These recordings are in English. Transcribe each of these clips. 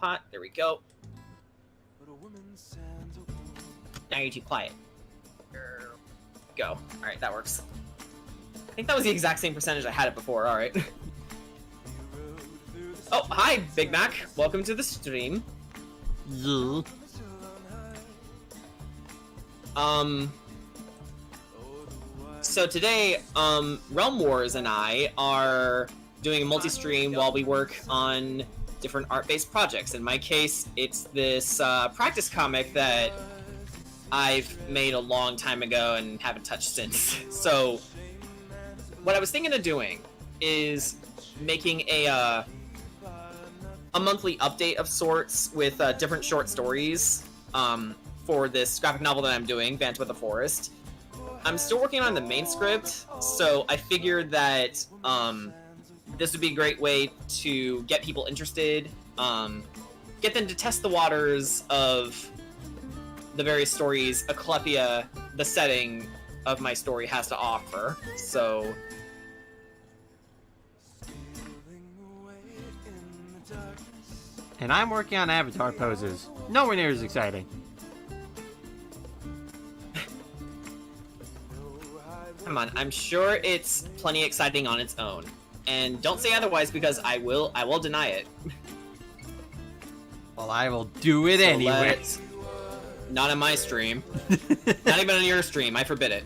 pot. There we go. Now you're too quiet. Go. Alright, that works. I think that was the exact same percentage I had it before, alright. Oh, hi, Big Mac. Welcome to the stream. Yeah. So today, Realm Wars and I are doing a multi-stream while we work on different art-based projects. In my case, it's this practice comic that I've made a long time ago and haven't touched since. So, what I was thinking of doing is making a monthly update of sorts with different short stories for this graphic novel that I'm doing, Vant with the Forest. I'm still working on the main script, so I figured that this would be a great way to get people interested, get them to test the waters of the various stories Eclepia, the setting of my story, has to offer. So And I'm working on avatar poses. Nowhere near as exciting. Come on, I'm sure it's plenty exciting on its own. And don't say otherwise, because I will deny it. Well, I will do it anyway. Not on my stream. Not even on your stream, I forbid it.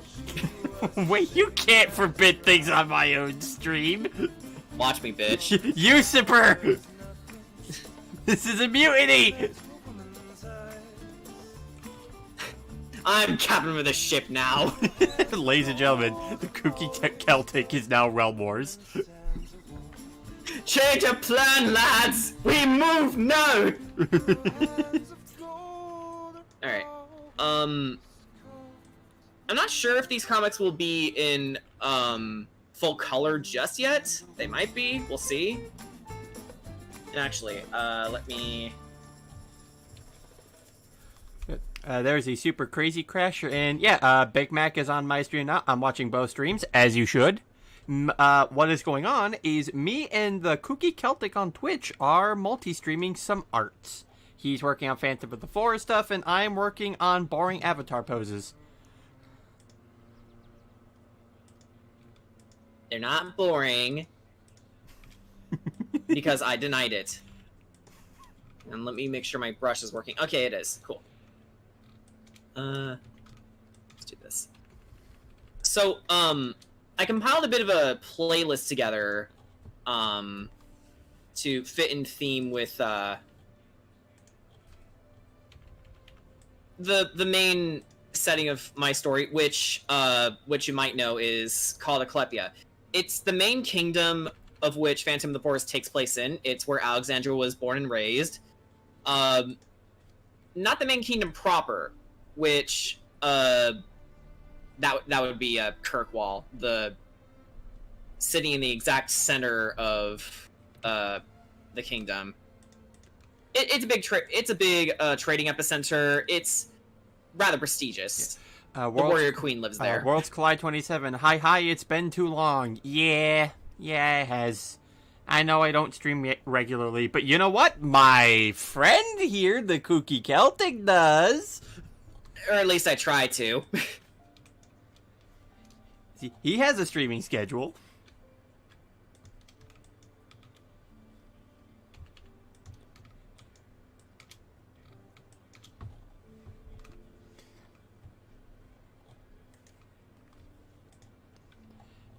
Wait, you can't forbid things on my own stream. Watch me, bitch. Usurper! This is a mutiny! I'm captain of the ship now. Ladies and gentlemen, the KookyCeltic is now Realm Wars. Change of plan, lads! We move now! Alright. I'm not sure if these comics will be in, full color just yet. They might be. We'll see. And actually, let me... There's a super crazy crasher, and yeah, Big Mac is on my stream now. I'm watching both streams, as you should. What is going on is me and the KookyCeltic on Twitch are multi-streaming some arts. He's working on Phantom of the Forest stuff, and I'm working on boring avatar poses. They're not boring. Because I denied it. And let me make sure my brush is working. Okay, it is. Cool. Let's do this. So, I compiled a bit of a playlist together, to fit in theme with, the main setting of my story, which you might know is called Eclepia. It's the main kingdom of which Phantom of the Forest takes place in. It's where Alexandra was born and raised. Not the main kingdom proper, which, that would be, Kirkwall, the city in the exact center of, the kingdom. It's a big trading epicenter. It's rather prestigious. Yeah. The Warrior Queen lives there. Worlds Collide 27. Hi, it's been too long. Yeah, it has. I know I don't stream regularly, but you know what? My friend here, the KookyCeltic, does. Or at least I try to. He has a streaming schedule.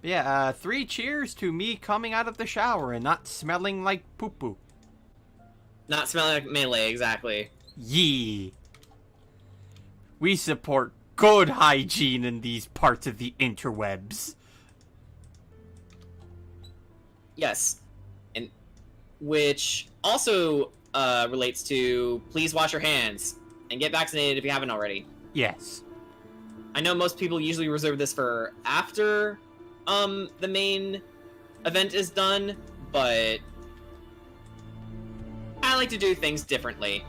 Yeah, 3 cheers to me coming out of the shower and not smelling like poo-poo. Not smelling like melee, exactly. Yee. We support good hygiene in these parts of the interwebs. Yes. And which also relates to please wash your hands and get vaccinated if you haven't already. Yes. I know most people usually reserve this for after the main event is done, but I like to do things differently.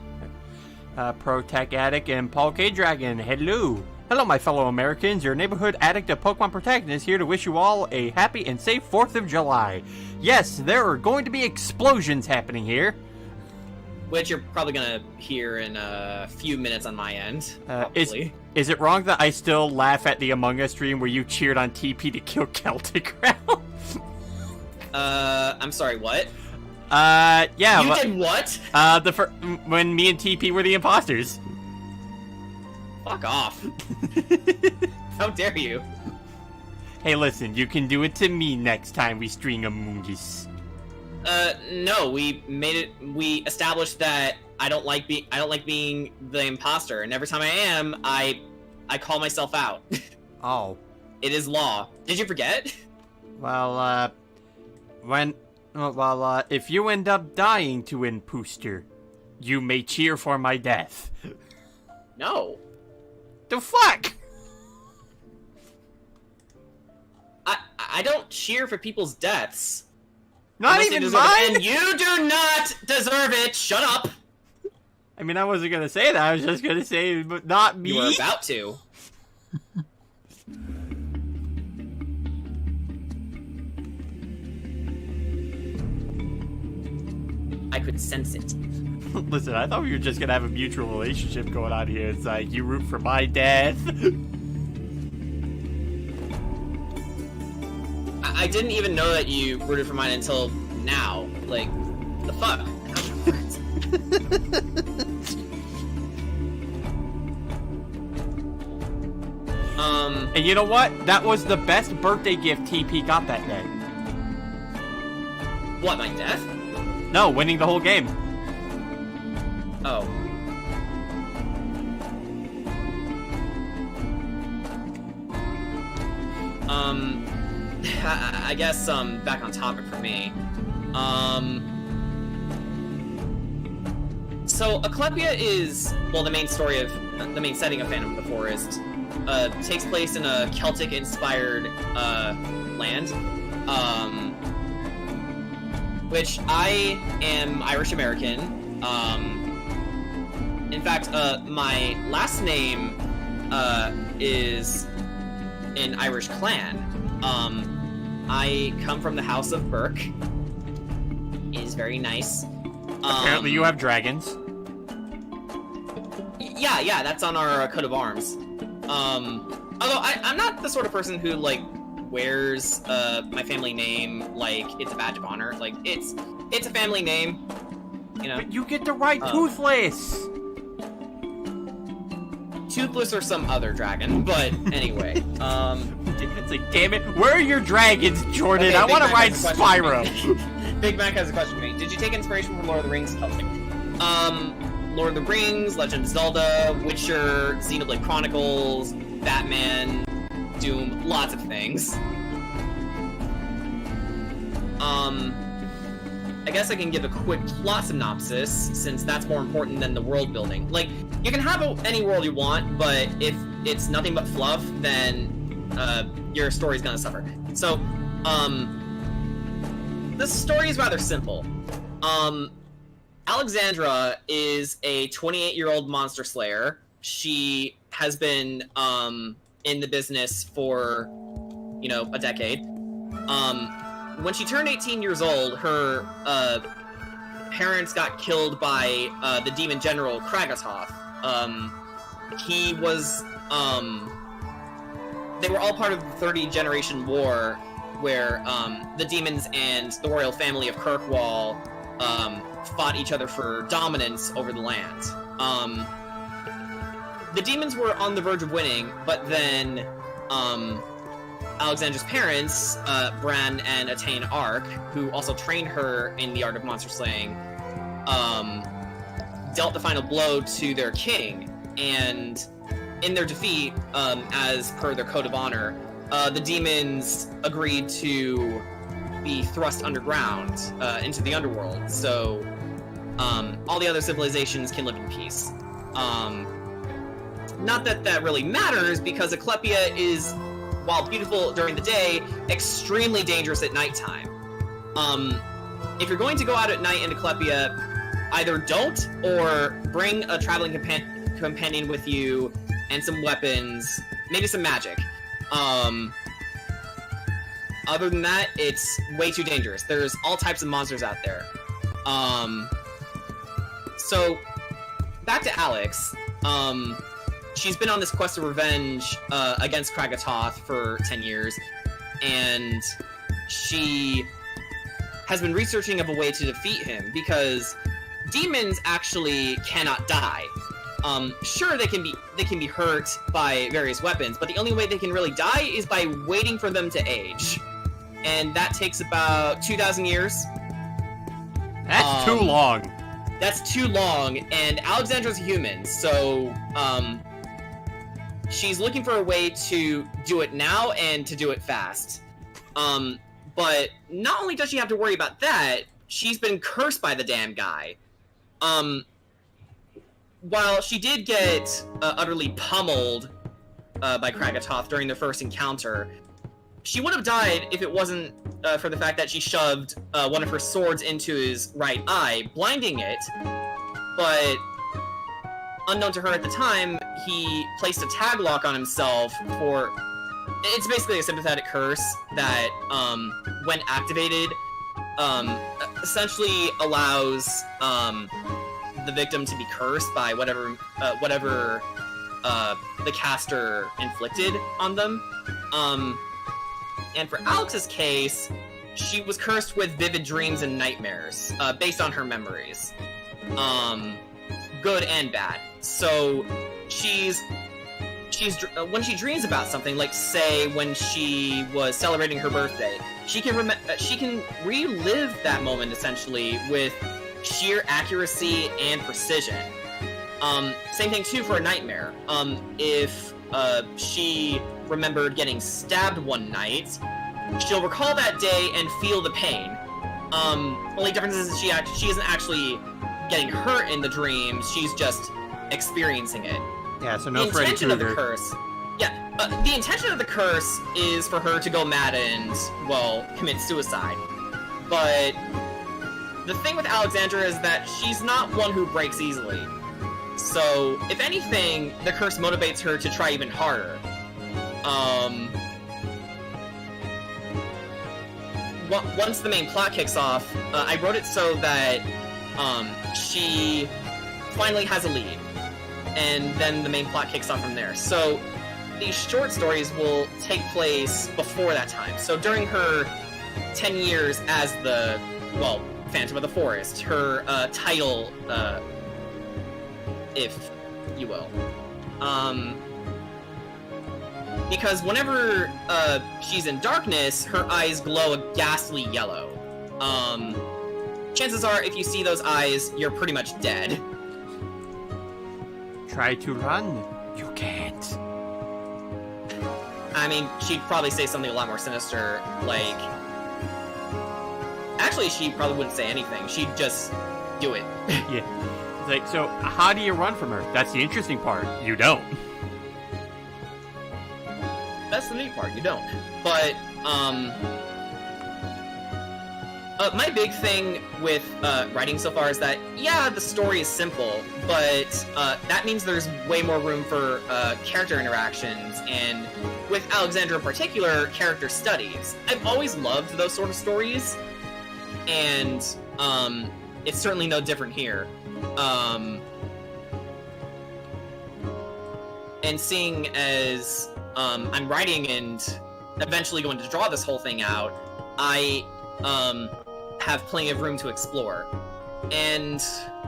Pro Tech Addict and Paul K. Dragon, hello. Hello, my fellow Americans. Your neighborhood addict of Pokemon protagonist here to wish you all a happy and safe 4th of July. Yes, there are going to be explosions happening here. which you're probably gonna hear in a few minutes on my end. Probably. Is it wrong that I still laugh at the Among Us stream where you cheered on TP to kill Celtic Realm? I'm sorry, what? Yeah. You did what? When me and TP were the imposters. Fuck off. How dare you? Hey, listen, you can do it to me next time we string Among Us. No, we established that I don't like being the imposter, and every time I am, I call myself out. Oh. It is law. Did you forget? Well, if you end up dying to imposter, you may cheer for my death. No. The fuck? I don't cheer for people's deaths. Not even mine? And you do not deserve it! Shut up! I mean, I wasn't gonna say that. I was just gonna say, but not me. You were about to. I could sense it. Listen, I thought we were just gonna have a mutual relationship going on here. It's like, you root for my death. I didn't even know that you rooted for mine until now. Like, the fuck? And you know what? That was the best birthday gift TP got that day. What, my death? No, winning the whole game. Oh. I guess, back on topic for me. So, Asclepia is, well, the main setting of Phantom of the Forest, takes place in a Celtic-inspired, land. Which I am Irish-American. In fact, my last name, is an Irish clan. I come from the House of Burke. It is very nice. Apparently you have dragons. Yeah, that's on our coat of arms. Although I'm not the sort of person who, like, wears, my family name like it's a badge of honor. Like, it's a family name, you know. But you get to ride Toothless! Toothless or some other dragon, but anyway, It's like, damn it, where are your dragons, Jordan? Okay, I Big want to Mac ride has a question for me. Spyro! Big Mac has a question for me. Did you take inspiration from Lord of the Rings Celtic? Lord of the Rings, Legend of Zelda, Witcher, Xenoblade Chronicles, Batman, Doom, lots of things. I guess I can give a quick plot synopsis, since that's more important than the world building. Like, you can have any world you want, but if it's nothing but fluff, then, your story's gonna suffer. So, the story is rather simple. Alexandra is a 28-year-old monster slayer. She has been, in the business for, a decade. When she turned 18 years old, her parents got killed by the demon general Kragatoth. He was they were all part of the 30 Generation War, where the demons and the royal family of Kirkwall fought each other for dominance over the land. The demons were on the verge of winning, but then Alexandra's parents, Bran and Attain Ark, who also trained her in the art of monster slaying, dealt the final blow to their king, and in their defeat, as per their code of honor, the demons agreed to be thrust underground, into the underworld, so all the other civilizations can live in peace. Not that that really matters, because Asclepia is, while beautiful during the day, extremely dangerous at nighttime. If you're going to go out at night in Asclepia, either don't, or bring a traveling companion with you, and some weapons, maybe some magic. Other than that, it's way too dangerous. There's all types of monsters out there. So, back to Alex. She's been on this quest of revenge against Kragatoth for 10 years, and she has been researching of a way to defeat him, because demons actually cannot die. Sure, they can be hurt by various weapons, but the only way they can really die is by waiting for them to age. And that takes about 2,000 years. That's too long. That's too long, and Alexandra's human, so, she's looking for a way to do it now and to do it fast. But not only does she have to worry about that, she's been cursed by the damn guy. While she did get utterly pummeled by Kragatoth during their first encounter, she would have died if it wasn't for the fact that she shoved one of her swords into his right eye, blinding it. But unknown to her at the time, he placed a tag lock on himself for... It's basically a sympathetic curse that, when activated, essentially allows the victim to be cursed by whatever the caster inflicted on them. And for Alex's case, she was cursed with vivid dreams and nightmares, based on her memories. Good and bad. So, she's when she dreams about something, like say when she was celebrating her birthday, she can relive that moment essentially with sheer accuracy and precision. Same thing too for a nightmare. If she remembered getting stabbed one night, she'll recall that day and feel the pain. Only difference is she isn't actually getting hurt in the dreams, she's just experiencing it. Yeah, so no Freddy Krueger. The intention of the curse is for her to go mad and, well, commit suicide. But the thing with Alexandra is that she's not one who breaks easily. So, if anything, the curse motivates her to try even harder. Once the main plot kicks off, I wrote it so that she finally has a lead, and then the main plot kicks off from there. So these short stories will take place before that time. So during her 10 years as the, well, Phantom of the Forest, her title, if you will. Because whenever she's in darkness, her eyes glow a ghastly yellow. Chances are, if you see those eyes, you're pretty much dead. Try to run. You can't. I mean, she'd probably say something a lot more sinister, like... Actually, she probably wouldn't say anything. She'd just do it. Yeah. It's like, so how do you run from her? That's the interesting part. You don't. That's the neat part, you don't. But, my big thing with writing so far is that, yeah, the story is simple, but that means there's way more room for character interactions, and with Alexandra in particular, character studies. I've always loved those sort of stories, and it's certainly no different here. And seeing as I'm writing and eventually going to draw this whole thing out, I have plenty of room to explore. And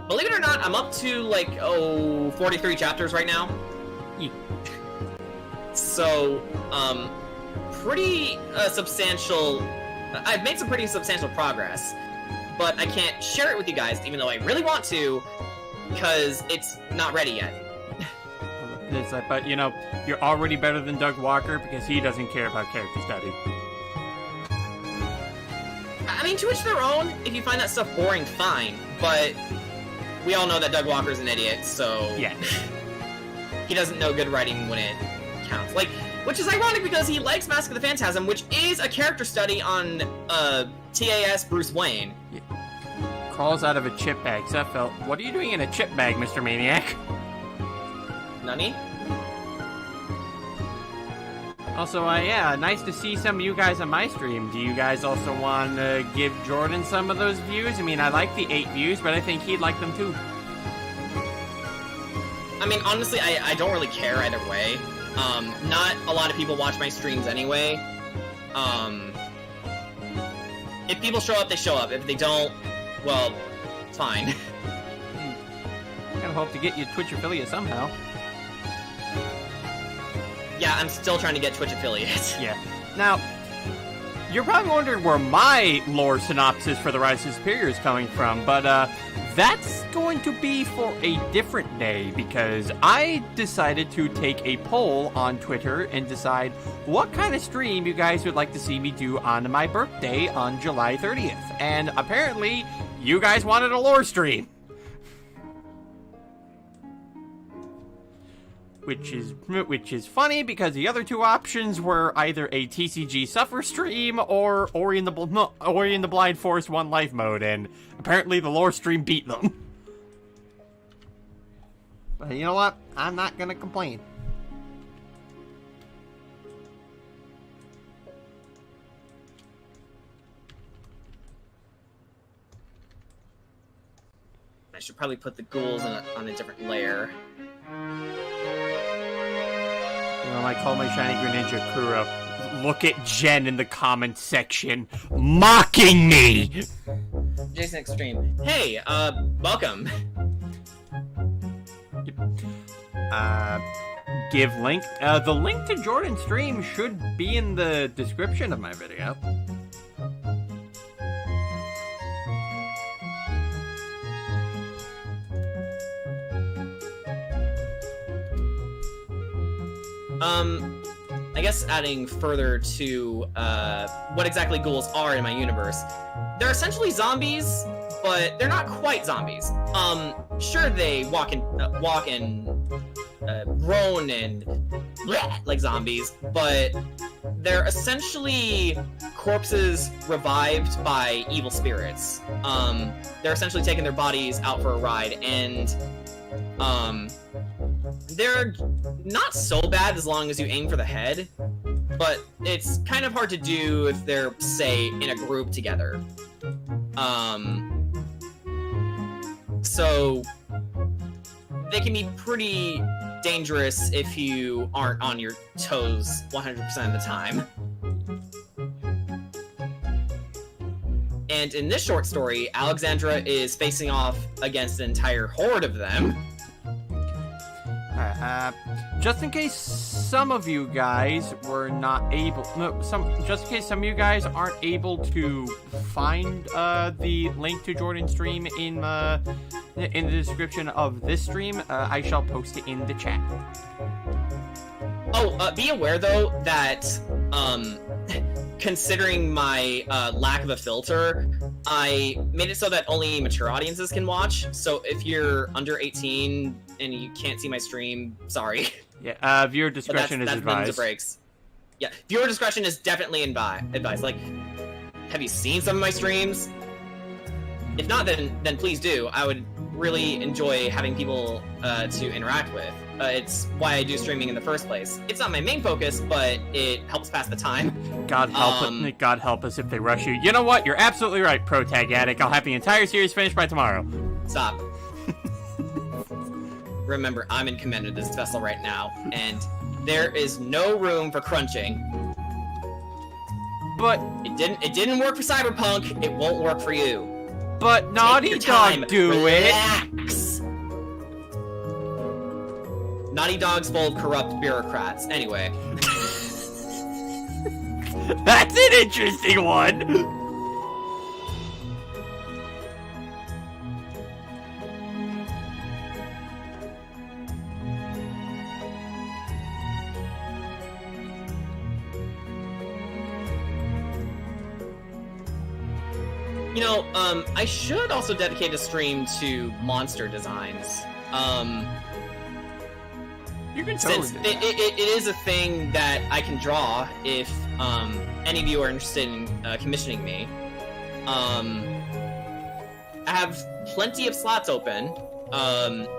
believe it or not, I'm up to like 43 chapters right now. So pretty substantial. I've made some pretty substantial progress, but I can't share it with you guys, even though I really want to, because it's not ready yet. It's like, but you know, you're already better than Doug Walker because he doesn't care about character study. I mean, to each their own. If you find that stuff boring, fine. But we all know that Doug Walker's an idiot, so yeah, he doesn't know good writing when it counts. Like, which is ironic because he likes Mask of the Phantasm, which is a character study on TAS Bruce Wayne. Yeah. Crawls out of a chip bag. Seth, what are you doing in a chip bag, Mr. Maniac? Nani? Also, yeah, nice to see some of you guys on my stream. Do you guys also want to give Jordan some of those views? I mean, I like the 8 views, but I think he'd like them too. I mean, honestly, I don't really care either way. Not a lot of people watch my streams anyway. If people show up, they show up. If they don't, well, fine. I'm gonna hope to get you Twitch affiliate somehow. Yeah, I'm still trying to get Twitch affiliates. Yeah. Now, you're probably wondering where my lore synopsis for the Rise of Superior is coming from, but that's going to be for a different day, because I decided to take a poll on Twitter and decide what kind of stream you guys would like to see me do on my birthday on July 30th. And apparently, you guys wanted a lore stream. Which is funny, because the other two options were either a TCG Suffer stream or Ori and the Blind Forest 1 Life mode, and apparently the lore stream beat them. But you know what? I'm not gonna complain. I should probably put the ghouls on a different layer. I call my shiny Greninja Kuro. Look at Jen in the comments section, mocking me! Jason Extreme. Hey, welcome. Give link. The link to Jordan's stream should be in the description of my video. I guess adding further to, what exactly ghouls are in my universe. They're essentially zombies, but they're not quite zombies. Sure, they walk and groan and bleh, like zombies, but they're essentially corpses revived by evil spirits. They're essentially taking their bodies out for a ride, and, they're not so bad as long as you aim for the head, but it's kind of hard to do if they're, say, in a group together. So they can be pretty dangerous if you aren't on your toes 100% of the time. And in this short story, Alexandra is facing off against an entire horde of them. Just in case some of you guys were not able, just in case some of you guys aren't able to find the link to Jordan's stream in the description of this stream, I shall post it in the chat. Oh, be aware though that considering my lack of a filter, I made it so that only mature audiences can watch. So if you're under 18 and you can't see my stream, sorry. Yeah, viewer discretion is advised. Breaks. Yeah, viewer discretion is definitely advised. Like, have you seen some of my streams? If not, then please do. I would really enjoy having people to interact with. It's why I do streaming in the first place. It's not my main focus, but it helps pass the time. God help us if they rush you. You know what? You're absolutely right, Pro Tag Addict. I'll have the entire series finished by tomorrow. Stop. Remember, I'm in command of this vessel right now, and there is no room for crunching. But it didn't work for Cyberpunk. It won't work for you. But Naughty Dog do it. Naughty Dog's full of corrupt bureaucrats. Anyway. That's an interesting one. You know, I should also dedicate a stream to monster designs. You can totally since it is a thing that I can draw if any of you are interested in commissioning me. I have plenty of slots open.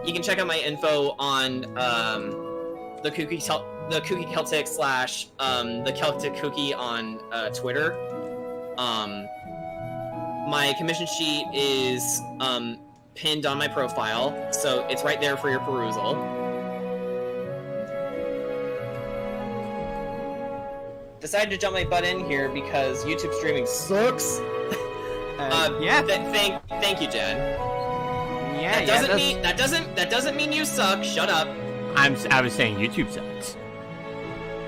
You can check out my info on the KookyCeltic / the Celtic Kooky on Twitter. My commission sheet is pinned on my profile, so it's right there for your perusal. decided to jump my butt in here because YouTube streaming sucks. Yeah. Thank you, Jen. Yeah, That doesn't mean you suck. Shut up. I was saying YouTube sucks.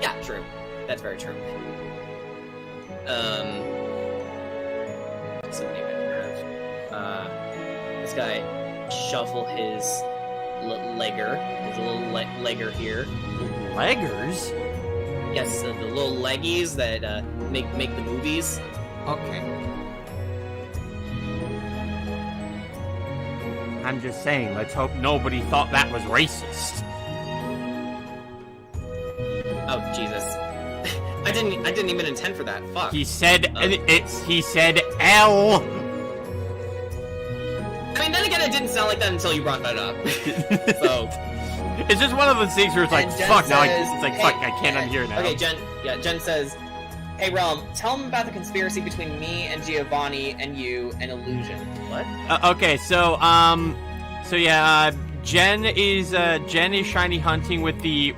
Yeah, true. That's very true. Somebody might have this guy shuffle his legger, his little legger here. Leggers? Yes, the little leggies that make the movies. Okay. I'm just saying, let's hope nobody thought that was racist. Oh Jesus! I didn't even intend for that. Fuck. He said he said L. I mean, then again, it didn't sound like that until you brought that up. So it's just one of those things where it's like, Jen fuck, says, now it's like, hey, fuck, I can't unhear now. Okay, Jen says, hey, Realm, tell him about the conspiracy between me and Giovanni and you and Illusion. What? Okay, so yeah, Jen is shiny hunting with the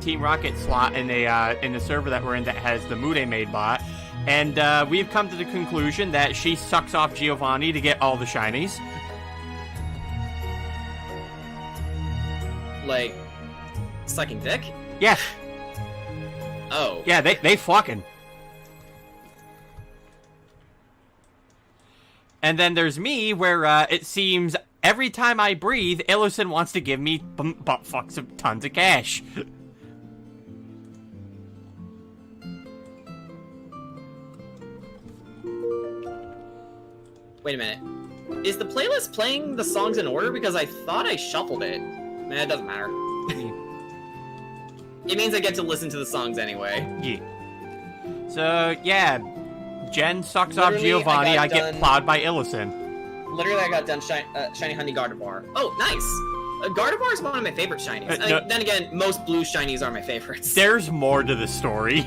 Team Rocket slot in the server that we're in that has the Mude made bot, and we've come to the conclusion that she sucks off Giovanni to get all the shinies. Like, sucking dick? Yeah. Oh. Yeah, they fucking. And then there's me, where it seems every time I breathe, Illison wants to give me butt fucks of tons of cash. Wait a minute. Is the playlist playing the songs in order? Because I thought I shuffled it. Man, it doesn't matter. It means I get to listen to the songs anyway. Yeah. So, yeah. Jen sucks off Literally, Giovanni, I get plowed by Illison. Literally, I got done shiny honey Gardevoir. Oh, nice! Gardevoir is one of my favorite shinies. Then again, most blue shinies are my favorites. There's more to the story.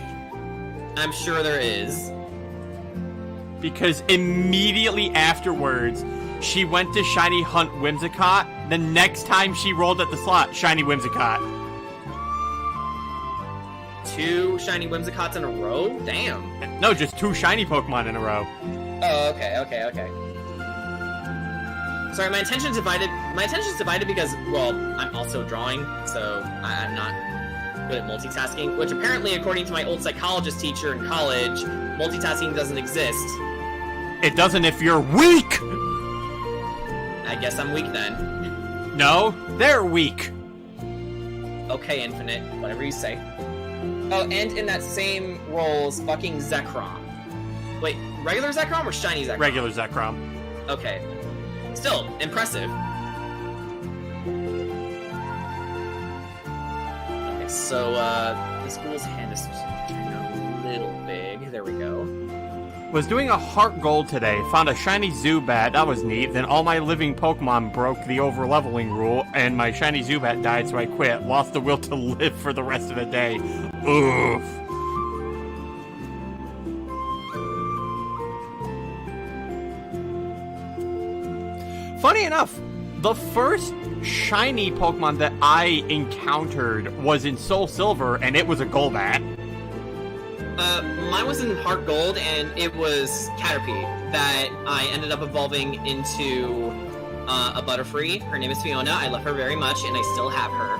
I'm sure there is. Because immediately afterwards, she went to shiny hunt Whimsicott. The next time she rolled at the slot, shiny Whimsicott. 2 shiny Whimsicotts in a row? Damn. No, just 2 shiny Pokemon in a row. Oh, okay. Sorry, my attention's divided. My attention's divided because, well, I'm also drawing, so I'm not good at multitasking. Which apparently, according to my old psychologist teacher in college, multitasking doesn't exist. It doesn't if you're weak! I guess I'm weak then. No, they're weak. Okay, Infinite. Whatever you say. Oh, and in that same role's fucking Zekrom. Wait, regular Zekrom or shiny Zekrom? Regular Zekrom. Okay. Still, impressive. Okay, so, this fool's hand is turning out a little big. There we go. Was doing a heart gold today, found a shiny Zubat, that was neat, then all my living Pokemon broke the over-leveling rule, and my shiny Zubat died, so I quit. Lost the will to live for the rest of the day. Oof. Funny enough, the first shiny Pokemon that I encountered was in Soul Silver, and it was a Golbat. Mine was in Heart Gold, and it was Caterpie that I ended up evolving into a Butterfree. Her name is Fiona. I love her very much, and I still have her.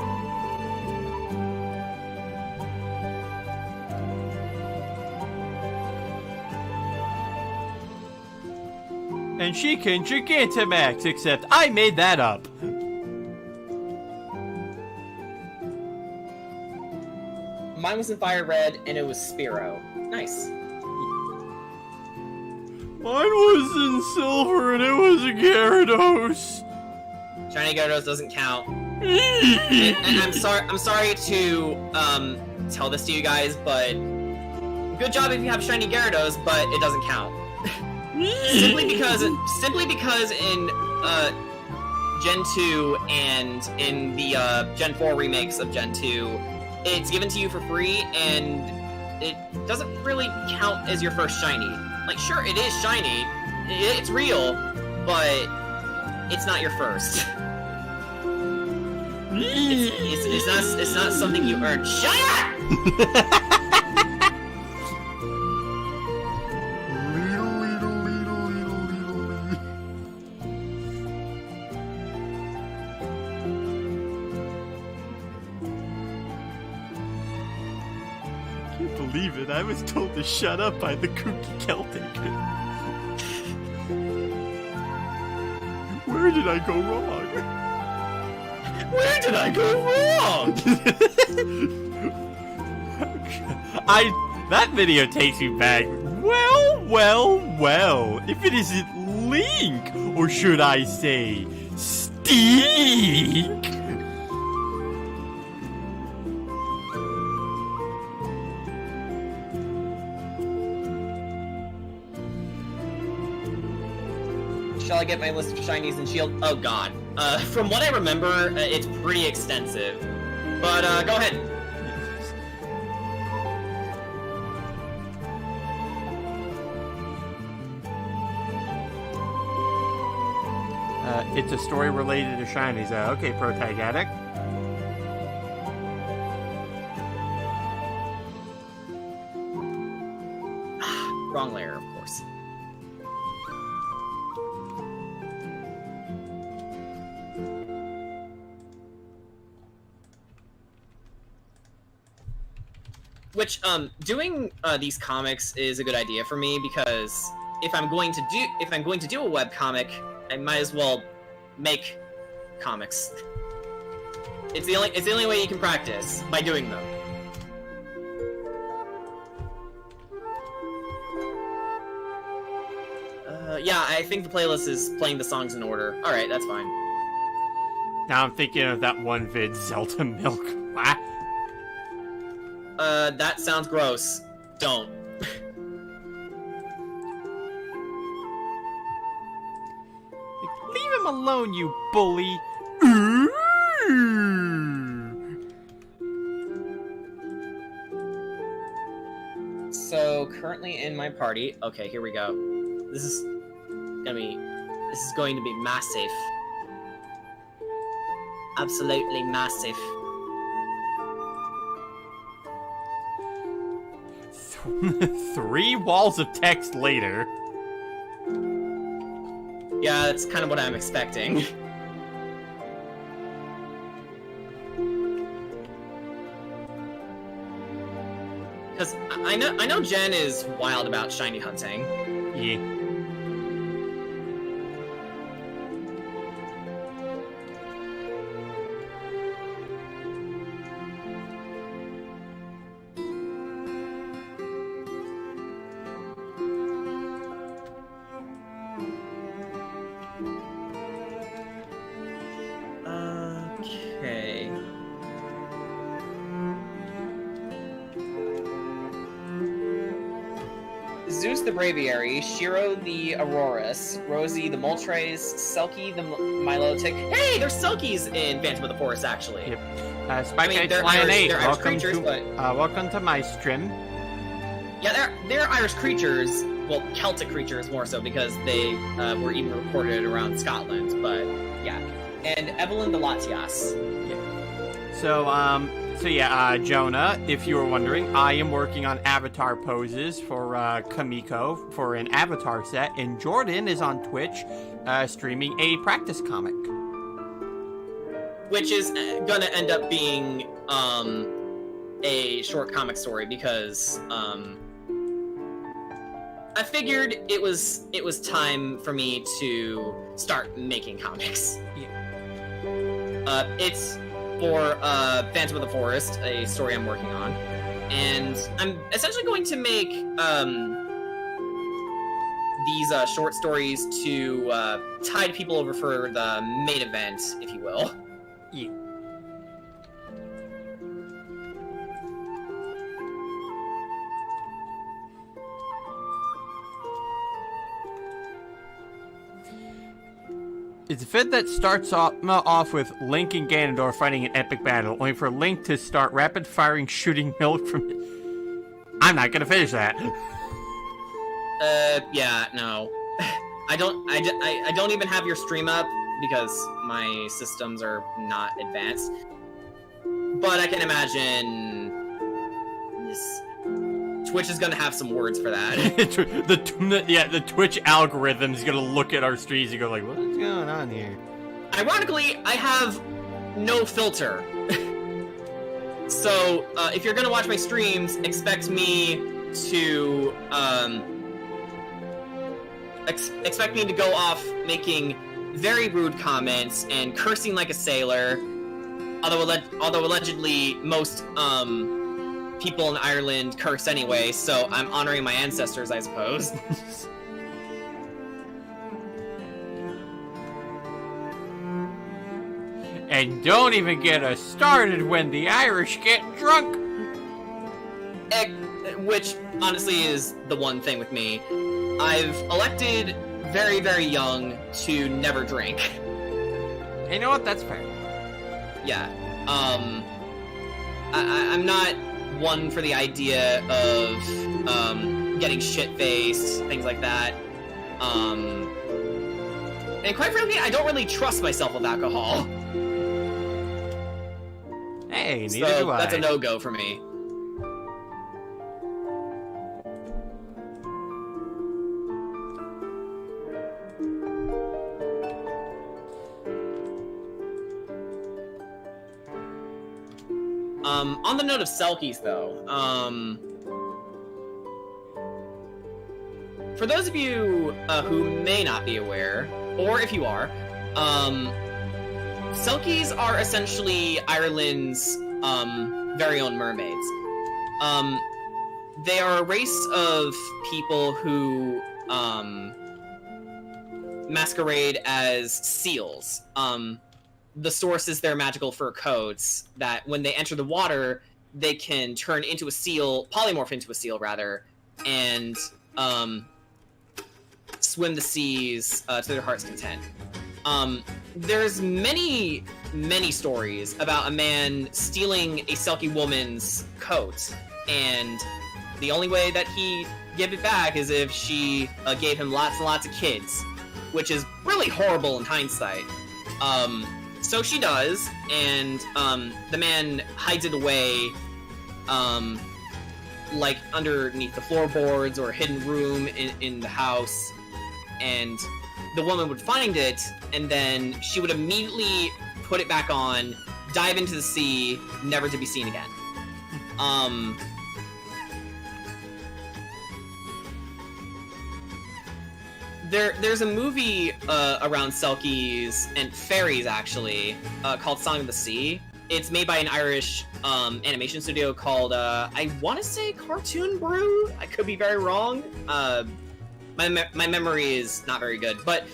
And she can Gigantamax, except I made that up. Mine was in Fire Red, and it was Spearow. Nice. Mine was in Silver, and it was a Gyarados. Shiny Gyarados doesn't count. and I'm sorry to tell this to you guys, but good job if you have Shiny Gyarados, but it doesn't count. simply because in Gen 2 and in the Gen 4 remakes of Gen 2, it's given to you for free, and it doesn't really count as your first shiny. Like, sure, it is shiny, it's real, but it's not your first. It's not something you earn. Shut up! believe it. I was told to shut up by the KookyCeltic. Where did I go wrong? Where did I go wrong? That video takes me back. Well. If it isn't Link, or should I say, Stink. Shall I get my list of shinies and shield? Oh god. From what I remember, it's pretty extensive. But, go ahead. It's a story related to shinies. Okay, Protag Addict. Wrong layer, of course. Which, doing these comics is a good idea for me because if I'm going to do a webcomic, I might as well make comics. It's the only way you can practice, by doing them. Yeah, I think the playlist is playing the songs in order. Alright, that's fine. Now I'm thinking of that one vid, Zelda Milk. What? That sounds gross. Don't. Leave him alone, you bully. So, currently in my party... Okay, here we go. This is going to be massive. Absolutely massive. Three walls of text later. Yeah, that's kind of what I'm expecting. Because I know Jen is wild about shiny hunting. Yeah. Okay. Zeus the Braviary, Shiro the Aurorus, Rosie the Moltres, Selkie the Milotic. Hey, there's Selkies in Phantom of the Forest, actually. Yep. Spike they're Lion Irish, 8, they're Irish welcome creatures, to, but... welcome to my stream. Yeah, they're Irish creatures. Well, Celtic creatures more so because they were even recorded around Scotland. But yeah, and Evelyn the Latias. So yeah, Jonah, if you were wondering, I am working on avatar poses for Kamiko for an avatar set, and Jordan is on Twitch streaming a practice comic. Which is gonna end up being a short comic story because I figured it was time for me to start making comics. Yeah. It's for Phantom of the Forest, a story I'm working on, and I'm essentially going to make these short stories to tide people over for the main event, if you will. Yeah. It's a vid that starts off with Link and Ganondorf fighting an epic battle, only for Link to start rapid-firing shooting milk from... I'm not gonna finish that. Yeah, no. I don't even have your stream up because my systems are not advanced. But I can imagine this... Twitch is gonna have some words for that. the Twitch algorithm is gonna look at our streams and go like, what's going on here? Ironically, I have no filter. So, if you're gonna watch my streams, expect me to, expect me to go off making very rude comments and cursing like a sailor. Although allegedly most, people in Ireland curse anyway, so I'm honoring my ancestors, I suppose. And don't even get us started when the Irish get drunk. Which, honestly, is the one thing with me. I've elected very, very young to never drink. You know what? That's fair. Yeah. I'm not one for the idea of, getting shit-faced, things like that. And quite frankly, I don't really trust myself with alcohol. Hey, neither So do I. that's a no-go for me. On the note of selkies, though, for those of you who may not be aware, or if you are, selkies are essentially Ireland's very own mermaids. They are a race of people who masquerade as seals. The source is their magical fur coats that when they enter the water, they can turn into a seal, polymorph into a seal rather, and swim the seas to their heart's content. There's many stories about a man stealing a Selkie woman's coat, and the only way that he give it back is if she gave him lots and lots of kids, which is really horrible in hindsight. So she does, and the man hides it away, like underneath the floorboards or a hidden room in the house, and the woman would find it, and then she would immediately put it back on, dive into the sea, never to be seen again. There's a movie around Selkies and fairies, actually, called Song of the Sea. It's made by an Irish animation studio called, I want to say Cartoon Brew? I could be very wrong. My memory is not very good, but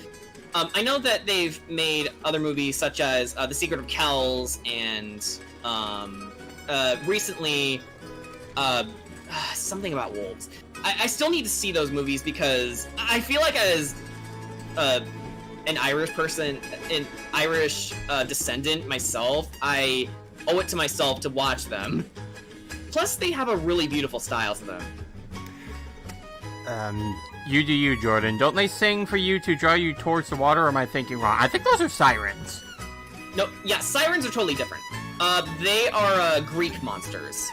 I know that they've made other movies such as The Secret of Kells and recently something about wolves. I still need to see those movies because I feel like as an Irish person, an Irish descendant myself, I owe it to myself to watch them. Plus, they have a really beautiful style to them. You do you, Jordan. Don't they sing for you to draw you towards the water, or am I thinking wrong? I think those are sirens. No, yeah, sirens are totally different. They are Greek monsters.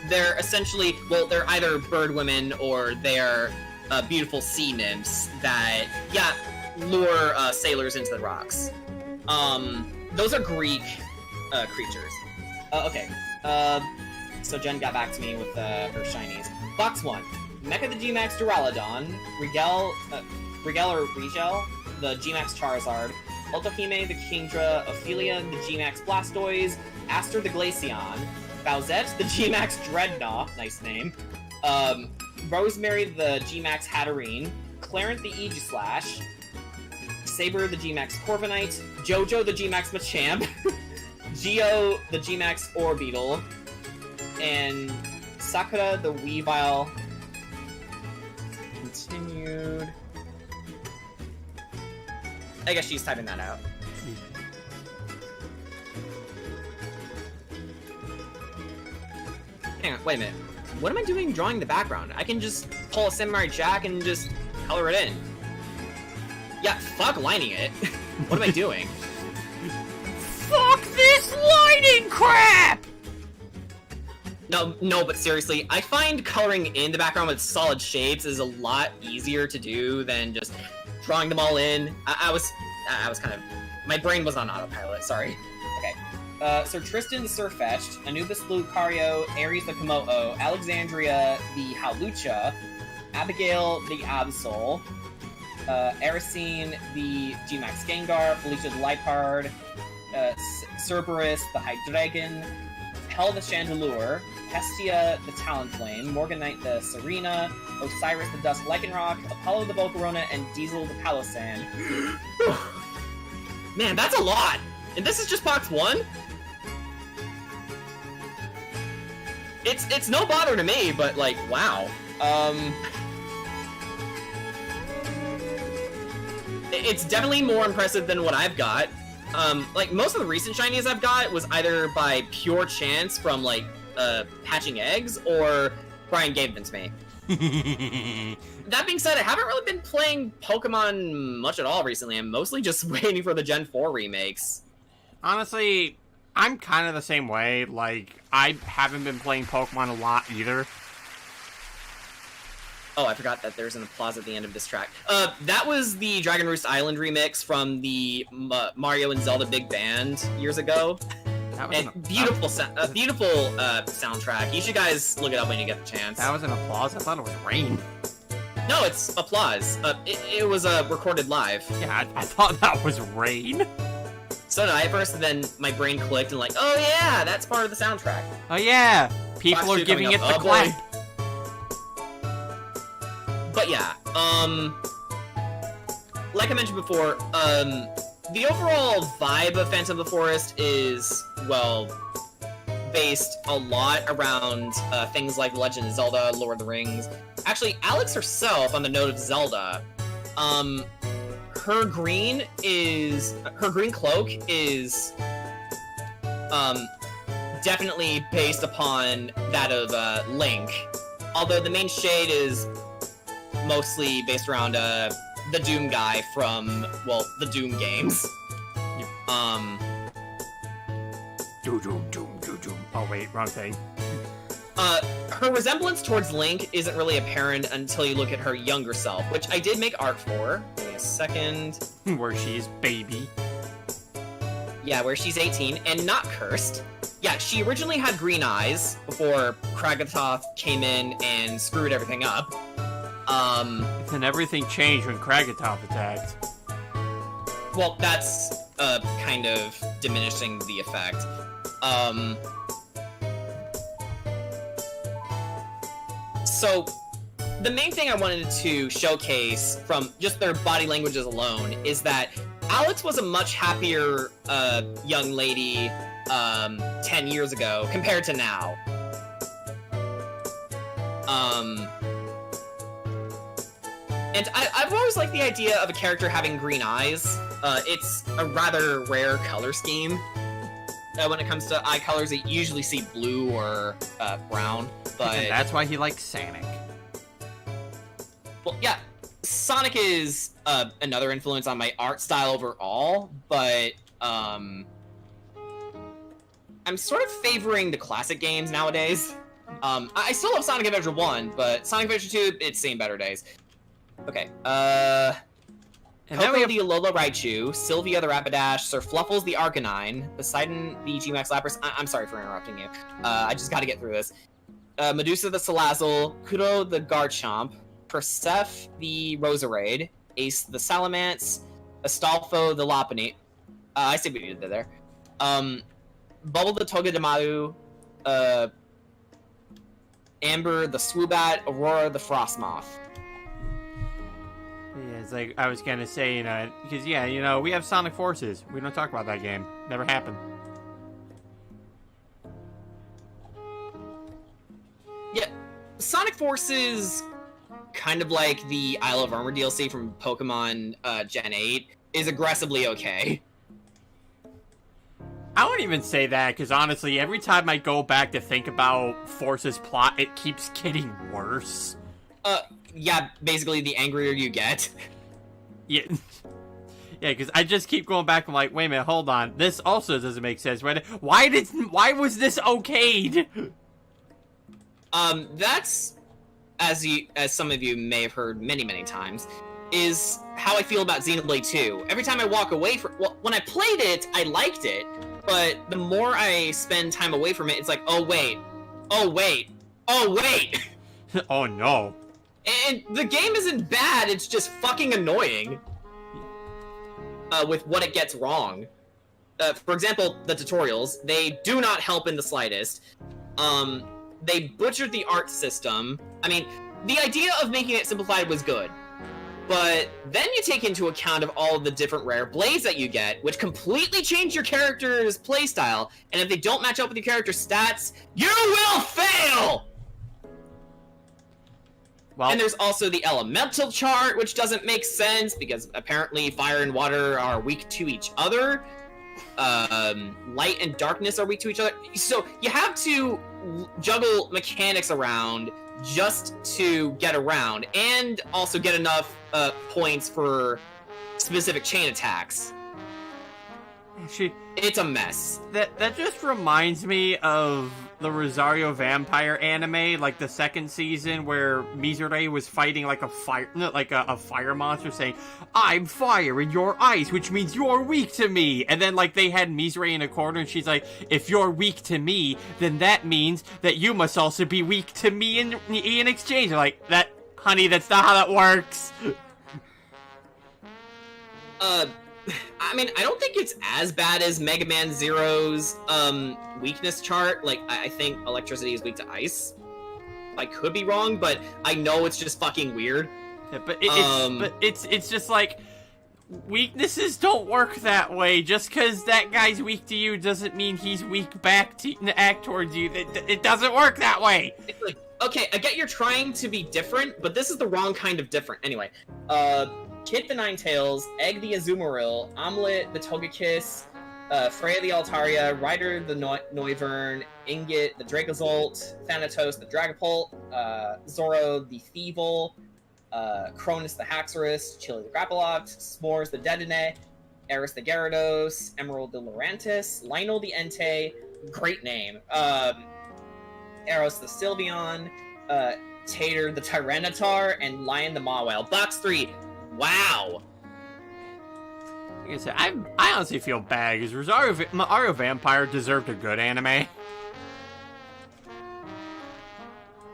They're essentially, well, they're either bird women or they're beautiful sea nymphs that, yeah, lure sailors into the rocks. Those are Greek creatures. Okay. So Jen got back to me with her shinies. Box 1. Mecha the G-Max Duraludon, Rigel or Rigel, the G-Max Charizard, Ultohime the Kingdra, Ophelia the G-Max Blastoise, Aster the Glaceon, Bowsette the G-Max Dreadnought, nice name, Rosemary the G-Max Hatterene, Clarence the Aegislash, Saber the G-Max Corviknight, Jojo the G-Max Machamp, Geo the G-Max Orbeetle, and Sakura the Weavile. Continued. I guess she's typing that out. Hang on, wait a minute. What am I doing drawing the background? I can just pull a Samurai Jack and just color it in. Yeah, fuck lining it. What am I doing? Fuck this lighting crap! No, but seriously, I find coloring in the background with solid shapes is a lot easier to do than just drawing them all in. I was kind of... My brain was on autopilot, sorry. Okay. Sir Tristan the Surfetched, Anubis the Lucario, Ares the Komodo, Alexandria the Halucha, Abigail the Absol, Erisine the Gmax Gengar, Felicia the Lipard, Cerberus the Hydreigon, Hel the Chandelure, Hestia the Talonflame, Morganite the Serena, Osiris the Dusk Lycanroc, Apollo the Volcarona, and Diesel the Palossand. Man, that's a lot! And this is just box 1? It's no bother to me, but, like, wow. It's definitely more impressive than what I've got. Like, most of the recent shinies I've got was either by pure chance from, like, hatching eggs, or Brian gave them to me. That being said, I haven't really been playing Pokemon much at all recently. I'm mostly just waiting for the Gen 4 remakes. Honestly, I'm kind of the same way. Like, I haven't been playing Pokemon a lot either. Oh, I forgot that there's an applause at the end of this track. That was the Dragon Roost Island remix from the Mario and Zelda Big Band years ago. That was beautiful soundtrack. You should guys look it up when you get the chance. That was an applause? I thought it was rain. No, it's applause. It was recorded live. Yeah, I thought that was rain. So did I at first, and then my brain clicked and like, oh yeah, that's part of the soundtrack. Oh yeah, people are giving it the clap. But yeah, like I mentioned before, the overall vibe of Phantom of the Forest is, well, based a lot around things like Legend of Zelda, Lord of the Rings. Actually, Alex herself, on the note of Zelda, her green cloak is definitely based upon that of Link, although the main shade is mostly based around the Doom guy from, well, the Doom games. Yep. Doom. Oh wait, wrong thing. Her resemblance towards Link isn't really apparent until you look at her younger self, which I did make art for. Give me a second. Where she's baby. Yeah, where she's 18 and not cursed. Yeah, she originally had green eyes before Kragatoth came in and screwed everything up. And everything changed when Kragatoth attacked. Well, that's kind of diminishing the effect. So, the main thing I wanted to showcase from just their body languages alone is that Alex was a much happier young lady 10 years ago compared to now. And I've always liked the idea of a character having green eyes. It's a rather rare color scheme. When it comes to eye colors, you usually see blue or brown, but... And that's why he likes Sonic. Well, yeah, Sonic is another influence on my art style overall, but I'm sort of favoring the classic games nowadays. I still love Sonic Adventure 1, but Sonic Adventure 2, it's seen better days. Okay, and then Coco the Alola Raichu, Sylvia the Rapidash, Sir Fluffles the Arcanine, Poseidon the Gmax Lapras. I'm sorry for interrupting you. I just gotta get through this. Medusa the Salazzle, Kuro the Garchomp, Perseph the Roserade, Ace the Salamence, Astolfo the Lopunny. I see what you did there. Bubble the Togedemaru, Amber the Swoobat, Aurora the Frostmoth. Yeah, it's like I was gonna say, because yeah, we have Sonic Forces. We don't talk about that game. Never happened. Yeah, Sonic Forces, kind of like the Isle of Armor DLC from Pokemon Gen 8, is aggressively okay. I won't even say that, because honestly, every time I go back to think about Force's plot, it keeps getting worse. Yeah, basically the angrier you get. Yeah. Yeah, because I just keep going back and like, wait a minute, hold on. This also doesn't make sense. Why was this okayed? That's, as some of you may have heard many times, is how I feel about Xenoblade 2. Every time I walk away from... Well, when I played it, I liked it, but the more I spend time away from it, it's like, oh, wait. Oh, wait. Oh, wait! Oh, no. And the game isn't bad, it's just fucking annoying. With what it gets wrong. For example, the tutorials, they do not help in the slightest. They butchered the art system. I mean, the idea of making it simplified was good. But then you take into account of all of the different rare blades that you get, which completely change your character's playstyle, and if they don't match up with your character's stats, you will fail! Well, and there's also the elemental chart, which doesn't make sense, because apparently fire and water are weak to each other. Light and darkness are weak to each other. So you have to juggle mechanics around just to get around, and also get enough points for specific chain attacks. actually, It's a mess. that just reminds me of the Rosario Vampire anime, like the second season where Mizure was fighting like a fire monster, saying, "I'm fire and you're ice, which means you're weak to me." And then like they had Mizure in a corner, and she's like, "If you're weak to me, then that means that you must also be weak to me in exchange." I'm like, that, honey, that's not how that works. I mean, I don't think it's as bad as Mega Man Zero's weakness chart. Like, I think electricity is weak to ice. I could be wrong, but I know it's just fucking weird. Yeah, but it's just like, weaknesses don't work that way. Just because that guy's weak to you doesn't mean he's weak back to act towards you. It doesn't work that way. It's like, okay, I get you're trying to be different, but this is the wrong kind of different. Anyway, Kit the Ninetales, Egg the Azumarill, Omelette the Togekiss, Freya the Altaria, Ryder the Noivern, Ingot the Dracozolt, Thanatos the Dragapult, Zoro the Thievul, Cronus the Haxorus, Chili the Grapploct, S'mores the Dedenne, Eris the Gyarados, Emerald the Lurantis, Lionel the Entei, great name, Eros the Sylveon, Tater the Tyranitar, and Lion the Mawile. Box 3. Wow. Like I said, I honestly feel bad because Rosario Vampire deserved a good anime.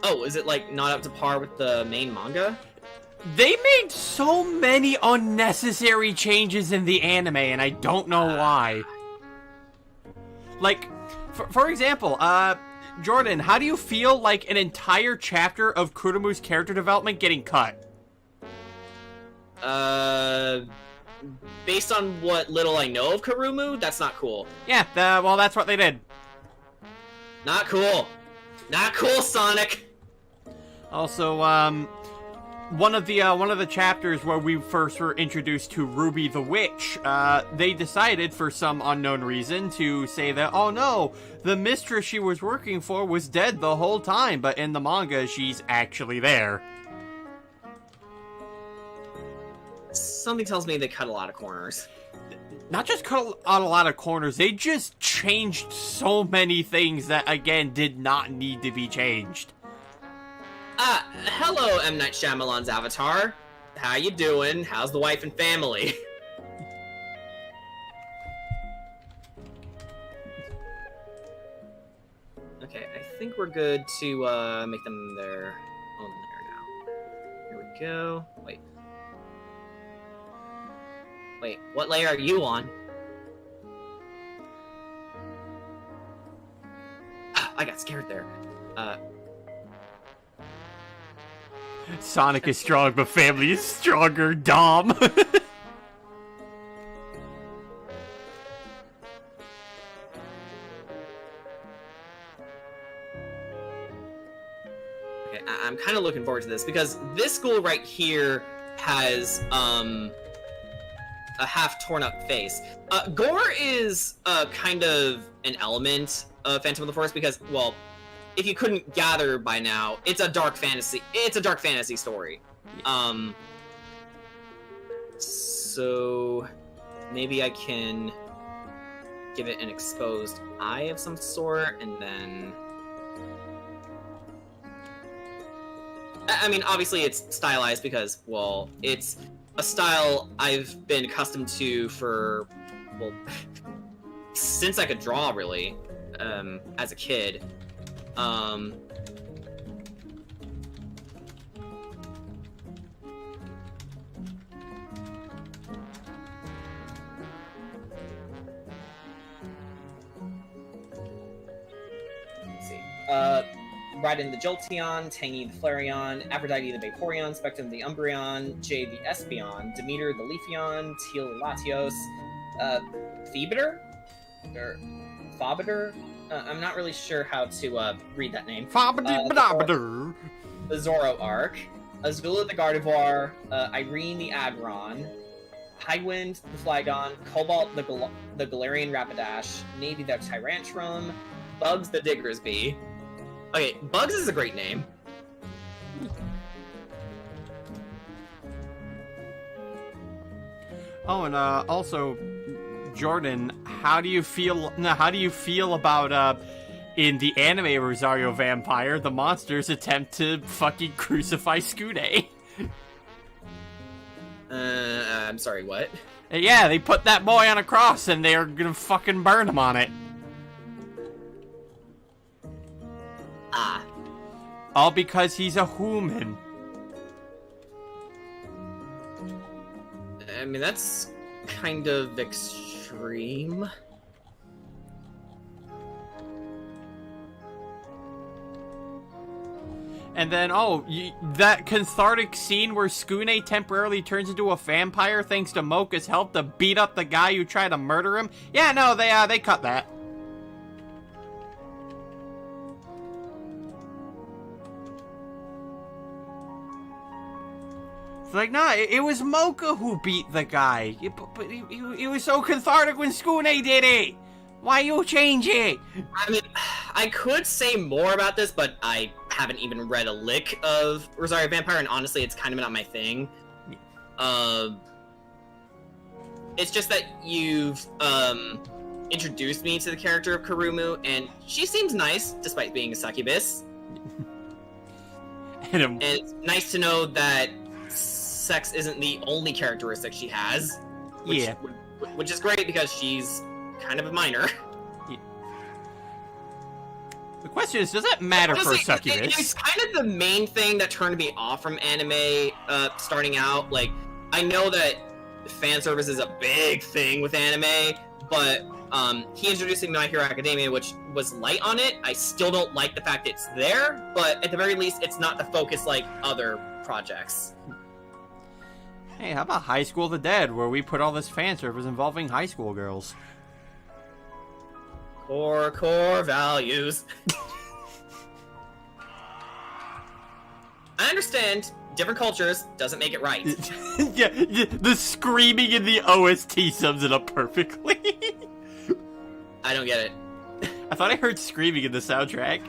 Oh, is it like not up to par with the main manga? They made so many unnecessary changes in the anime, and I don't know why. Like, for example, Jordan, how do you feel like an entire chapter of Kurumu's character development getting cut? Based on what little I know of Kurumu, that's not cool. Yeah, well, that's what they did. Not cool. Not cool, Sonic. Also, one of the chapters where we first were introduced to Ruby the Witch, they decided for some unknown reason to say that, oh no, the mistress she was working for was dead the whole time, but in the manga, she's actually there. Something tells me they cut a lot of corners. Not just cut out a lot of corners, they just changed so many things that, again, did not need to be changed. Hello, M. Night Shyamalan's Avatar. How you doing? How's the wife and family? Okay, I think we're good to, make them their own layer now. Here we go. Wait, what layer are you on? I got scared there. Sonic is strong, but family is stronger, Dom. Okay, I'm kind of looking forward to this, because this school right here has, a half torn up face. Gore is kind of an element of Phantom of the Forest because, well, if you couldn't gather by now, it's a dark fantasy. It's a dark fantasy story. So maybe I can give it an exposed eye of some sort, and then. I mean, obviously it's stylized because, well, it's a style I've been accustomed to for, well, since I could draw, really, as a kid. Let's see. Raiden the Jolteon, Tangy the Flareon, Aphrodite the Vaporeon, Spectrum the Umbreon, Jade the Espeon, Demeter the Leafeon, Teal the Latios, Phoebiter? Or Phobiter? I'm not really sure how to read that name. Phobiter. The Zoroark, Azula the Gardevoir, Irene the Aggron, Highwind the Flygon, Cobalt the Galarian Rapidash, Navy the Tyrantrum, Bugs the Diggersby. Okay, Bugs is a great name. Oh, and also, Jordan, how do you feel about in the anime Rosario Vampire, the monsters attempt to fucking crucify Skune? I'm sorry, what? Yeah, they put that boy on a cross and they're gonna fucking burn him on it. Ah. All because he's a human. I mean, that's kind of extreme. And then, that cathartic scene where Skune temporarily turns into a vampire thanks to Mocha's help to beat up the guy who tried to murder him. Yeah, no, they cut that. It's like, nah, it was Mocha who beat the guy. But he was so cathartic when Skune did it. Why you change it? I mean, I could say more about this, but I haven't even read a lick of Rosario Vampire, and honestly, it's kind of not my thing. It's just that you've introduced me to the character of Karumu, and she seems nice, despite being a succubus. And it's nice to know that sex isn't the only characteristic she has. Which is great, because she's kind of a minor. Yeah. The question is, does that matter for a succubus? It's kind of the main thing that turned me off from anime starting out. Like, I know that fan service is a big thing with anime, but he introduced me to My Hero Academia, which was light on it. I still don't like the fact it's there, but at the very least, it's not the focus like other projects. Hey, how about High School of the Dead, where we put all this fan service involving high school girls? Core values. I understand different cultures doesn't make it right. yeah, the screaming in the OST sums it up perfectly. I don't get it. I thought I heard screaming in the soundtrack.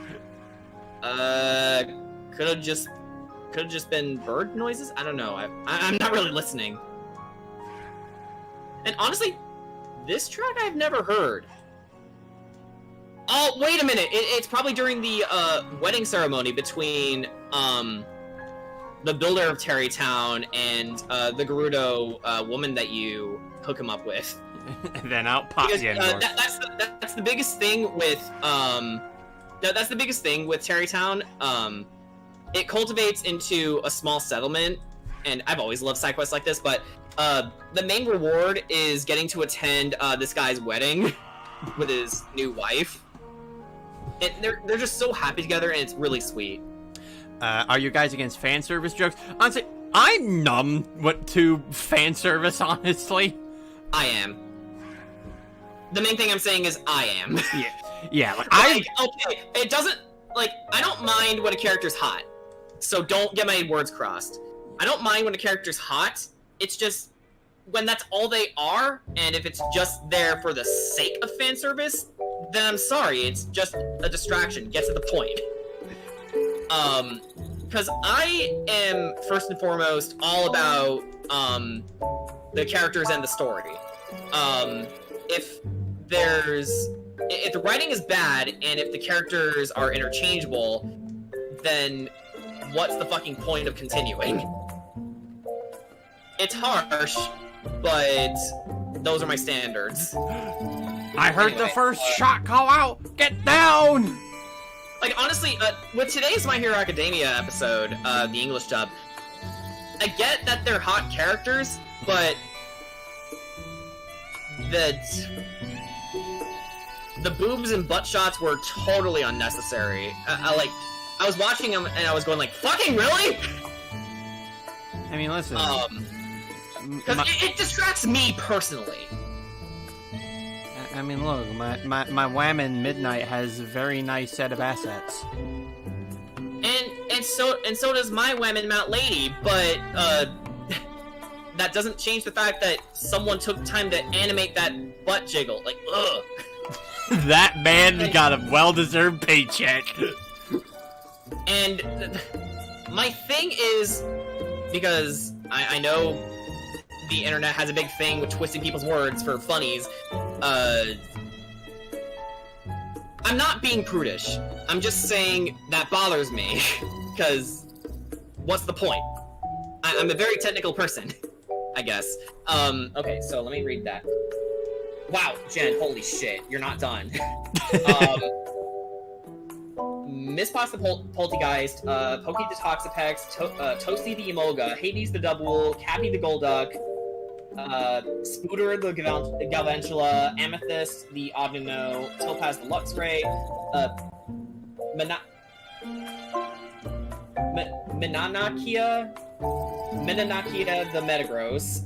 Could have just been bird noises? I don't know. I'm not really listening. And honestly, this track I've never heard. Oh, wait a minute. It's probably during the wedding ceremony between the builder of Terrytown and the Gerudo woman that you hook him up with. And then out pops Yandor. That's the biggest thing with that's the biggest thing with Terrytown. It cultivates into a small settlement, and I've always loved side quests like this, but the main reward is getting to attend this guy's wedding with his new wife. And they're just so happy together, and it's really sweet. Are you guys against fan service jokes? Honestly, I'm numb to fan service, honestly. I am. The main thing I'm saying is I am. Yeah. Okay, it doesn't, I don't mind when a character's hot. So don't get my words crossed. I don't mind when a character's hot. It's just when that's all they are, and if it's just there for the sake of fan service, then I'm sorry, it's just a distraction. Get to the point. Because I am first and foremost all about the characters and the story. If the writing is bad and if the characters are interchangeable, then what's the fucking point of continuing? it's harsh, but those are my standards. I heard the first shot call out. Get down. Like, honestly, with today's My Hero Academia episode, the English dub, I get that they're hot characters, but the boobs and butt shots were totally unnecessary. I was watching them and I was going like, fucking really? I mean, listen. Because it distracts me personally. I mean, look, my woman Midnight has a very nice set of assets. And so does my woman Mount Lady, but that doesn't change the fact that someone took time to animate that butt jiggle. Like, ugh. That man got a well-deserved paycheck. And my thing is, because I know the internet has a big thing with twisting people's words for funnies, I'm not being prudish. I'm just saying that bothers me, because what's the point? I'm a very technical person, I guess. Okay, so let me read that. Wow, Jen, holy shit, you're not done. Miss Pasta Poltergeist, Pokey the Toxapex, Toasty the Emolga, Hades the Double, Cappy the Golduck, Spooter the Galvantula, Amethyst the Ogno, Topaz the Luxray, Menanakia the Metagross,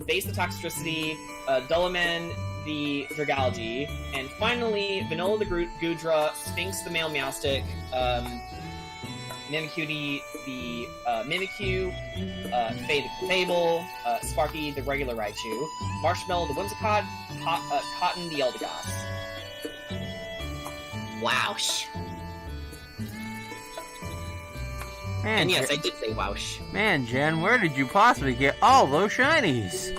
Base the Toxtricity, Dullaman the Dragalge, and finally Vanilla the Gudra, Sphinx the Male Meowstic, Mimikyu the Mimikyu, Faye the Fable, Sparky the regular Raichu, Marshmallow the Whimsicott, Cotton the Eldegoss. Wowsh. Man, And yes, I did say wowsh. Man, Jen, where did you possibly get all those shinies?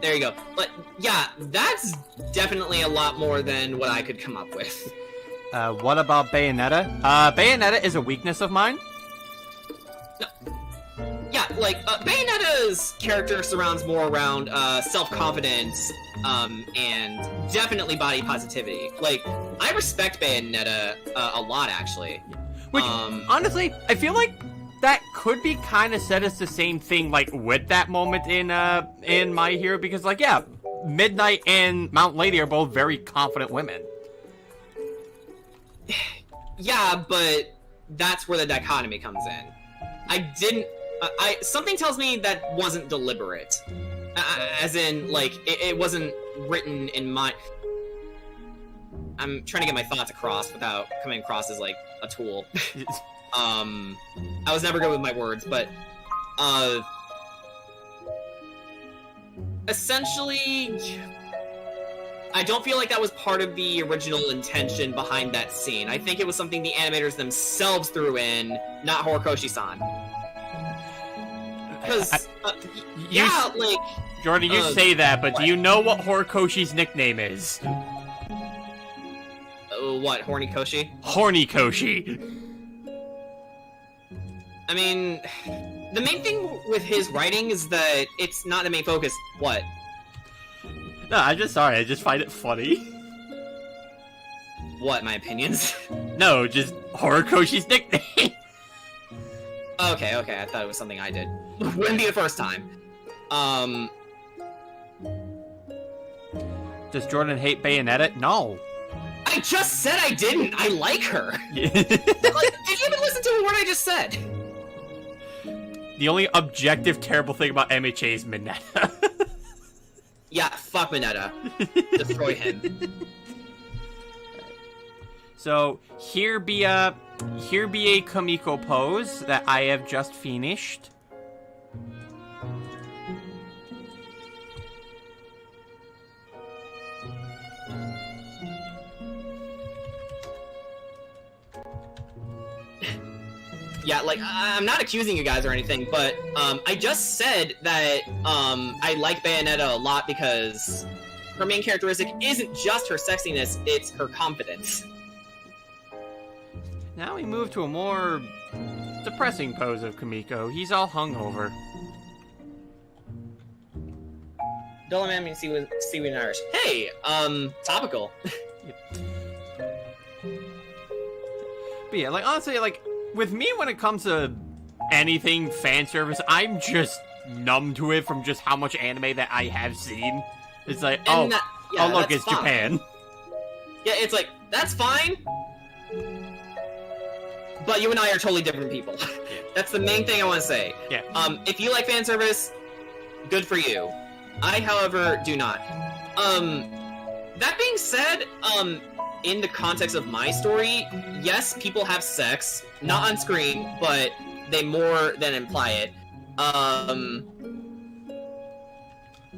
There you go. But yeah, that's definitely a lot more than what I could come up with. What about Bayonetta? Bayonetta is a weakness of mine. Yeah, like, Bayonetta's character surrounds more around, self-confidence, and definitely body positivity. Like, I respect Bayonetta, a lot, actually. Which, honestly, I feel like that could be kind of said as the same thing, like, with that moment in My Hero, because, like, yeah, Midnight and Mount Lady are both very confident women. Yeah, but that's where the dichotomy comes in. Something tells me that wasn't deliberate. As in, like, it wasn't written in my... I'm trying to get my thoughts across without coming across as, like, a tool. I was never good with my words, but, essentially, I don't feel like that was part of the original intention behind that scene. I think it was something the animators themselves threw in, not Horikoshi-san. Because, yeah, like... Jordan, you say that, but what? Do you know what Horikoshi's nickname is? What, Horny Koshi? Horny Koshi. I mean, the main thing with his writing is that it's not the main focus. What? No, I'm just sorry. I just find it funny. What, my opinions? No, just Horikoshi's nickname. Okay, I thought it was something I did. Wouldn't be the first time. Does Jordan hate Bayonetta? No. I just said I didn't! I like her! Like, did you even listen to a word I just said? The only objective terrible thing about MHA is Mineta. Yeah, fuck Mineta. Destroy him. So, here be a Kamiko pose that I have just finished. Yeah, like, I'm not accusing you guys or anything, but, I just said that, I like Bayonetta a lot because her main characteristic isn't just her sexiness, it's her confidence. Now we move to a more depressing pose of Kamiko. He's all hungover. Don't let me seaweed and Irish. Hey, topical. But yeah, like, honestly, like, with me when it comes to anything fan service, I'm just numb to it from just how much anime that I have seen. It's like, look, it's fine. Japan. Yeah, it's like, that's fine. But you and I are totally different people. That's the main thing I want to say. Yeah. If you like fan service, good for you. I, however, do not. That being said, in the context of my story, yes, people have sex, not on screen, but they more than imply it.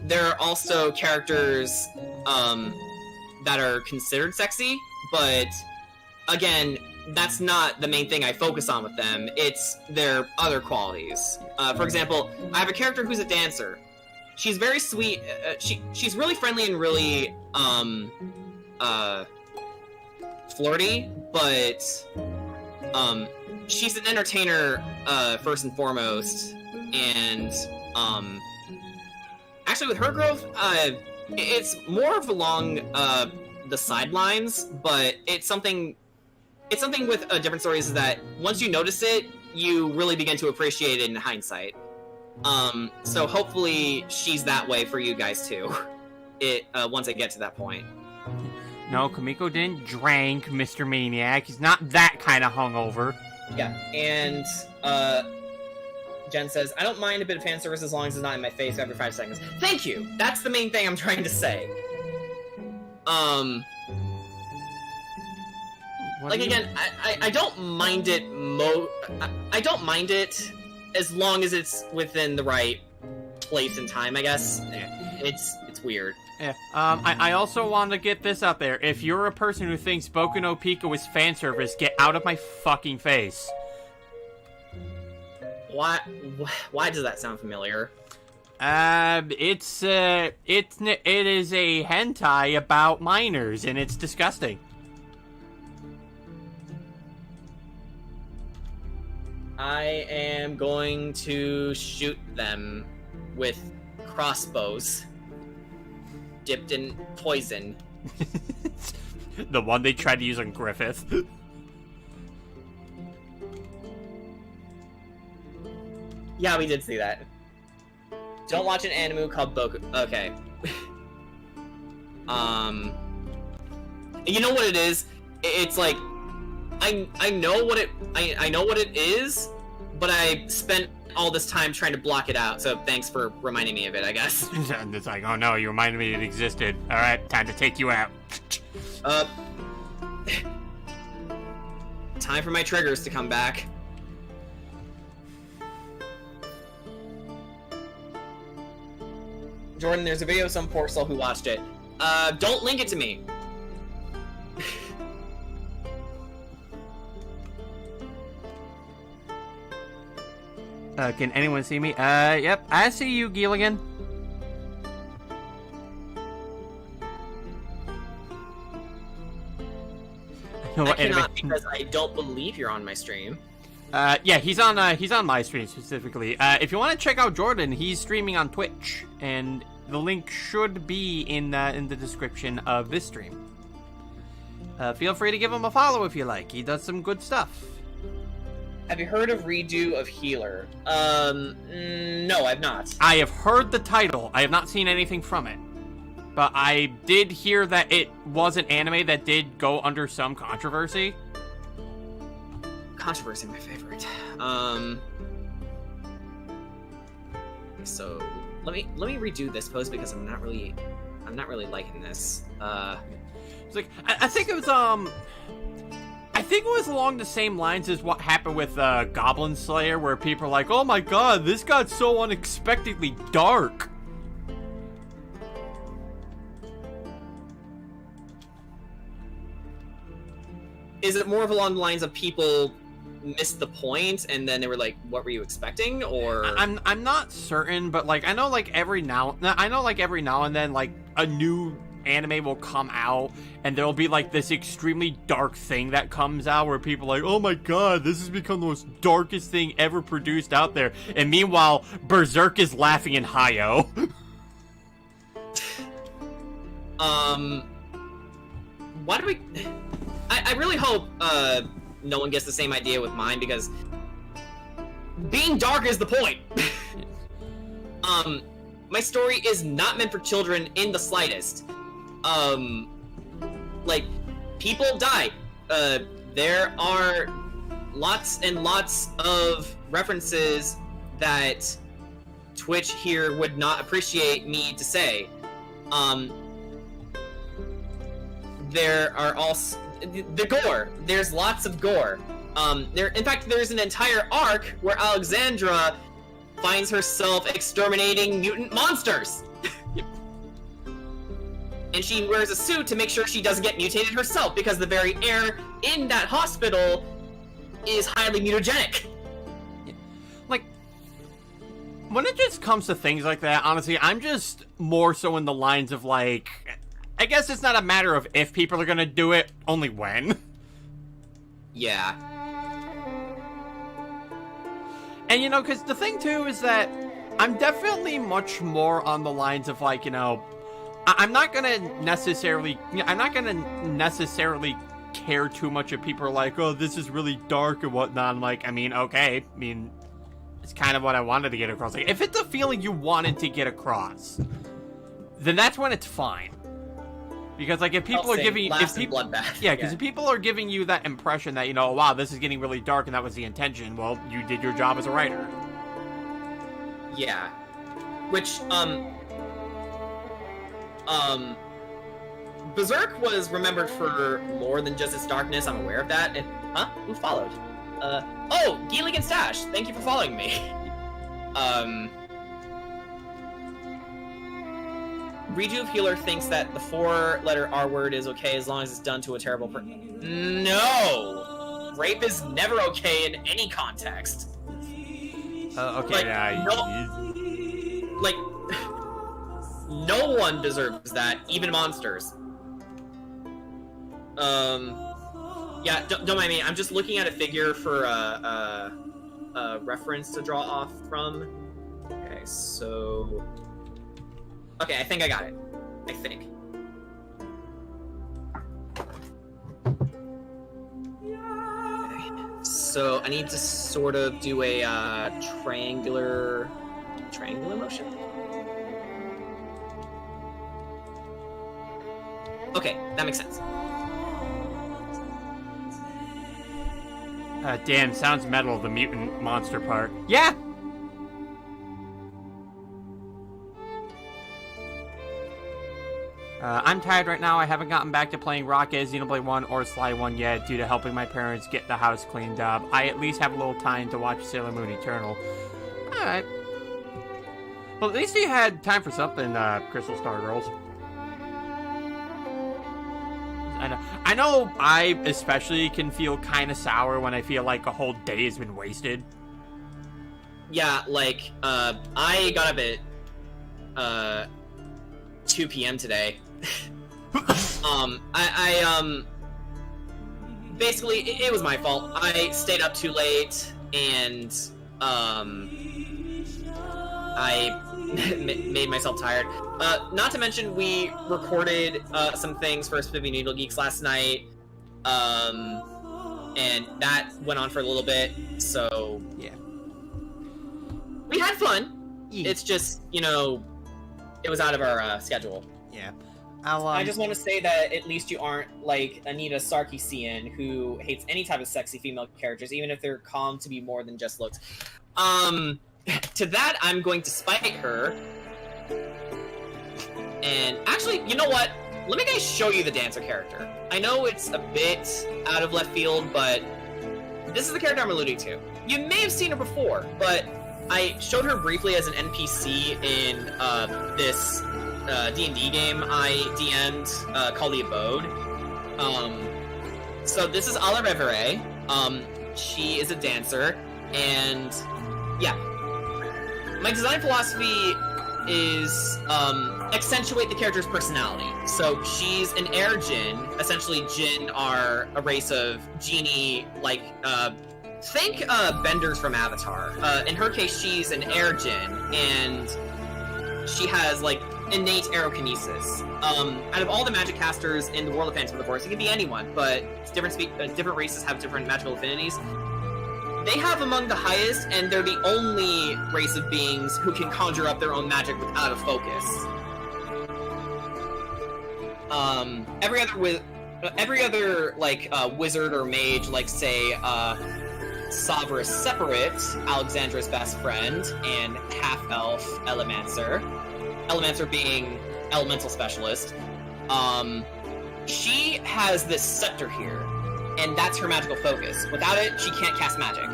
There are also characters, that are considered sexy, but, again, that's not the main thing I focus on with them. It's their other qualities. For example, I have a character who's a dancer. She's very sweet. She's really friendly and really flirty, but she's an entertainer first and foremost. And actually, with her growth, it's more of along the sidelines, but it's something. It's something with different stories is that once you notice it, you really begin to appreciate it in hindsight. So hopefully she's that way for you guys too. Once I get to that point. No, Kamiko didn't drink, Mr. Maniac. He's not that kind of hungover. Yeah, and Jen says, I don't mind a bit of fan service as long as it's not in my face every 5 seconds. Thank you! That's the main thing I'm trying to say. Like, again, I don't mind it I don't mind it as long as it's within the right place and time, I guess. Yeah. It's weird. Yeah. I also want to get this out there. If you're a person who thinks Boku no Pico is fan service, get out of my fucking face. Why does that sound familiar? It is a hentai about minors, and it's disgusting. I am going to shoot them with crossbows dipped in poison. The one they tried to use on Griffith. Yeah, we did see that. Don't watch an anime called Boku. Okay. You know what it is? It's like I know what it is, but I spent all this time trying to block it out. So thanks for reminding me of it, I guess. It's like, oh no, you reminded me it existed. All right, time to take you out. Time for my triggers to come back. Jordan, there's a video of some poor soul who watched it. Don't link it to me. Can anyone see me? Yep, I see you, Gilligan. I cannot because I don't believe you're on my stream. Yeah, he's on my stream specifically. If you want to check out Jordan, he's streaming on Twitch, and the link should be in the description of this stream. Feel free to give him a follow if you like. He does some good stuff. Have you heard of Redo of Healer? No, I've not. I have heard the title. I have not seen anything from it. But I did hear that it was an anime that did go under some controversy. Controversy, my favorite. So let me redo this pose because I'm not really liking this. It's like I think it was I think it was along the same lines as what happened with Goblin Slayer, where people are like, "Oh my god, this got so unexpectedly dark." Is it more of along the lines of people missed the point and then they were like, "What were you expecting?" Or I'm not certain, but like I know like every now and then like a new anime will come out, and there'll be like this extremely dark thing that comes out where people are like, oh my god, this has become the most darkest thing ever produced out there. And meanwhile, Berserk is laughing in Hayo. Why do we... I really hope, no one gets the same idea with mine, because being dark is the point. My story is not meant for children in the slightest. Like, people die. There are lots and lots of references that Twitch here would not appreciate me to say. There are also the gore. There's lots of gore. In fact, there's an entire arc where Alexandra finds herself exterminating mutant monsters. And she wears a suit to make sure she doesn't get mutated herself, because the very air in that hospital is highly mutagenic. Like, when it just comes to things like that, honestly, I'm just more so in the lines of, like, I guess it's not a matter of if people are gonna do it, only when. Yeah. And, you know, because the thing, too, is that I'm definitely much more on the lines of, like, you know, I'm not gonna necessarily care too much if people are like, oh, this is really dark and whatnot. I'm like, I mean, okay, I mean, it's kind of what I wanted to get across. Like, if it's a feeling you wanted to get across, then that's when it's fine. Because, like, if people are giving you... bloodbath. Yeah, because if people are giving you that impression that, you know, wow, this is getting really dark and that was the intention, well, you did your job as a writer. Yeah. Which, Berserk was remembered for more than just its darkness, I'm aware of that, and... Huh? Who followed? Oh! Geelig and Stash! Thank you for following me. Rejuve Healer thinks that the 4-letter R word is okay as long as it's done to a terrible person. No! Rape is never okay in any context. Okay, like, yeah. No one deserves that, even monsters. Yeah, don't mind me. I'm just looking at a figure for a reference to draw off from. Okay, so... Okay, I think I got it. I think. Okay. So I need to sort of do a triangular motion. Okay, that makes sense. Damn, sounds metal, the mutant monster part. Yeah! I'm tired right now. I haven't gotten back to playing Rocket, Xenoblade 1, or Sly 1 yet due to helping my parents get the house cleaned up. I at least have a little time to watch Sailor Moon Eternal. Alright. Well, at least you had time for something, Crystal Star Girls. I know I especially can feel kind of sour when I feel like a whole day has been wasted. Yeah, like, I got up at, 2 p.m. today. Basically, it was my fault. I stayed up too late, and, I made myself tired. Not to mention, we recorded, some things for Spiffy Noodle Geeks last night, and that went on for a little bit, so... Yeah. We had fun. Yeah. It's just, you know, it was out of our, schedule. Yeah. I just want to say that at least you aren't like Anita Sarkeesian, who hates any type of sexy female characters, even if they're calm to be more than just looks. To that, I'm going to spite her. And actually, you know what? Let me guys show you the dancer character. I know it's a bit out of left field, but this is the character I'm alluding to. You may have seen her before, but I showed her briefly as an NPC in this D&D game I DM'd called The Abode. So this is Ala Revere. She is a dancer, and yeah. My design philosophy is accentuate the character's personality. So she's an air Jinn. Essentially, Jinn are a race of genie, like think benders from Avatar. In her case, she's an air Jinn, and she has like innate aerokinesis. Out of all the magic casters in the world of Phantom of the Forest, it can be anyone, but different races have different magical affinities. They have among the highest, and they're the only race of beings who can conjure up their own magic without a focus. Every other like wizard or mage, like say Savra Separate, Alexandra's best friend, and half-elf Elemancer. Elemancer being elemental specialist. She has this scepter here, and that's her magical focus. Without it, she can't cast magic.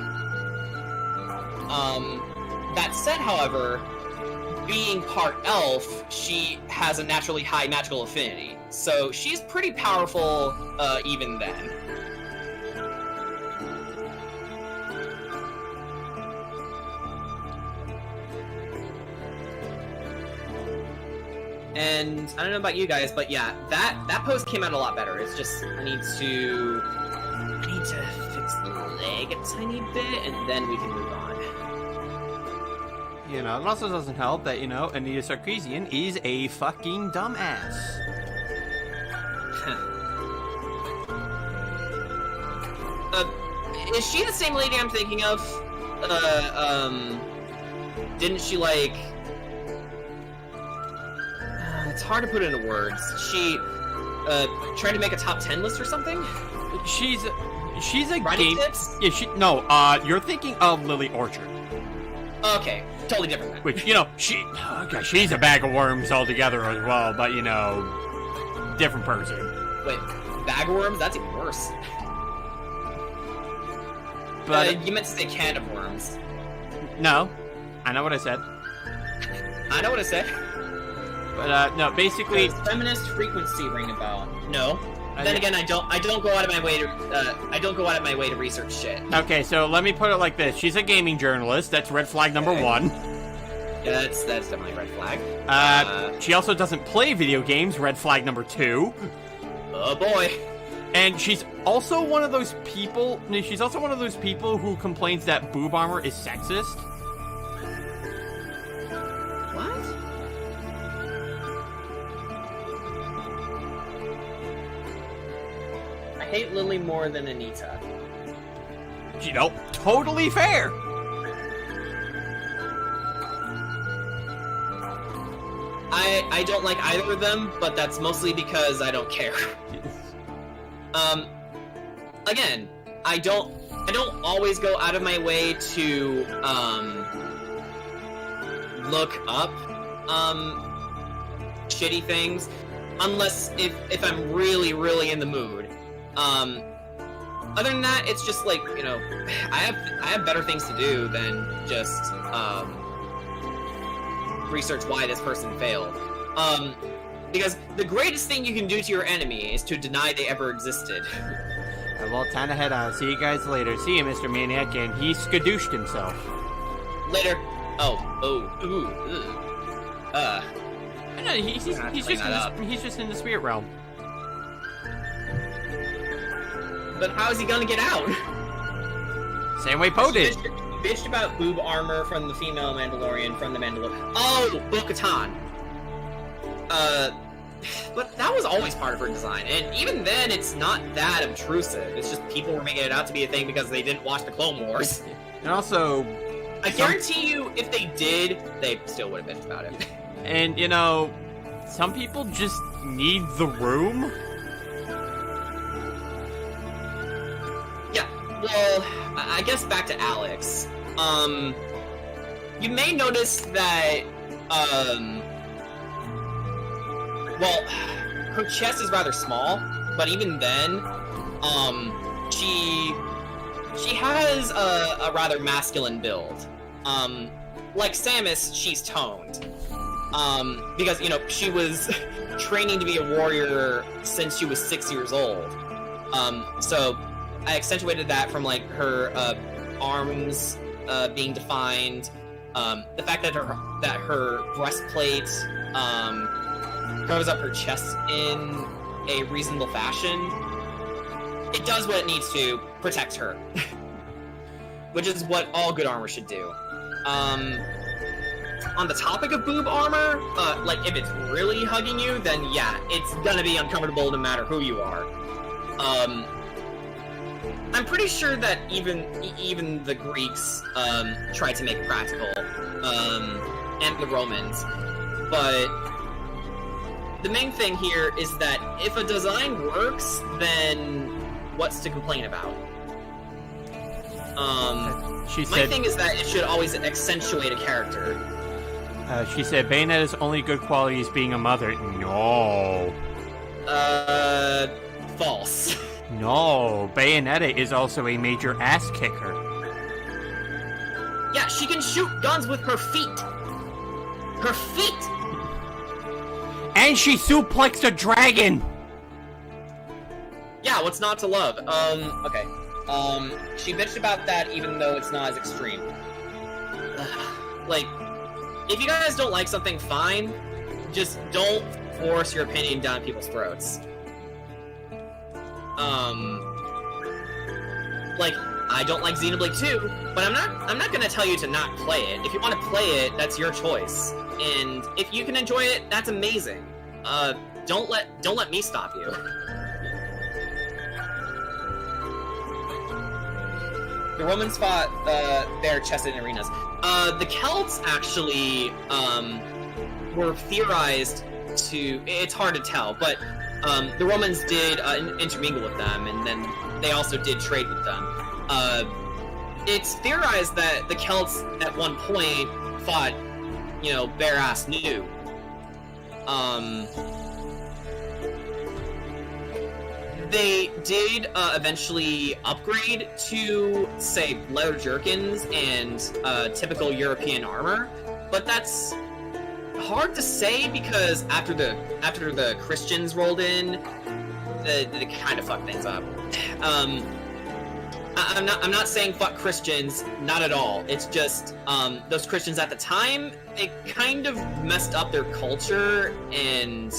That said, however, being part elf, she has a naturally high magical affinity. So she's pretty powerful, even then. And I don't know about you guys, but yeah, that post came out a lot better. It's just I need to fix the leg a tiny bit, and then we can move on. You know, it also doesn't help that, you know, Anita Sarkeesian is a fucking dumbass. Is she the same lady I'm thinking of? Didn't she, like... it's hard to put into words. She, tried to make a top 10 list or something? She's a Writing game... tips? Yeah, you're thinking of Lily Orchard. Okay, totally different then. Which, you know, she's a bag of worms altogether as well, but, you know, different person. Wait, bag of worms? That's even worse. But you meant to say can of worms. No, I know what I said. I know what I said. But, no, basically... Does feminist frequency ring a bell? No. Then again, I don't go out of my way to research shit. Okay, so let me put it like this. She's a gaming journalist. That's red flag number one. Yeah, that's definitely a red flag. She also doesn't play video games. Red flag number 2. Oh boy. And she's also one of those people who complains that boob armor is sexist. What? I hate Lily more than Anita. You know, totally fair. I don't like either of them, but that's mostly because I don't care. Again, I don't always go out of my way to look up shitty things, unless if I'm really in the mood. Other than that, it's just like, you know, I have better things to do than just research why this person failed. Because the greatest thing you can do to your enemy is to deny they ever existed. Well, time to head on. See you guys later. See you, Mr. Maniac, and he skadooshed himself. Later. I know, he's just in the spirit realm. But how is he gonna get out? Same way Poe did. Bitched about boob armor from the female Mandalorian from the Mandalorian. Oh, Bo-Katan. But that was always part of her design, and even then, it's not that obtrusive. It's just people were making it out to be a thing because they didn't watch the Clone Wars. And also, I guarantee you, if they did, they still would have bitched about it. And, you know, some people just need the room. Yeah, well, I guess back to Alex. You may notice that, well, her chest is rather small, but even then, she has a rather masculine build. Like Samus, she's toned. Because, you know, she was training to be a warrior since she was 6 years old. So I accentuated that from, like, her, arms, being defined, The fact that her breastplate covers up her chest in a reasonable fashion, it does what it needs to protect her, which is what all good armor should do. On the topic of boob armor, like if it's really hugging you, then yeah, it's gonna be uncomfortable no matter who you are. I'm pretty sure that even the Greeks tried to make it practical, and the Romans, but the main thing here is that if a design works, then what's to complain about? My thing is that it should always accentuate a character. She said Bayonetta's only good quality is being a mother. No. False. No, Bayonetta is also a major ass kicker. Yeah, she can shoot guns with her feet. Her feet! And she suplexed a dragon! Yeah, what's not to love? Okay. She bitched about that even though it's not as extreme. Like, if you guys don't like something, fine. Just don't force your opinion down people's throats. Like, I don't like Xenoblade 2, but I'm not gonna tell you to not play it. If you want to play it, that's your choice. And if you can enjoy it, that's amazing. Don't let me stop you. The Romans fought bare-chested in arenas. The Celts actually were theorized to. It's hard to tell, but the Romans did intermingle with them, and then they also did trade with them. It's theorized that the Celts at one point fought, bare-ass new. They did eventually upgrade to, say, leather jerkins and typical European armor, but that's hard to say because after the Christians rolled in, they kind of fucked things up. I'm not saying fuck Christians, not at all. It's just those Christians at the time, they kind of messed up their culture, and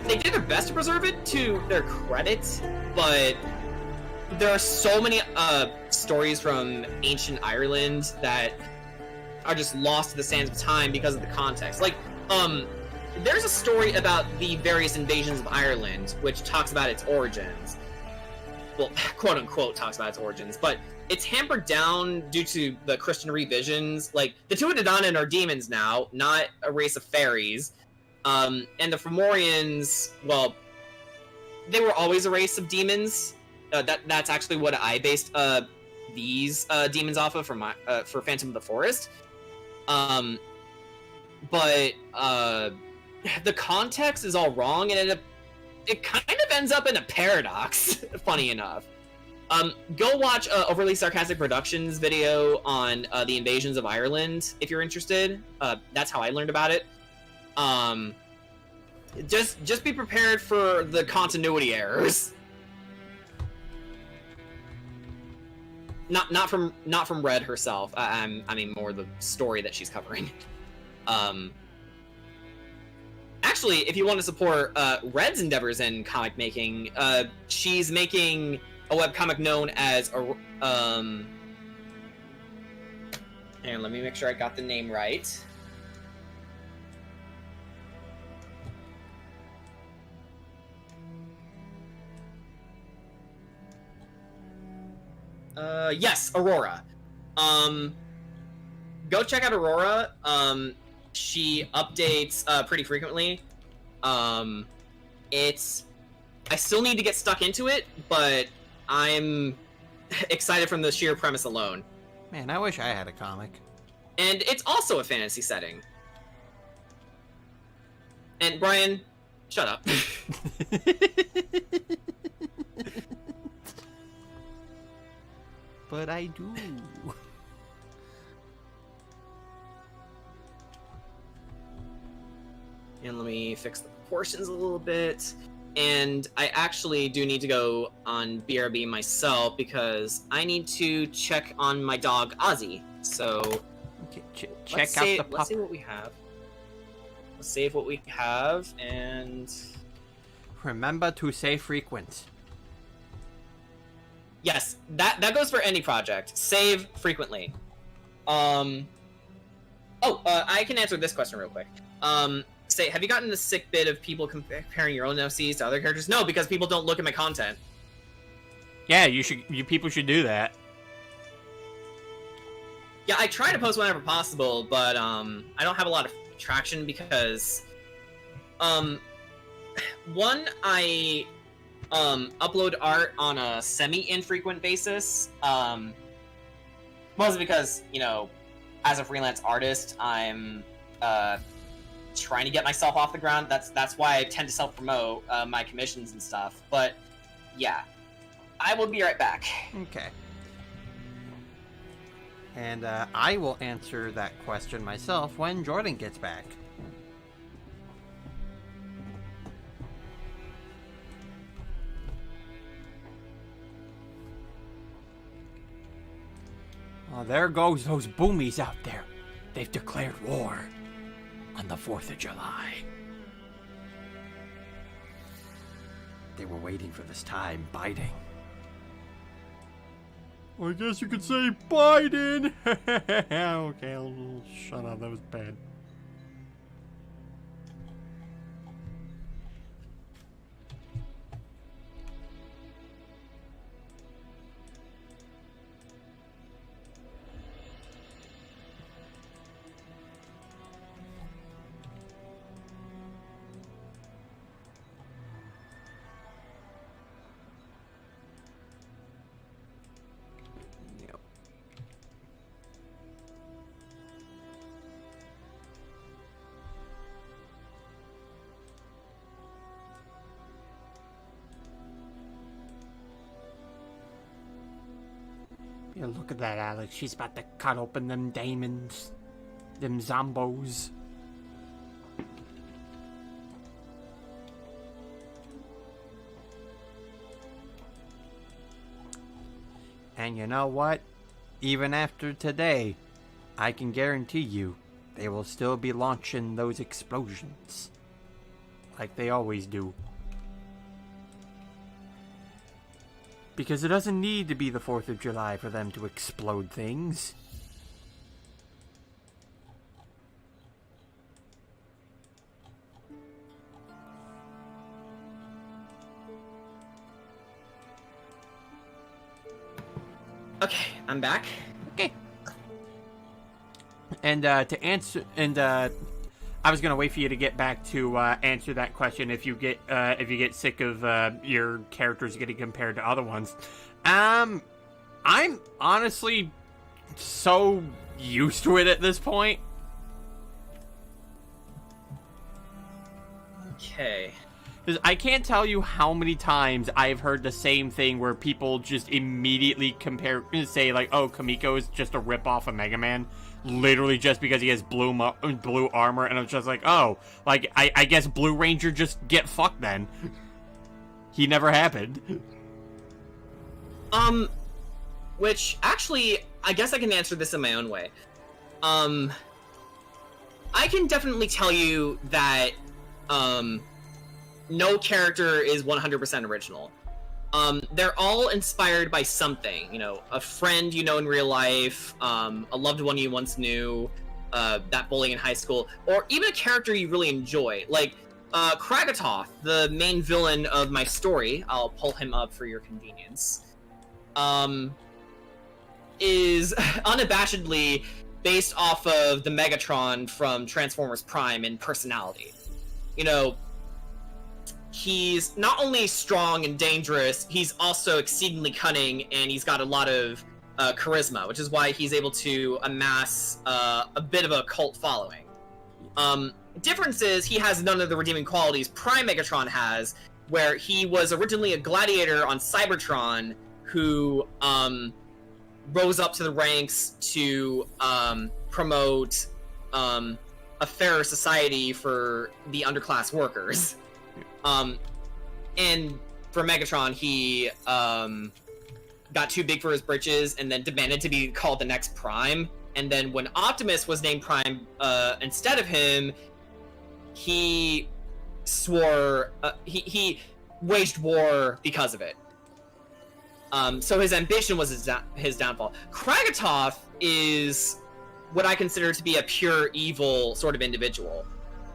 they did their best to preserve it to their credit, but there are so many stories from ancient Ireland that are just lost to the sands of time because of the context. Like, there's a story about the various invasions of Ireland, which talks about its origins. Well, quote-unquote talks about its origins, but it's hampered down due to the Christian revisions. Like, the Tuatha are demons now, not a race of fairies. And the Fomorians, well, they were always a race of demons. That's actually what I based these demons off of for Phantom of the Forest. But the context is all wrong, and it kind of ends up in a paradox, funny enough. Go watch Overly Sarcastic Productions video on the invasions of Ireland, if you're interested. That's how I learned about it. Just be prepared for the continuity errors. Not from Red herself. I mean more the story that she's covering. Actually, if you want to support Red's endeavors in comic making, she's making a webcomic known as and let me make sure I got the name right. Yes, Aurora. Go check out Aurora. She updates pretty frequently. I still need to get stuck into it, but I'm excited from the sheer premise alone. Man, I wish I had a comic. And it's also a fantasy setting. And Brian, shut up. But I do. And let me fix the proportions a little bit. And I actually do need to go on BRB myself because I need to check on my dog Ozzy. So Check out the Let's see what we have. Let's save what we have, and remember to say frequent. Yes, that goes for any project. Save frequently. I can answer this question real quick. Have you gotten the sick bit of people comparing your own OCs to other characters? No, because people don't look at my content. Yeah, you people should do that. Yeah, I try to post whenever possible, but I don't have a lot of traction because one, I upload art on a semi-infrequent basis. Mostly because, as a freelance artist, I'm trying to get myself off the ground. That's why I tend to self-promote my commissions and stuff. But yeah, I will be right back. Okay. And I will answer that question myself when Jordan gets back. Oh, there goes those boomies out there. They've declared war on the 4th of July. They were waiting for this time, biding. I guess you could say Biden. Okay, I'll shut up. That was bad. Yeah, look at that, Alex. She's about to cut open them diamonds. Them zombos. And you know what? Even after today, I can guarantee you they will still be launching those explosions. Like they always do. Because it doesn't need to be the 4th of July for them to explode things. Okay, I'm back. Okay. And to answer, I was gonna wait for you to get back to answer that question if you get sick of your characters getting compared to other ones. I'm honestly so used to it at this point. Okay. Because I can't tell you how many times I've heard the same thing where people just immediately say like, oh, Kamiko is just a ripoff of Mega Man. Literally just because he has blue armor, and it's just like, oh, like, I guess Blue Ranger just get fucked then. He never happened. Which, actually, I guess I can answer this in my own way. I can definitely tell you that, no character is 100% original. They're all inspired by something, a friend you know in real life, a loved one you once knew, that bully in high school, or even a character you really enjoy. Like, Kragatoth, the main villain of my story, I'll pull him up for your convenience, is unabashedly based off of the Megatron from Transformers Prime in personality. He's not only strong and dangerous, he's also exceedingly cunning, and he's got a lot of charisma, which is why he's able to amass a bit of a cult following. Difference is, he has none of the redeeming qualities Prime Megatron has, where he was originally a gladiator on Cybertron who rose up to the ranks to promote a fairer society for the underclass workers. And for Megatron, he got too big for his britches and then demanded to be called the next Prime, and then when Optimus was named Prime instead of him, he swore he waged war because of it. So his ambition was his downfall. Kragatoth is what I consider to be a pure evil sort of individual.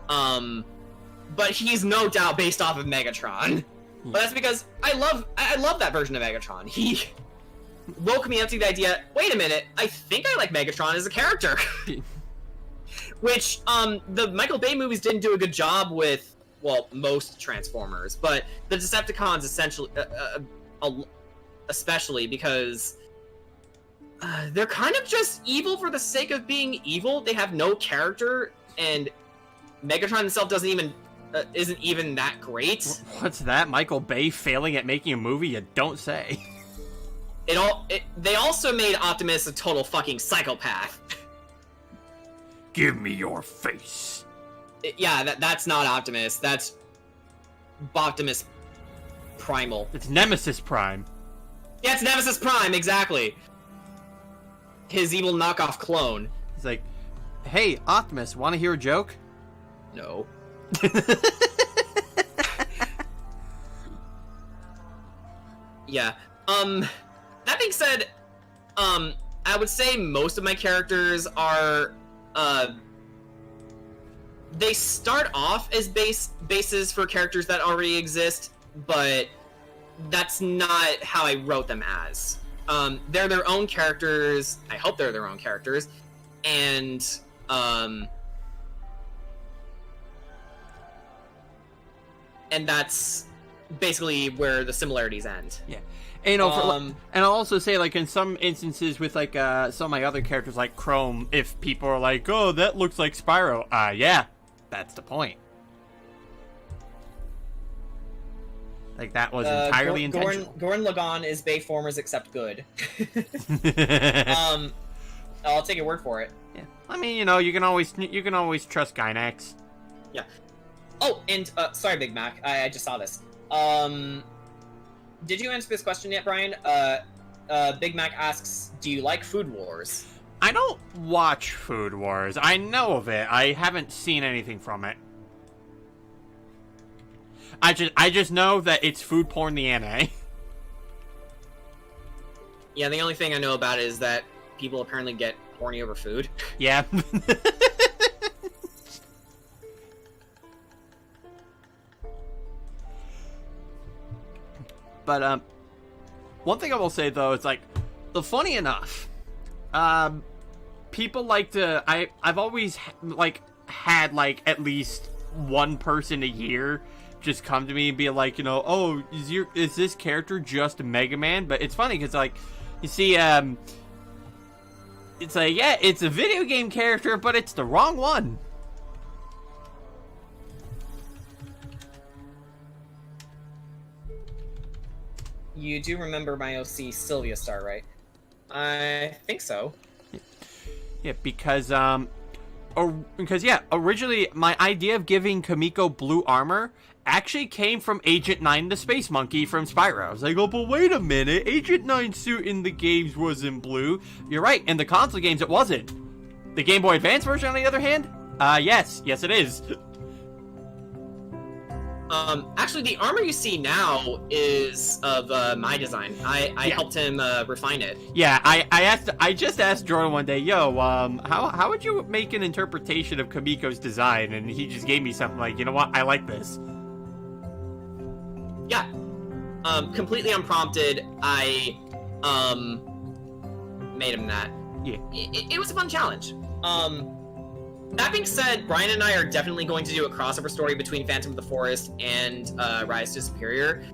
But he's no doubt based off of Megatron. But that's because I love that version of Megatron. He woke me up to the idea, wait a minute, I think I like Megatron as a character. Which, the Michael Bay movies didn't do a good job with, well, most Transformers, but the Decepticons essentially, especially because they're kind of just evil for the sake of being evil. They have no character, and Megatron himself isn't even that great. What's that? Michael Bay failing at making a movie? You don't say. They also made Optimus a total fucking psychopath. Give me your face. That's not Optimus. That's Optimus Primal. It's Nemesis Prime. Yeah, it's Nemesis Prime, exactly. His evil knockoff clone. He's like, hey, Optimus, want to hear a joke? No. Yeah. That being said, I would say most of my characters are, they start off as bases for characters that already exist, but that's not how I wrote them as. They're their own characters. I hope they're their own characters, and that's basically where the similarities end. Yeah. And, you know, and I'll also say, like, in some instances with, like, some of my other characters, like Chrome, if people are like, oh, that looks like Spyro, yeah, that's the point. Like, that was entirely intentional. Gordon Lagon is Bayformers except good. I'll take your word for it. Yeah. I mean, you know, you can always trust Gynax. Yeah. Oh, and, sorry, Big Mac, I just saw this. Did you answer this question yet, Brian? Big Mac asks, do you like Food Wars? I don't watch Food Wars. I know of it. I haven't seen anything from it. I just know that it's food porn the anime. Yeah, the only thing I know about it is that people apparently get horny over food. Yeah. But, one thing I will say, though, is, like, funny enough, people like to, I've always, like, had, like, at least one person a year just come to me and be like, you know, oh, is this character just Mega Man? But it's funny, because, like, you see, it's like, yeah, it's a video game character, but it's the wrong one. You do remember my OC Sylvia Star, right? I think so. Yeah, because originally my idea of giving Kamiko blue armor actually came from Agent 9 the Space Monkey from Spyro. I was like, oh, but wait a minute, Agent 9's suit in the games wasn't blue. You're right, in the console games it wasn't. The Game Boy Advance version, on the other hand? Yes it is. Actually, the armor you see now is of my design. I helped him refine it. Yeah, I just asked Jordan one day, yo, how would you make an interpretation of Kamiko's design? And he just gave me something like, you know what, I like this. Yeah. Completely unprompted, I made him that. Yeah. It was a fun challenge. That being said, Brian and I are definitely going to do a crossover story between Phantom of the Forest and Rise to Superior.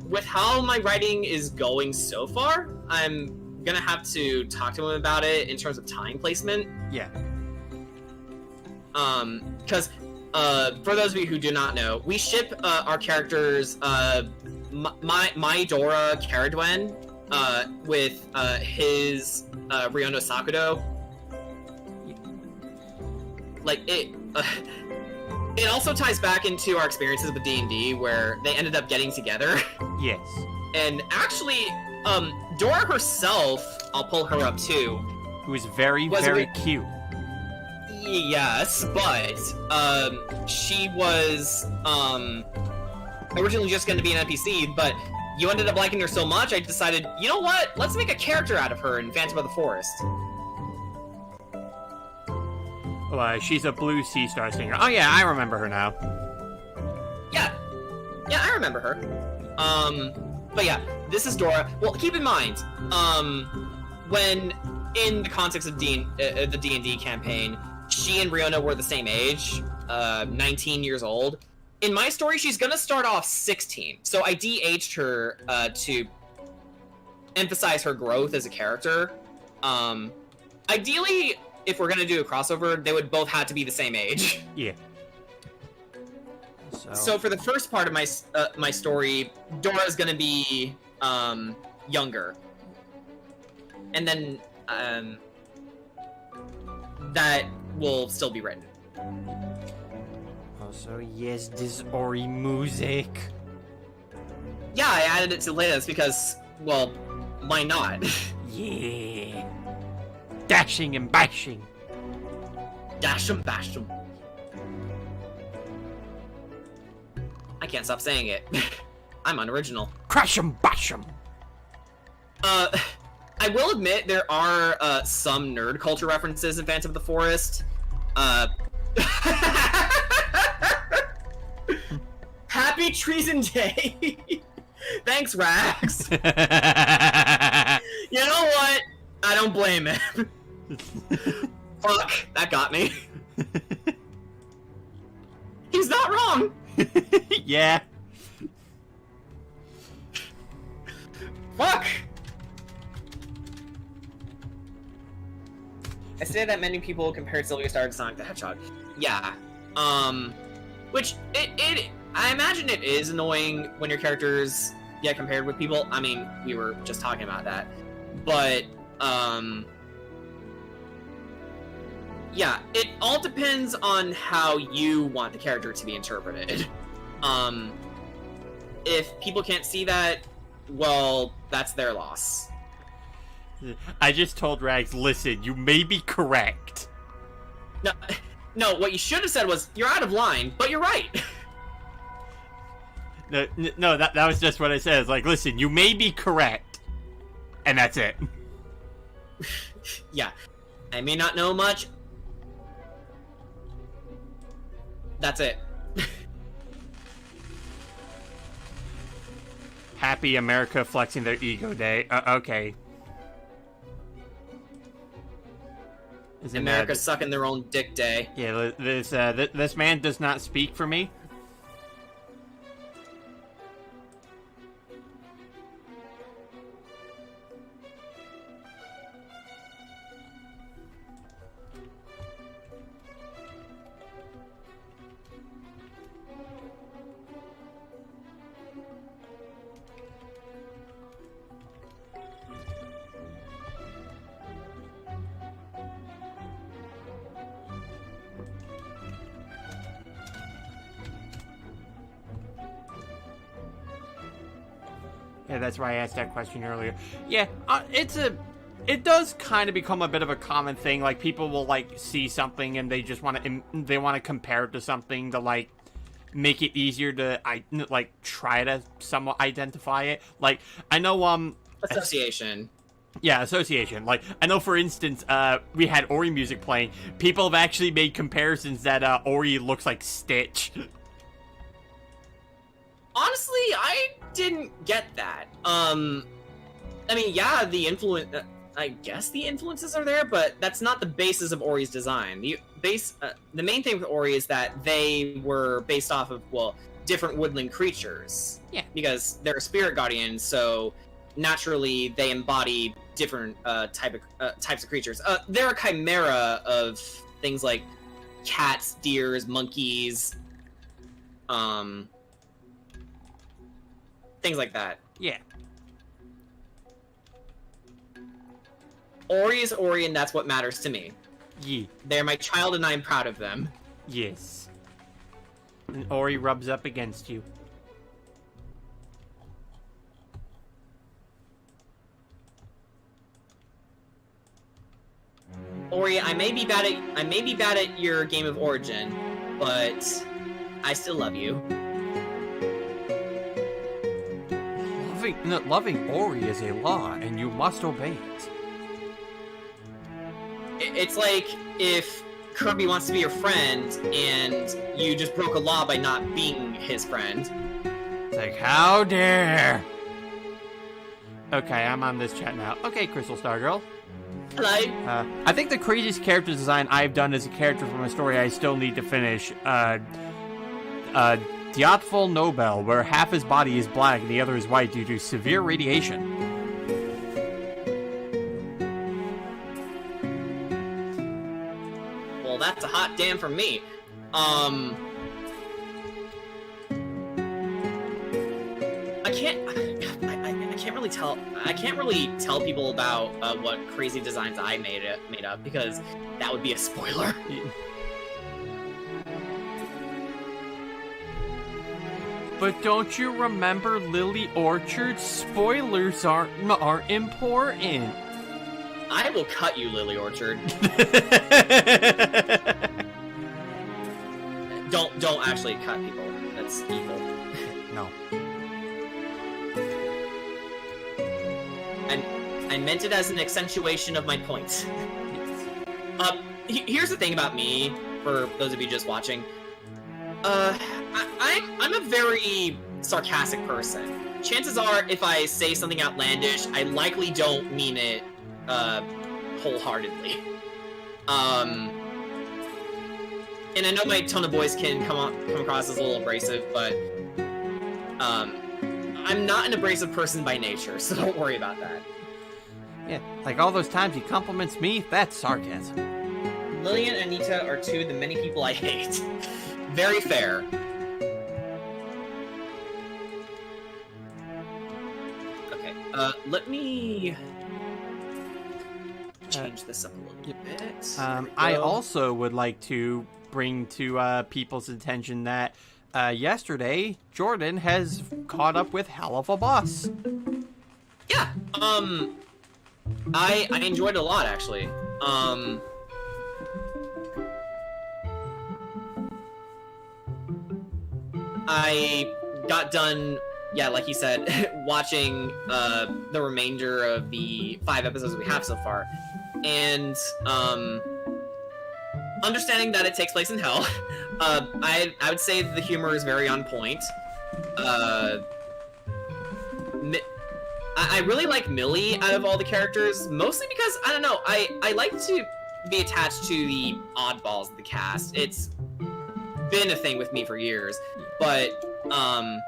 With how my writing is going so far, I'm gonna have to talk to him about it in terms of time placement. Yeah. Because for those of you who do not know, we ship our characters, my Dora Caradwen, with his Ryono Sakudo. Like, it also ties back into our experiences with D&D, where they ended up getting together. Yes. And actually, Dora herself, I'll pull her up too, who is very, very cute. Yes, but she was originally just going to be an NPC, but you ended up liking her so much, I decided, you know what? Let's make a character out of her in Phantom of the Forest. She's a blue sea star singer. Oh yeah, I remember her now. Yeah, I remember her. But yeah, this is Dora. Well, keep in mind, when in the context of the D&D campaign, she and Riona were the same age, 19 years old. In my story, she's gonna start off 16, so I de-aged her to emphasize her growth as a character. Ideally, if we're gonna do a crossover, they would both have to be the same age. Yeah. So for the first part of my story, Dora's gonna be younger, and then that will still be written. Also, yes, this Ori music. Yeah, I added it to the latest because, well, why not? Yeah. Dashing and bashing. Dash 'em, bash 'em. I can't stop saying it. I'm unoriginal. Crash 'em, bash 'em. I will admit there are some nerd culture references in Phantom of the Forest. Happy Treason Day! Thanks, Rax. You know what? I don't blame him. Fuck, that got me. He's not wrong. Yeah. Fuck. I say that many people compared Sylvia Star to Sonic the Hedgehog. Yeah. Which I imagine it is annoying when your characters get compared with people. I mean, we were just talking about that. But yeah, it all depends on how you want the character to be interpreted. If people can't see that, well, that's their loss. I just told Rags, listen, you may be correct. No, what you should have said was, you're out of line, but you're right. No, that was just what I said. It's like, listen, you may be correct. And that's it. Yeah. I may not know much. That's it. Happy America flexing their ego day. Okay. America sucking their own dick day. Yeah, this man does not speak for me. Yeah, that's why I asked that question earlier. Yeah, it does kind of become a bit of a common thing. Like, people will, like, see something and they just want to compare it to something to, like, make it easier to, like, try to somewhat identify it. Like, I know, Association. Yeah, association. Like, I know, for instance, we had Ori music playing. People have actually made comparisons that, Ori looks like Stitch. Honestly, I didn't get that. I mean, yeah, I guess the influences are there, but that's not the basis of Ori's design. The main thing with Ori is that they were based off of, well, different woodland creatures. Yeah. Because they're a spirit guardian, so naturally they embody different types of creatures. They're a chimera of things like cats, deers, monkeys, things like that. Yeah. Ori is Ori, and that's what matters to me. Yeah. They're my child, and I'm proud of them. Yes. And Ori rubs up against you. Ori, I may be bad at your game of origin, but I still love you. Loving Ori is a law, and you must obey it. It's like if Kirby wants to be your friend, and you just broke a law by not being his friend. It's like, how dare! Okay, I'm on this chat now. Okay, Crystal Star Girl. Hello. I think the craziest character design I've done as a character from a story I still need to finish. Diatful Nobel, where half his body is black and the other is white due to severe radiation. Well, that's a hot damn from me. I can't really tell people about what crazy designs I made up because that would be a spoiler. But don't you remember Lily Orchard? Spoilers aren't important. I will cut you, Lily Orchard. Don't actually cut people. That's evil. No. I meant it as an accentuation of my point. Here's the thing about me, for those of you just watching. I'm a very sarcastic person. Chances are, if I say something outlandish, I likely don't mean it wholeheartedly. And I know my tone of voice can come across as a little abrasive, but I'm not an abrasive person by nature, so don't worry about that. Yeah, like all those times he compliments me, that's sarcasm. Lily and Anita are two of the many people I hate. Very fair. Okay, let me change this up a little bit. I also would like to bring to people's attention that yesterday, Jordan has caught up with Hell of a Boss. Yeah, I enjoyed it a lot, actually. I got done, yeah, like you said, watching the remainder of the 5 episodes we have so far, and understanding that it takes place in hell. I would say the humor is very on point. I really like Millie out of all the characters, mostly because, I don't know, I like to be attached to the oddballs of the cast. It's been a thing with me for years, but, I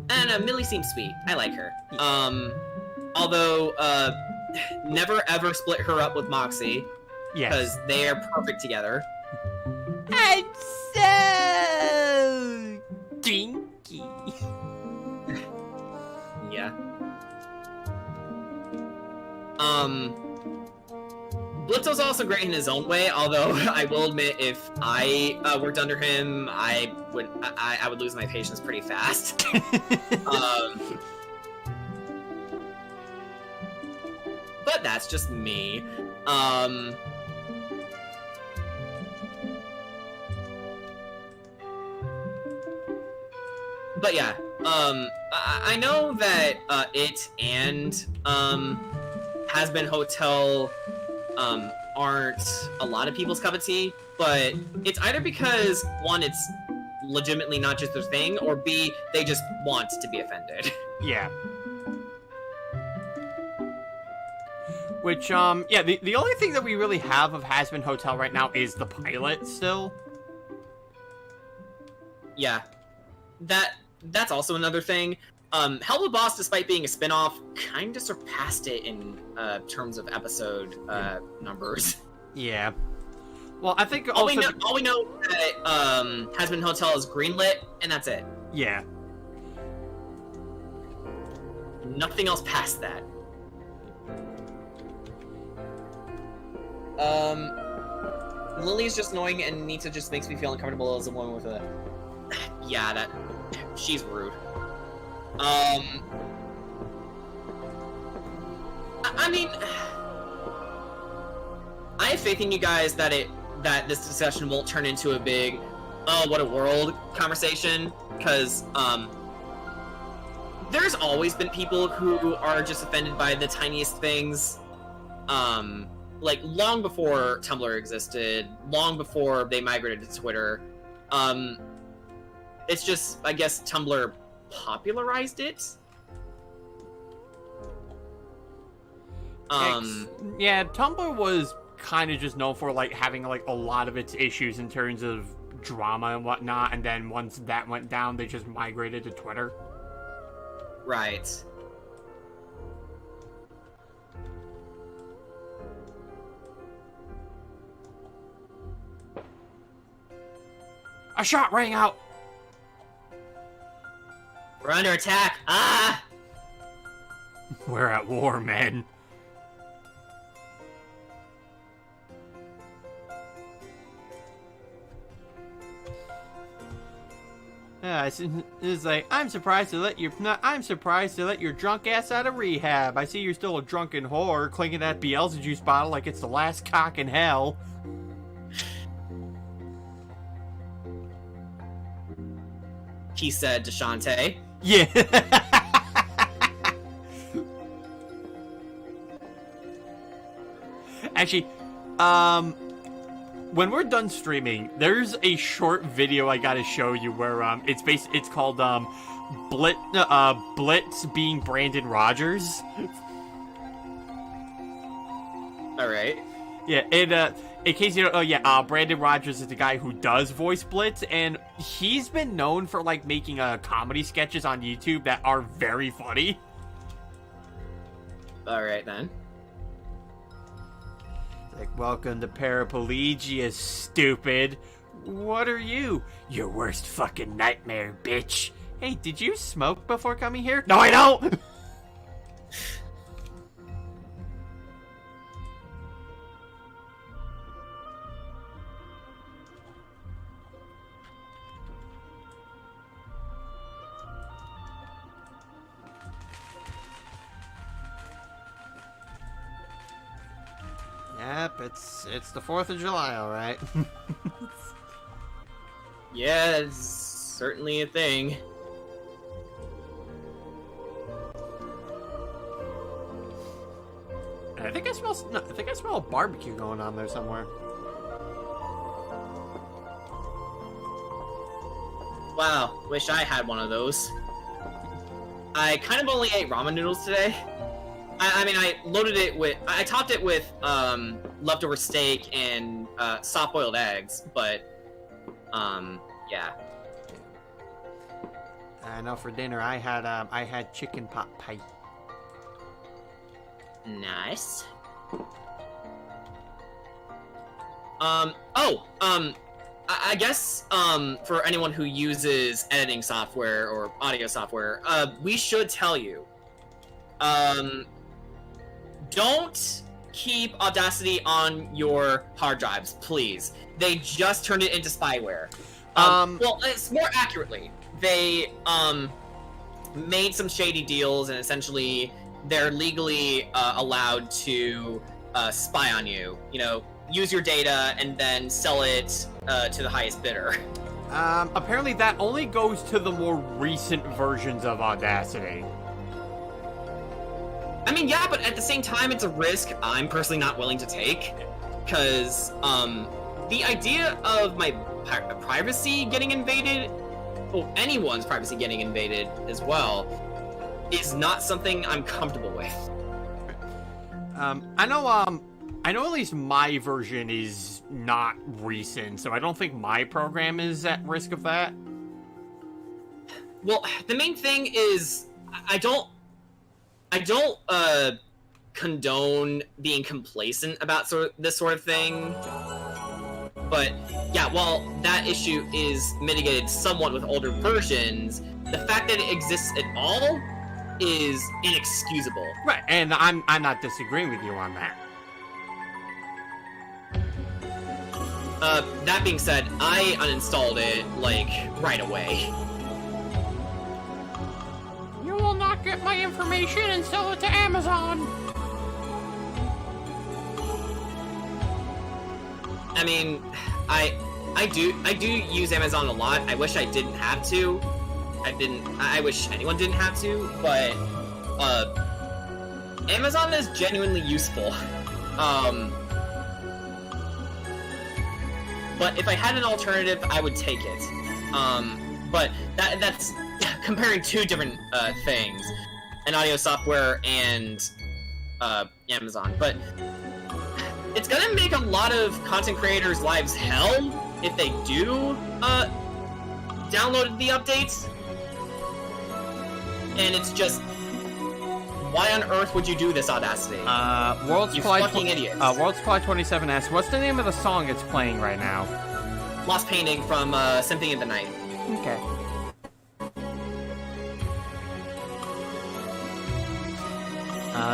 don't know, Millie seems sweet. I like her. Although, never ever split her up with Moxie. Yes. Because they are perfect together. I'm so dinky. Yeah. Blitzo's also great in his own way, although I will admit if I worked under him, I would lose my patience pretty fast. But that's just me. But yeah, I know that it and Has-Been Hotel aren't a lot of people's cup of tea, but it's either because, one, it's legitimately not just their thing, or B, they just want to be offended. Yeah. Which, yeah, the only thing that we really have of Has-Been Hotel right now is the pilot still. Yeah. That's also another thing. Hell of a Boss, despite being a spin-off, kind of surpassed it in terms of episode numbers. Yeah. Well, I think all we know that Has-Been Hotel is greenlit, and that's it. Yeah. Nothing else past that. Lily's just annoying, and Nita just makes me feel uncomfortable as a woman with a... Yeah, she's rude. I mean, I have faith in you guys that this discussion won't turn into a big, oh, what a world conversation, because there's always been people who are just offended by the tiniest things. Like, long before Tumblr existed, long before they migrated to Twitter. It's just, I guess, Tumblr popularized it. Yeah, Tumblr was kind of just known for, like, having, like, a lot of its issues in terms of drama and whatnot, and then once that went down, they just migrated to Twitter. Right. A shot rang out! We're under attack! Ah! We're at war, men. It's like, I'm surprised to let your drunk ass out of rehab. I see you're still a drunken whore, clinking that Beelzejuice bottle like it's the last cock in hell. He said to Shantae. Yeah. Actually, when we're done streaming, there's a short video I gotta show you where it's called Blitz being Brandon Rogers. All right. Yeah, in case you don't know, Brandon Rogers is the guy who does voice Blitz, and he's been known for, like, making comedy sketches on YouTube that are very funny. All right, then. Like, welcome to Paraplegia, stupid. What are you? Your worst fucking nightmare, bitch. Hey, did you smoke before coming here? No, I don't! Yep, it's the 4th of July, all right. Yeah, it's certainly a thing. I think I smell a barbecue going on there somewhere. Wow, wish I had one of those. I kind of only ate ramen noodles today. I mean, I topped it with leftover steak and soft-boiled eggs, but yeah. I know for dinner I had chicken pot pie. Nice. I guess for anyone who uses editing software or audio software, we should tell you. Don't keep Audacity on your hard drives, please. They just turned it into spyware. Well, it's more accurately, they made some shady deals, and essentially they're legally allowed to spy on you. You know, use your data and then sell it to the highest bidder. Apparently that only goes to the more recent versions of Audacity. I mean, yeah, but at the same time, it's a risk I'm personally not willing to take, because the idea of my privacy getting invaded, or anyone's privacy getting invaded as well, is not something I'm comfortable with. I know at least my version is not recent, so I don't think my program is at risk of that. Well, the main thing is, I don't condone being complacent about this sort of thing. But yeah, while that issue is mitigated somewhat with older versions, the fact that it exists at all is inexcusable. Right, and I'm not disagreeing with you on that. That being said, I uninstalled it, like, right away. You will not get my information and sell it to Amazon! I mean, I do use Amazon a lot. I wish I didn't have to. I wish anyone didn't have to, but Amazon is genuinely useful. But if I had an alternative, I would take it. But that's comparing two different things, an audio software and Amazon. But it's gonna make a lot of content creators' lives hell if they do download the updates. And it's just, why on earth would you do this, Audacity? World's You Collide fucking idiots. World's Collide 27 asks, what's the name of the song it's playing right now? Lost Painting from Symphony of the Night. Okay.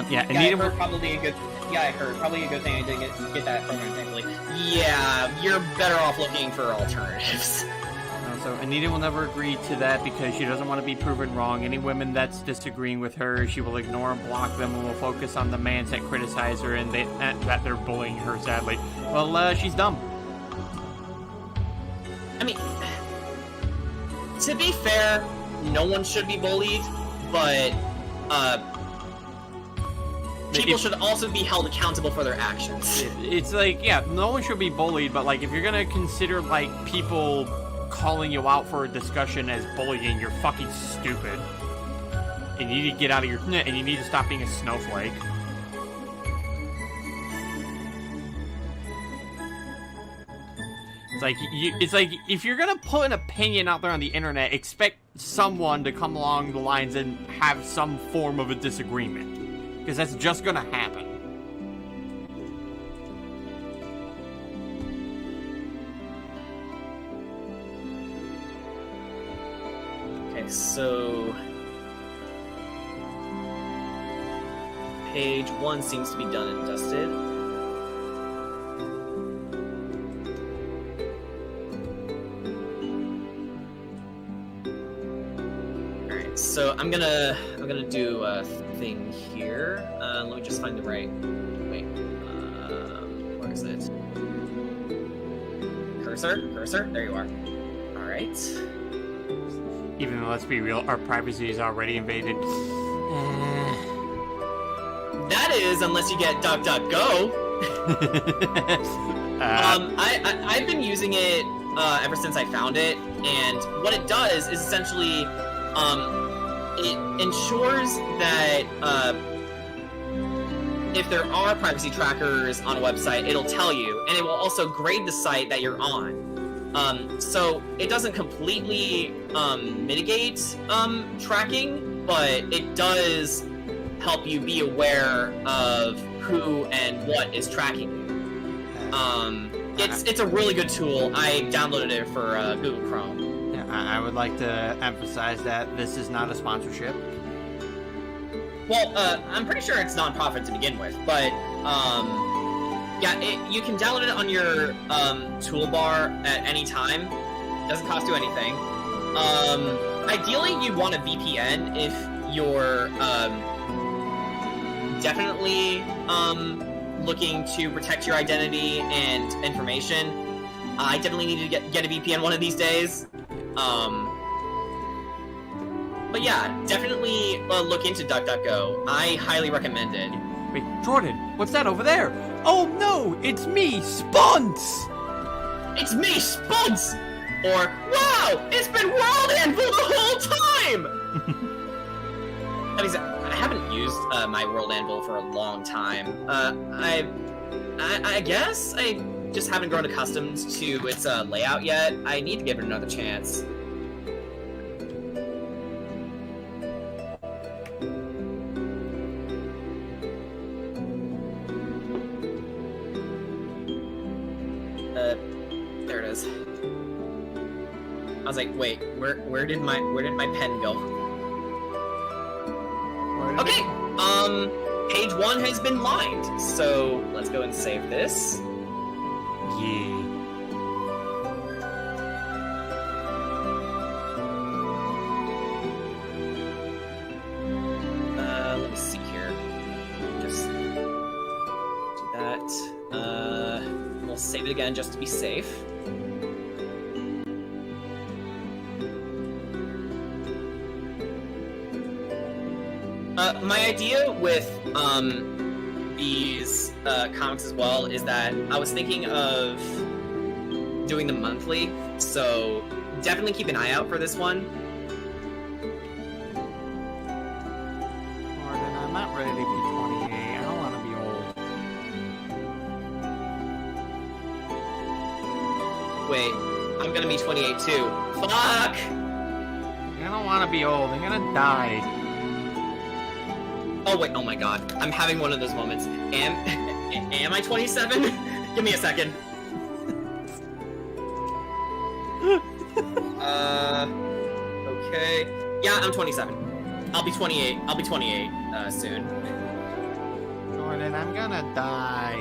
Yeah, Yeah, Anita. I heard probably a good. Yeah, I heard probably a good thing I didn't get that from him. Thankfully. Yeah, you're better off looking for alternatives. So Anita will never agree to that because she doesn't want to be proven wrong. Any women that's disagreeing with her, she will ignore and block them and will focus on the mans that criticize her and that they're bullying her, sadly. Well, she's dumb. I mean, to be fair, no one should be bullied, but people should also be held accountable for their actions. It's like, yeah, no one should be bullied, but like if you're gonna consider like people calling you out for a discussion as bullying, you're fucking stupid. And you need to get out of your and you need to stop being a snowflake. It's like if you're gonna put an opinion out there on the internet, expect someone to come along the lines and have some form of a disagreement, because that's just gonna happen. Okay, so page 1 seems to be done and dusted. Alright, so I'm gonna do a thing here. Let me just find the right. Wait, where is it? Cursor? There you are. Alright. Even though, let's be real, our privacy is already invaded. That is, unless you get DuckDuckGo. I've been using it ever since I found it, and what it does is essentially, it ensures that if there are privacy trackers on a website, it'll tell you, and it will also grade the site that you're on. So it doesn't completely mitigate tracking, but it does help you be aware of who and what is tracking you. It's a really good tool. I downloaded it for Google Chrome. Yeah, I would like to emphasize that this is not a sponsorship. Well, I'm pretty sure it's non-profit to begin with, but yeah, you can download it on your toolbar at any time. It doesn't cost you anything. Ideally, you'd want a VPN if you're definitely looking to protect your identity and information. I definitely need to get a VPN one of these days. But yeah, definitely look into DuckDuckGo. I highly recommend it. Wait, Jordan, what's that over there? Oh no, it's me, Spunts! It's me, Spunts! Or, wow, it's been World Anvil the whole time! I mean, I haven't used my World Anvil for a long time. I guess I just haven't grown accustomed to its layout yet. I need to give it another chance. There it is. I was like, wait, where did my pen go? Okay, page 1 has been lined, so let's go and save this. Yeah. Let me see here. Just do that. We'll save save it again just to be safe. My idea with these comics as well is that I was thinking of doing them monthly, so definitely keep an eye out for this one. Gordon, I'm not ready to be 28. I don't want to be old. Wait, I'm gonna be 28 too. Fuck! I don't want to be old. I'm gonna die. Oh wait, oh my god. I'm having one of those moments. Am I 27? Give me a second. Okay. Yeah, I'm 27. I'll be 28. I'll be 28 soon. Jordan, I'm gonna die.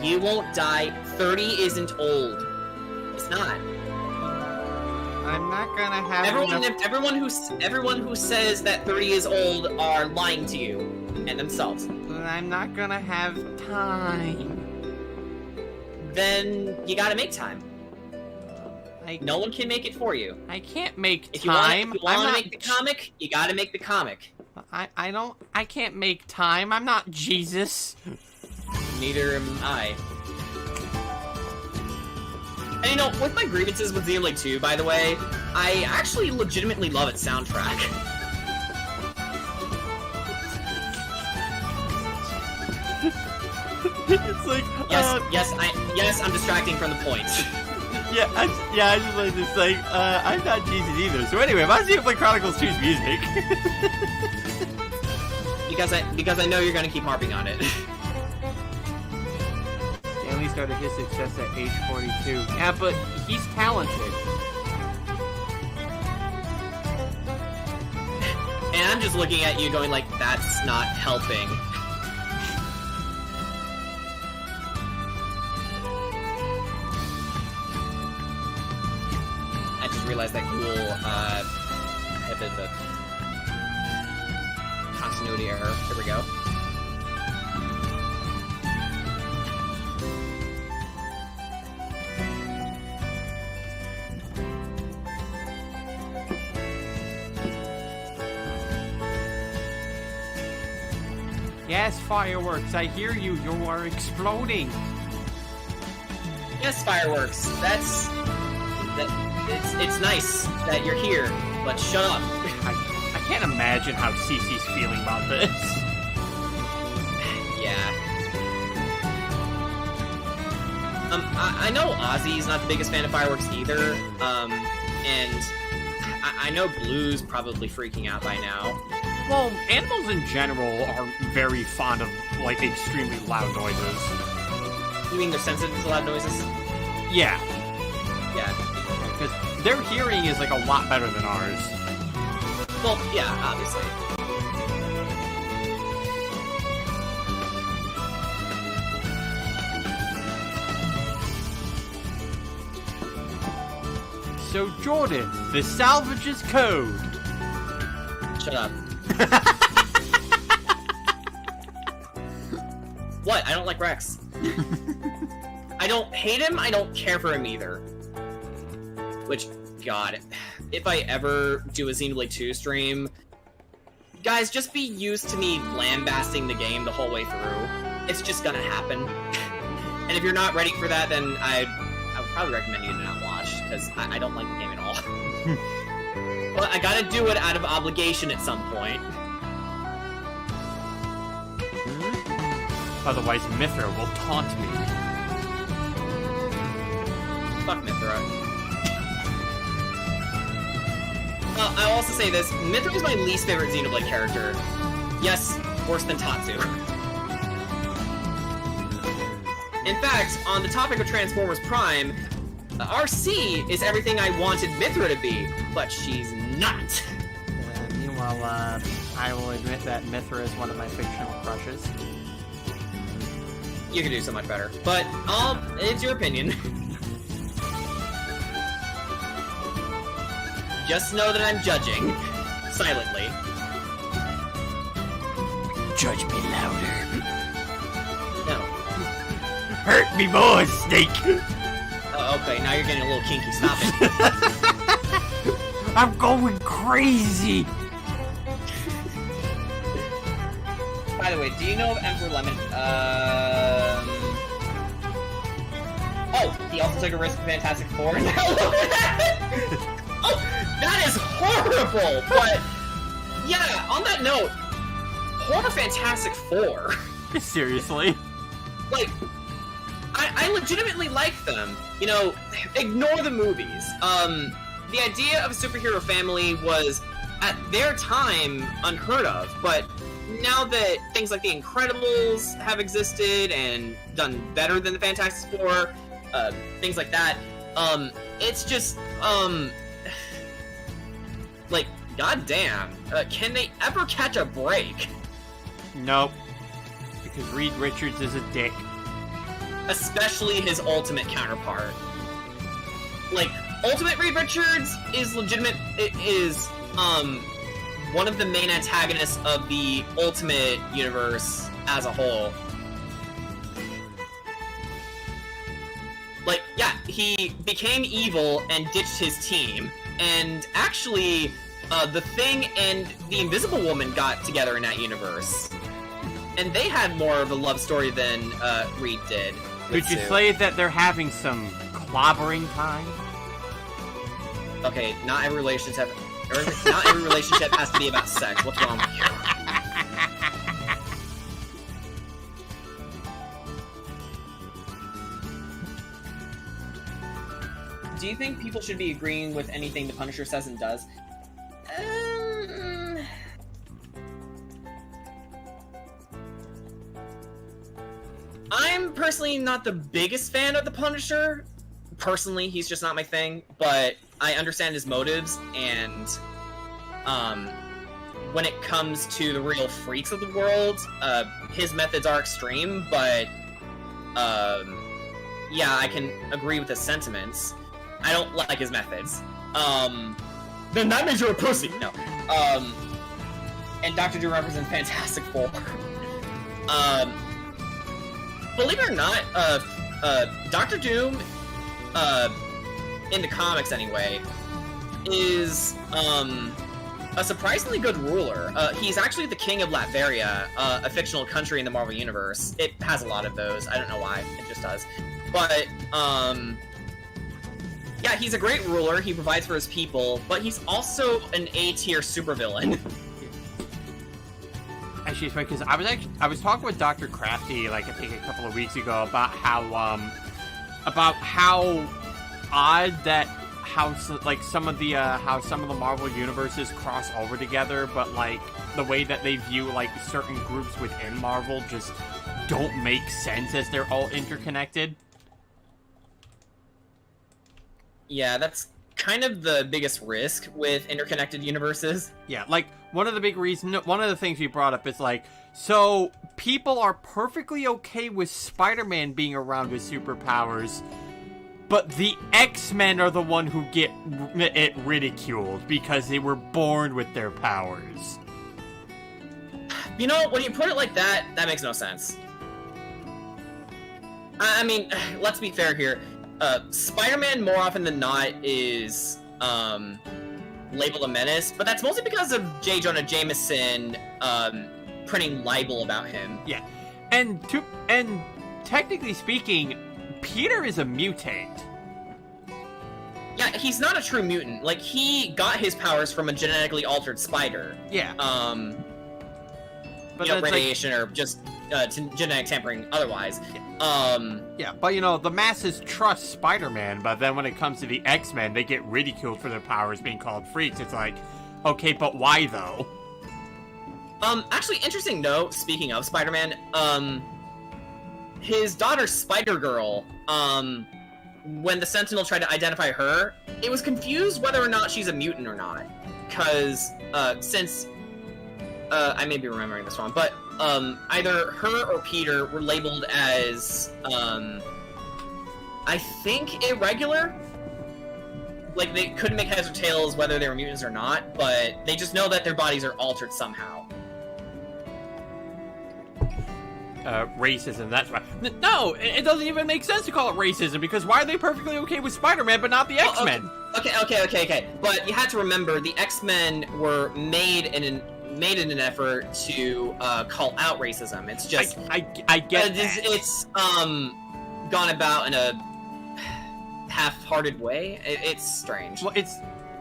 You won't die. 30 isn't old. It's not. I'm not gonna have Everyone who says that 30 is old are lying to you and themselves. I'm not gonna have time. Then you gotta make time. No one can make it for you. I can't make If time. you want to make the comic, you gotta make the comic. I can't make time. I'm not Jesus. Neither am I. And you know, with my grievances with Xenoblade 2, by the way, I actually legitimately love its soundtrack. It's like yes, I'm distracting from the point. I just like to say, I'm not Jesus either. So anyway, about Xenoblade Chronicles 2's music. because I know you're gonna keep harping on it. Stanley started his success at age 42. Yeah, but he's talented. And I'm just looking at you going like, that's not helping. I just realized that cool, I had the continuity error. Here we go. Yes, fireworks. I hear you. You are exploding. Yes, fireworks. It's nice that you're here, but shut up. I can't imagine how Cece's feeling about this. Yeah. I know Ozzy's not the biggest fan of fireworks either, and I know Blue's probably freaking out by now. Well, animals in general are very fond of, like, extremely loud noises. You mean they're sensitive to loud noises? Yeah. Yeah. Because their hearing is, like, a lot better than ours. Well, yeah, obviously. So, Jordan, the salvage's code. Shut up. What? I don't like Rex. I don't hate him, I don't care for him either. Which, God, if I ever do a Xenoblade 2 stream, guys, just be used to me lambasting the game the whole way through. It's just gonna happen. And if you're not ready for that, then I would probably recommend you to not watch, because I don't like the game at all. But I gotta do it out of obligation at some point. Otherwise, Mithra will taunt me. Fuck Mithra. I'll also say this, Mithra is my least favorite Xenoblade character. Yes, worse than Tatsu. In fact, on the topic of Transformers Prime, RC is everything I wanted Mithra to be, but she's not. Meanwhile, I will admit that Mithra is one of my fictional crushes. You can do so much better, but it's your opinion. Just know that I'm judging, silently. Judge me louder. No. hurt me more, Snake. Okay, now you're getting a little kinky. Stop it. I'm going crazy. By the way, do you know of Emperor Lemon? Oh, he also took a risk with Fantastic Four. Oh, that is horrible! But, yeah, on that note, horror Fantastic Four. Seriously? Like, I legitimately like them. You know, ignore the movies. The idea of a superhero family was, at their time, unheard of, but now that things like The Incredibles have existed and done better than the Fantastic Four, things like that, it's just, like, goddamn, can they ever catch a break? Nope. Because Reed Richards is a dick. Especially his Ultimate counterpart. Like, Ultimate Reed Richards is one of the main antagonists of the Ultimate universe as a whole. Like, yeah, he became evil and ditched his team, and actually, the Thing and the Invisible Woman got together in that universe. And they had more of a love story than Reed did. Could you say that they're having some clobbering time? Okay, not every relationship has to be about sex. What's wrong with you? Do you think people should be agreeing with anything the Punisher says and does? I'm personally not the biggest fan of the Punisher. Personally, he's just not my thing, but I understand his motives, and when it comes to the real freaks of the world, his methods are extreme, but yeah, I can agree with his sentiments. I don't like his methods. Then that means you're a pussy! No. And Dr. Doom represents Fantastic Four. Believe it or not, Dr. Doom, in the comics anyway, is a surprisingly good ruler. He's actually the king of Latveria, a fictional country in the Marvel Universe. It has a lot of those. I don't know why. It just does. But, yeah, he's a great ruler. He provides for his people, but he's also an A-tier supervillain. Actually, it's funny because I was talking with Dr. Crafty like I think a couple of weeks ago about how odd that how some of the Marvel universes cross over together, but like the way that they view like certain groups within Marvel just don't make sense as they're all interconnected. Yeah, that's kind of the biggest risk with interconnected universes. Yeah, like one of the things we brought up is like, so people are perfectly okay with Spider-Man being around with superpowers, but the X-Men are the one who get it ridiculed because they were born with their powers. You know, when you put it like that, that makes no sense. I mean, let's be fair here. Spider-Man, more often than not, is labeled a menace, but that's mostly because of J. Jonah Jameson printing libel about him. Yeah, and technically speaking, Peter is a mutant. Yeah, he's not a true mutant. Like, he got his powers from a genetically altered spider. Yeah. But radiation or just genetic tampering otherwise. Yeah, but you know, the masses trust Spider-Man, but then when it comes to the X-Men, they get ridiculed for their powers being called freaks. It's like, okay, but why though? Actually, interesting note, speaking of Spider-Man, his daughter Spider-Girl, when the Sentinel tried to identify her, it was confused whether or not she's a mutant or not. Because, since I may be remembering this wrong, but either her or Peter were labeled as, I think irregular? Like, they couldn't make heads or tails whether they were mutants or not, but they just know that their bodies are altered somehow. racism. That's why. No, it doesn't even make sense to call it racism, because why are they perfectly okay with Spider-Man but not the X-Men? Okay. But you had to remember the X-Men were made in an effort to call out racism. It's just I get that. It's gone about in a half-hearted way. It's strange. Well,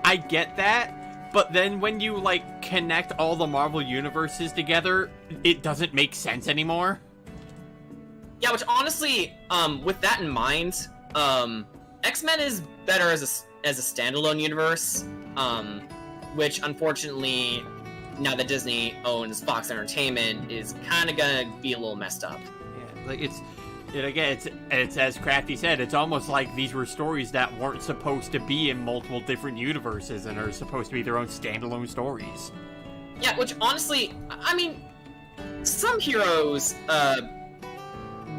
I get that, but then when you like connect all the Marvel universes together, it doesn't make sense anymore. Yeah, which honestly, with that in mind, X-Men is better as a standalone universe, which unfortunately, now that Disney owns Fox Entertainment, is kind of gonna be a little messed up. Yeah, like it's as Crafty said, it's almost like these were stories that weren't supposed to be in multiple different universes and are supposed to be their own standalone stories. Yeah, which honestly, I mean, some heroes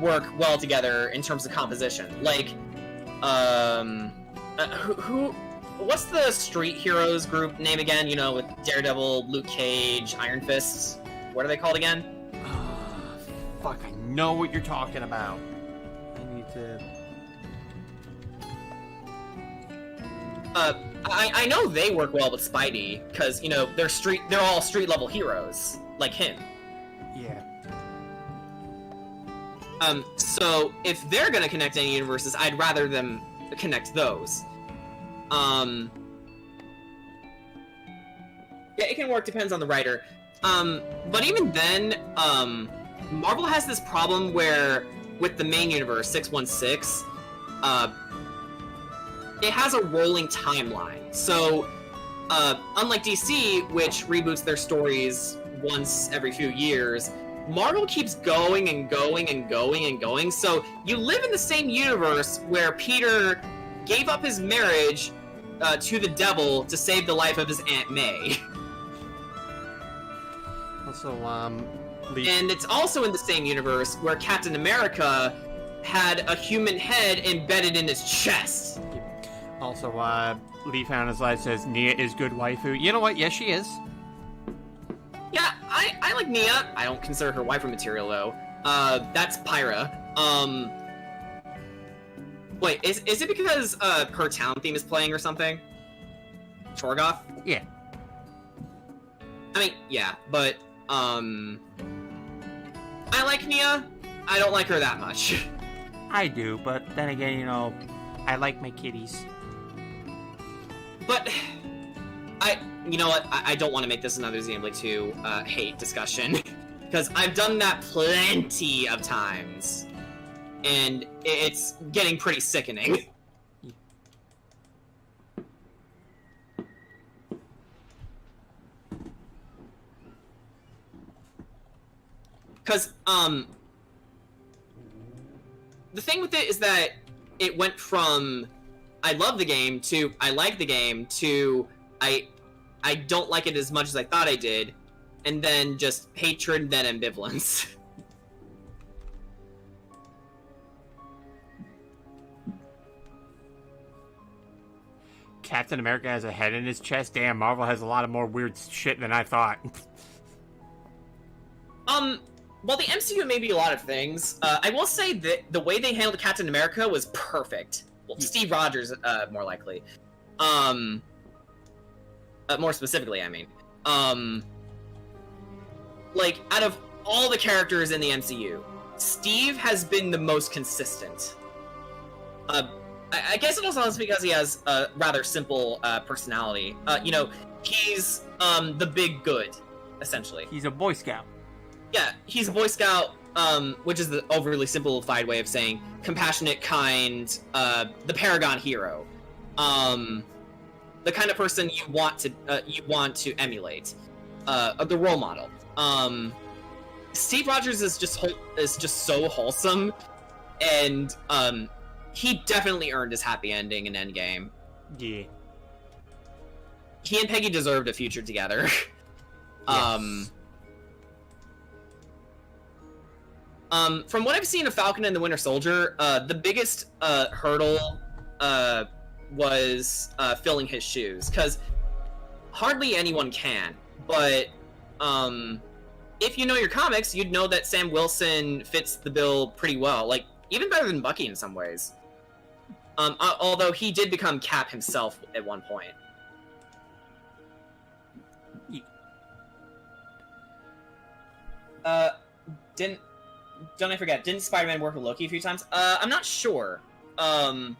work well together in terms of composition. Like, what's the Street Heroes group name again? You know, with Daredevil, Luke Cage, Iron Fist. What are they called again? Fuck, I know what you're talking about. I need to... I know they work well with Spidey, because, you know, they're all street-level heroes, like him. Yeah. So, if they're gonna connect any universes, I'd rather them connect those. Yeah, it can work, depends on the writer. But even then, Marvel has this problem where, with the main universe, 616, it has a rolling timeline. So, unlike DC, which reboots their stories once every few years, Marvel keeps going and going and going and going. So, you live in the same universe where Peter gave up his marriage to the devil to save the life of his Aunt May. Also, And it's also in the same universe where Captain America had a human head embedded in his chest. Also, Lee Found His Life says Nia is good waifu. You know what? Yes, she is. Yeah, I like Nia. I don't consider her waifu material, though. That's Pyra. Wait, is it because her town theme is playing or something? Chorgoth? Yeah. I mean, yeah, but, I like Nia. I don't like her that much. I do, but then again, you know, I like my kitties. But, you know what, I don't want to make this another Xenoblade 2 hate discussion, because I've done that plenty of times, and it's getting pretty sickening. Because, the thing with it is that it went from I love the game to I like the game to I don't like it as much as I thought I did, and then just hatred, then ambivalence. Captain America has a head in his chest. Damn, Marvel has a lot of more weird shit than I thought. Well, the MCU may be a lot of things. I will say that the way they handled Captain America was perfect. Well, Steve Rogers, more likely. More specifically, I mean. Like, out of all the characters in the MCU, Steve has been the most consistent. I guess it also is because he has a rather simple personality. You know, he's the big good, essentially. He's a Boy Scout. Yeah, he's a Boy Scout, which is the overly simplified way of saying compassionate, kind, the paragon hero. The kind of person you want to emulate, the role model. Steve Rogers is just so wholesome, and he definitely earned his happy ending in Endgame. Yeah. He and Peggy deserved a future together. Yes. From what I've seen of Falcon and the Winter Soldier, the biggest hurdle was filling his shoes, because hardly anyone can, but if you know your comics, you'd know that Sam Wilson fits the bill pretty well. Like, even better than Bucky in some ways. Although he did become Cap himself at one point. Don't I forget, didn't Spider-Man work with Loki a few times? I'm not sure. Who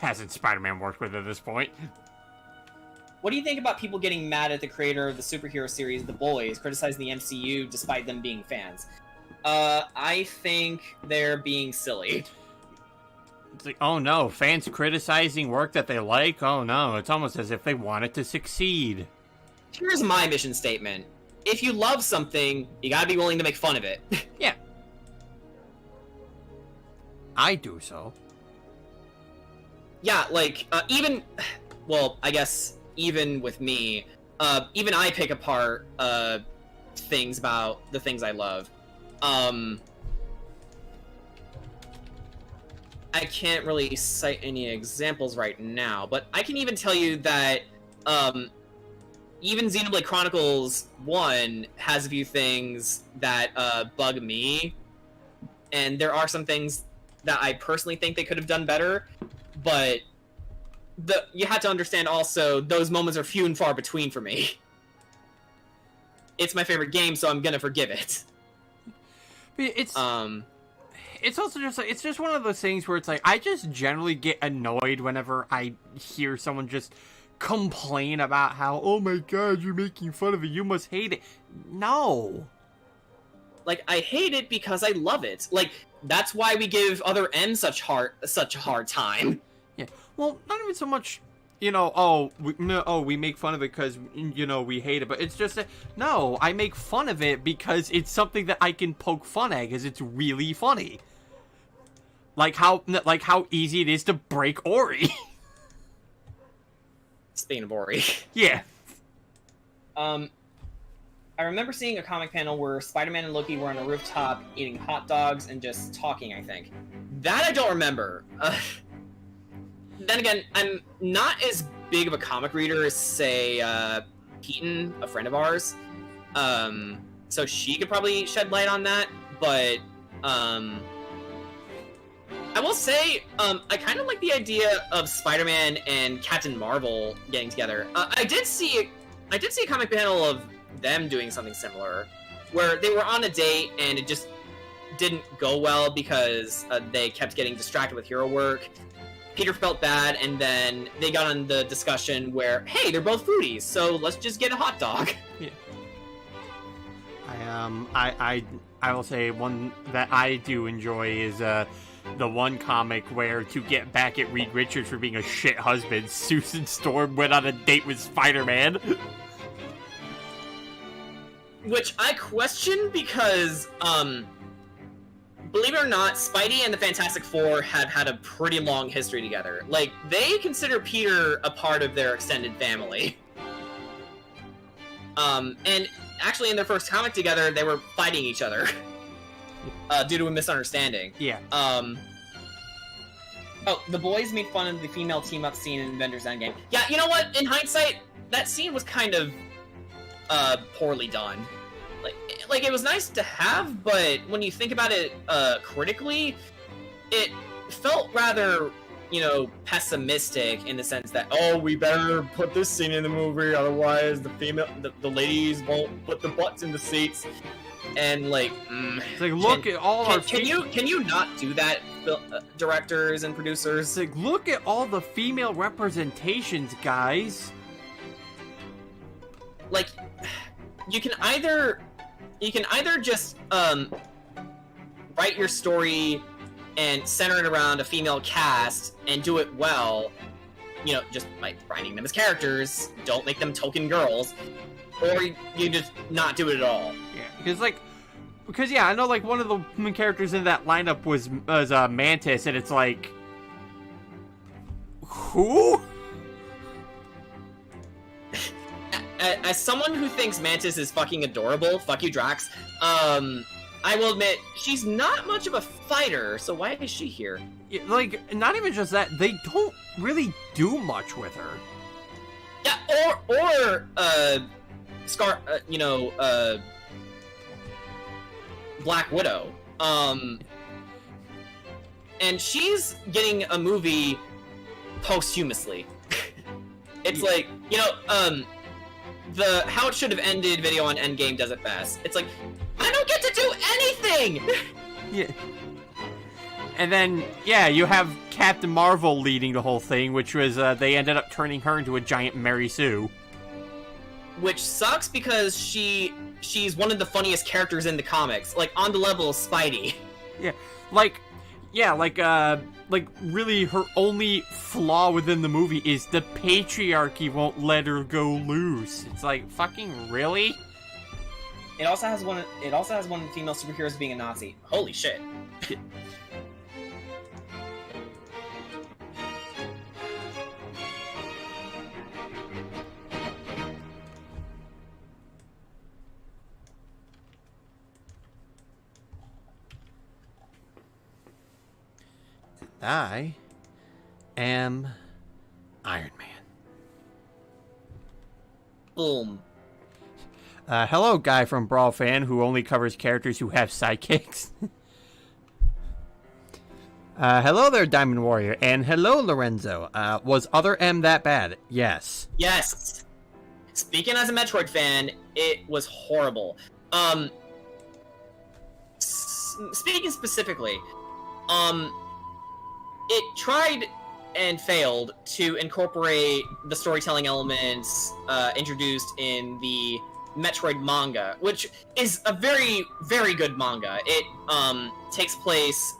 hasn't Spider-Man worked with at this point? What do you think about people getting mad at the creator of the superhero series, The Boys, criticizing the MCU despite them being fans? I think they're being silly. It's like, oh no, fans criticizing work that they like? Oh no, it's almost as if they want it to succeed. Here's my mission statement. If you love something, you gotta be willing to make fun of it. Yeah. I do so. Yeah, like, even... Well, I guess, even with me, even I pick apart, things about the things I love. I can't really cite any examples right now, but I can even tell you that, even Xenoblade Chronicles 1 has a few things that bug me, and there are some things that I personally think they could have done better, but you have to understand also, those moments are few and far between for me. It's my favorite game, so I'm gonna forgive it. It's also just like, it's just one of those things where it's like, I just generally get annoyed whenever I hear someone just complain about how, oh my god, you're making fun of it, you must hate it. No. Like, I hate it because I love it. Like, that's why we give other M such a hard time. Yeah. Well, not even so much, you know, we make fun of it because, you know, we hate it, but it's just that, no, I make fun of it because it's something that I can poke fun at because it's really funny. Like how easy it is to break Ori. Speaking of Ori. Yeah. I remember seeing a comic panel where Spider-Man and Loki were on a rooftop eating hot dogs and just talking, I think. That I don't remember. Then again, I'm not as big of a comic reader as, say, Keaton, a friend of ours. So she could probably shed light on that, but, I will say, I kind of like the idea of Spider-Man and Captain Marvel getting together. I did see a comic panel of them doing something similar, where they were on a date and it just didn't go well because they kept getting distracted with hero work. Peter felt bad, and then they got on the discussion where, hey, they're both foodies, so let's just get a hot dog. Yeah. I will say one that I do enjoy is the one comic where, to get back at Reed Richards for being a shit husband, Susan Storm went on a date with Spider-Man. Which I question because, believe it or not, Spidey and the Fantastic Four have had a pretty long history together. Like, they consider Peter a part of their extended family. And actually in their first comic together, they were fighting each other. Due to a misunderstanding. Yeah. Oh, the boys made fun of the female team-up scene in Avengers Endgame. Yeah, you know what? In hindsight, that scene was kind of, poorly done. Like, it was nice to have, but when you think about it, critically, it felt rather, you know, pessimistic in the sense that, oh, we better put this scene in the movie, otherwise the ladies won't put the butts in the seats. And, like, it's like, look at all our... Can you not do that, directors and producers? It's like, look at all the female representations, guys. Like, you can either just, write your story and center it around a female cast and do it well, you know, just by writing them as characters, don't make them token girls, or you just not do it at all. Yeah, because I know, like, one of the main characters in that lineup was Mantis, and it's like, who? As someone who thinks Mantis is fucking adorable, fuck you, Drax, I will admit, she's not much of a fighter, so why is she here? Yeah, like, not even just that, they don't really do much with her. Yeah, or Black Widow. And she's getting a movie posthumously. It's like, the how it should have ended video on Endgame does it best. It's like, I don't get to do anything! Yeah. And then, yeah, you have Captain Marvel leading the whole thing, which was, they ended up turning her into a giant Mary Sue. Which sucks because she's one of the funniest characters in the comics, like, on the level of Spidey. Yeah, really her only flaw within the movie is the patriarchy won't let her go loose. It's like, fucking really? It also has one of the female superheroes being a Nazi. Holy shit. I am Iron Man. Boom. Hello, guy from Brawl Fan who only covers characters who have sidekicks. Hello there, Diamond Warrior, and hello, Lorenzo. Was Other M that bad? Yes. Yes. Speaking as a Metroid fan, it was horrible. Speaking specifically, it tried and failed to incorporate the storytelling elements introduced in the Metroid manga, which is a very, very good manga. It takes place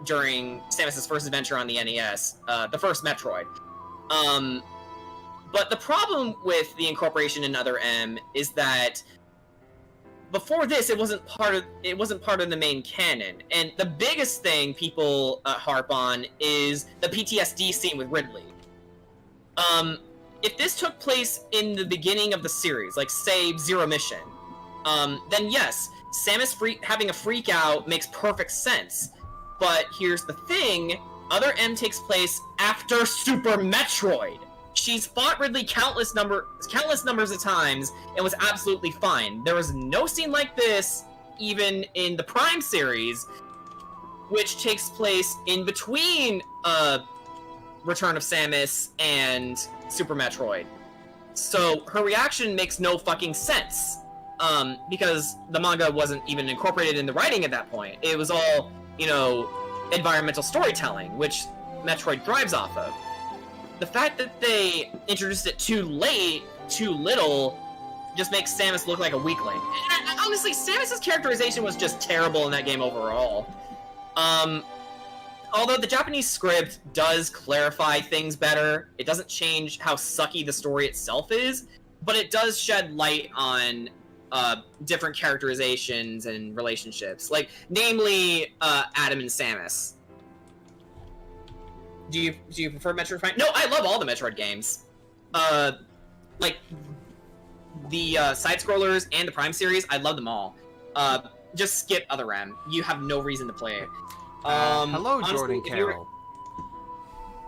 during Samus's first adventure on the NES, the first Metroid. But the problem with the incorporation in Other M is that before this, it wasn't part of the main canon, and the biggest thing people harp on is the PTSD scene with Ridley. If this took place in the beginning of the series, like say Zero Mission, then yes, Samus having a freak out makes perfect sense. But here's the thing: Other M takes place after Super Metroid. She's fought Ridley countless numbers of times and was absolutely fine. There was no scene like this even in the Prime series, which takes place in between Return of Samus and Super Metroid. So her reaction makes no fucking sense, because the manga wasn't even incorporated in the writing at that point. It was all, environmental storytelling, which Metroid thrives off of. The fact that they introduced it too late, too little, just makes Samus look like a weakling. And honestly, Samus's characterization was just terrible in that game overall. Although the Japanese script does clarify things better, it doesn't change how sucky the story itself is, but it does shed light on different characterizations and relationships, like, namely, Adam and Samus. Do you prefer Metroid Prime? No, I love all the Metroid games. Like, the side-scrollers and the Prime series, I love them all. Just skip Other M. You have no reason to play it. Hello, honestly, Jordan Carroll.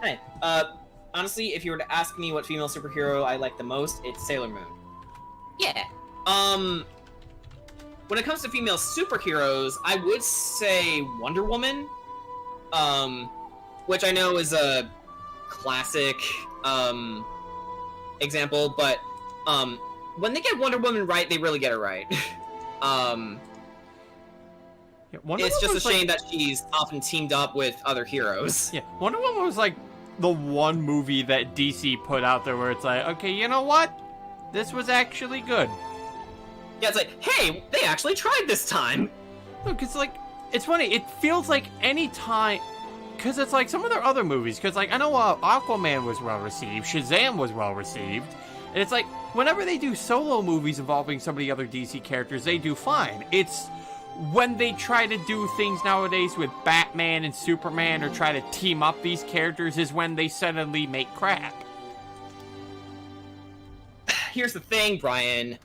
Hey, honestly, if you were to ask me what female superhero I like the most, it's Sailor Moon. Yeah. When it comes to female superheroes, I would say Wonder Woman. Which I know is a classic example, but when they get Wonder Woman right, they really get it right. It's just a shame that she's often teamed up with other heroes. Yeah, Wonder Woman was like the one movie that DC put out there where it's like, okay, you know what? This was actually good. Yeah, it's like, hey, they actually tried this time. Look, it's like, it's funny, it feels like any time... Because it's like some of their other movies, because like I know Aquaman was well received, Shazam was well received, and it's like whenever they do solo movies involving some of the other DC characters, they do fine. It's when they try to do things nowadays with Batman and Superman or try to team up these characters is when they suddenly make crap. Here's the thing, Brian.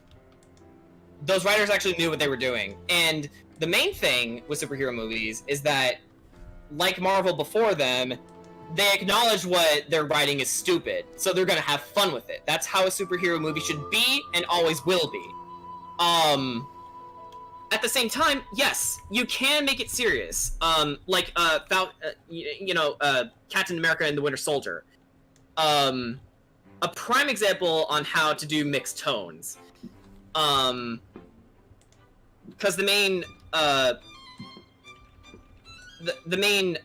Those writers actually knew what they were doing, and the main thing with superhero movies is that, like Marvel before them, they acknowledge what they're writing is stupid, so they're gonna have fun with it. That's how a superhero movie should be and always will be. At the same time, yes, you can make it serious. Like Captain America and the Winter Soldier. A prime example on how to do mixed tones. Because the main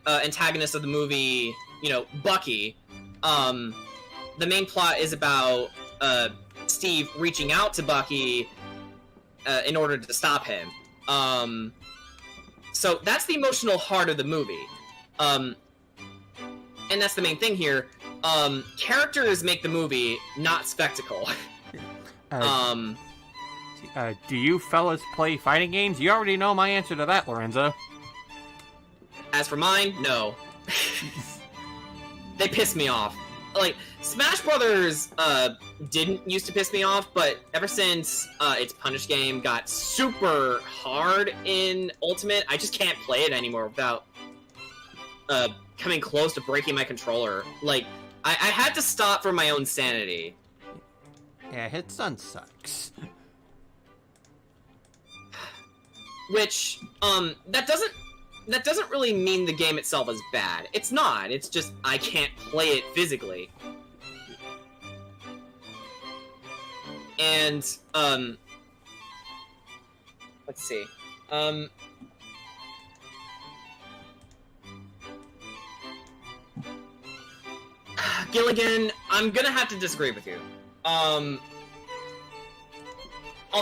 antagonist of the movie, Bucky, the main plot is about Steve reaching out to Bucky in order to stop him. So that's the emotional heart of the movie. And that's the main thing here. Characters make the movie, not spectacle. Do you fellas play fighting games? You already know my answer to that, Lorenzo. As for mine, no. They piss me off. Like, Smash Brothers didn't used to piss me off, but ever since its Punish game got super hard in Ultimate, I just can't play it anymore without coming close to breaking my controller. Like, I had to stop for my own sanity. Yeah, Hit Sun sucks. Which, that doesn't really mean the game itself is bad. It's not. It's just I can't play it physically. And, let's see. Gilligan, I'm gonna have to disagree with you. I'll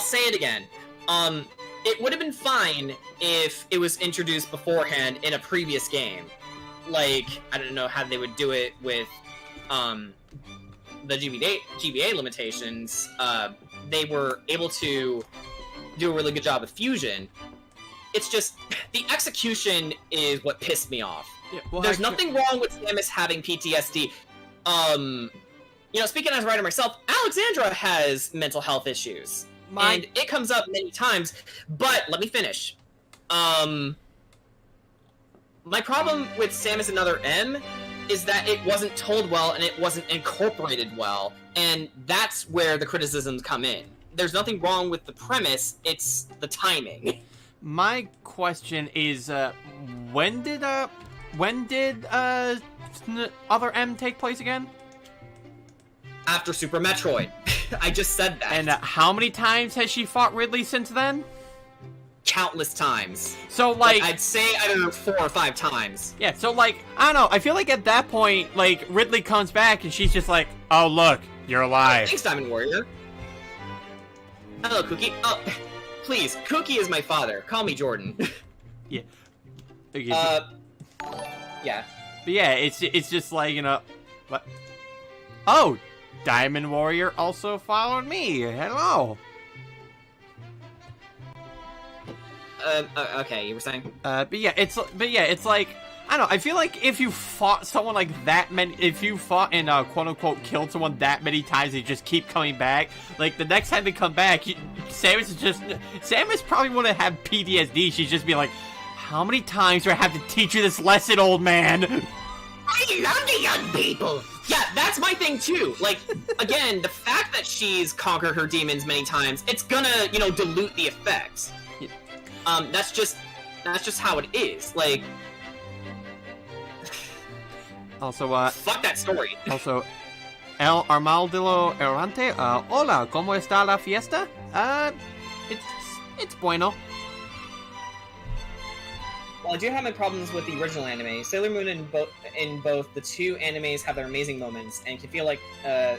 say it again. It would have been fine if it was introduced beforehand in a previous game. Like, I don't know how they would do it with, the GBA limitations. They were able to do a really good job with Fusion. It's just, the execution is what pissed me off. Yeah, well, There's nothing wrong with Samus having PTSD. Speaking as a writer myself, Alexandra has mental health issues. And it comes up many times, but let me finish. My problem with Samus Another M is that it wasn't told well and it wasn't incorporated well, and that's where the criticisms come in. There's nothing wrong with the premise, it's the timing. My question is, when did Other M take place again? After Super Metroid. I just said that. And how many times has she fought Ridley since then? Countless times. So, like... I'd say either 4 or 5 times. Yeah, so, like, I don't know, I feel like at that point, like, Ridley comes back and she's just like, oh, look, you're alive. Thanks, Diamond Warrior. Hello, Kooky. Oh, please, Kooky is my father. Call me Jordan. Yeah. Yeah. But yeah, it's just like, what? Oh, Diamond Warrior also followed me. Hello. Okay, you were saying? But yeah, it's like, I don't know, I feel like if you fought someone like that many, if you fought and quote-unquote killed someone that many times, they just keep coming back, like, the next time they come back, Samus probably wouldn't have PTSD, she'd just be like, how many times do I have to teach you this lesson, old man? I love the young people! Yeah, that's my thing too. Like, again, the fact that she's conquered her demons many times, it's gonna, dilute the effects. That's just how it is. Like, also, fuck that story. Also, El Armadillo Errante, hola, ¿cómo está la fiesta? It's bueno. Well, I do have my problems with the original anime. Sailor Moon in both the two animes have their amazing moments, and can feel like a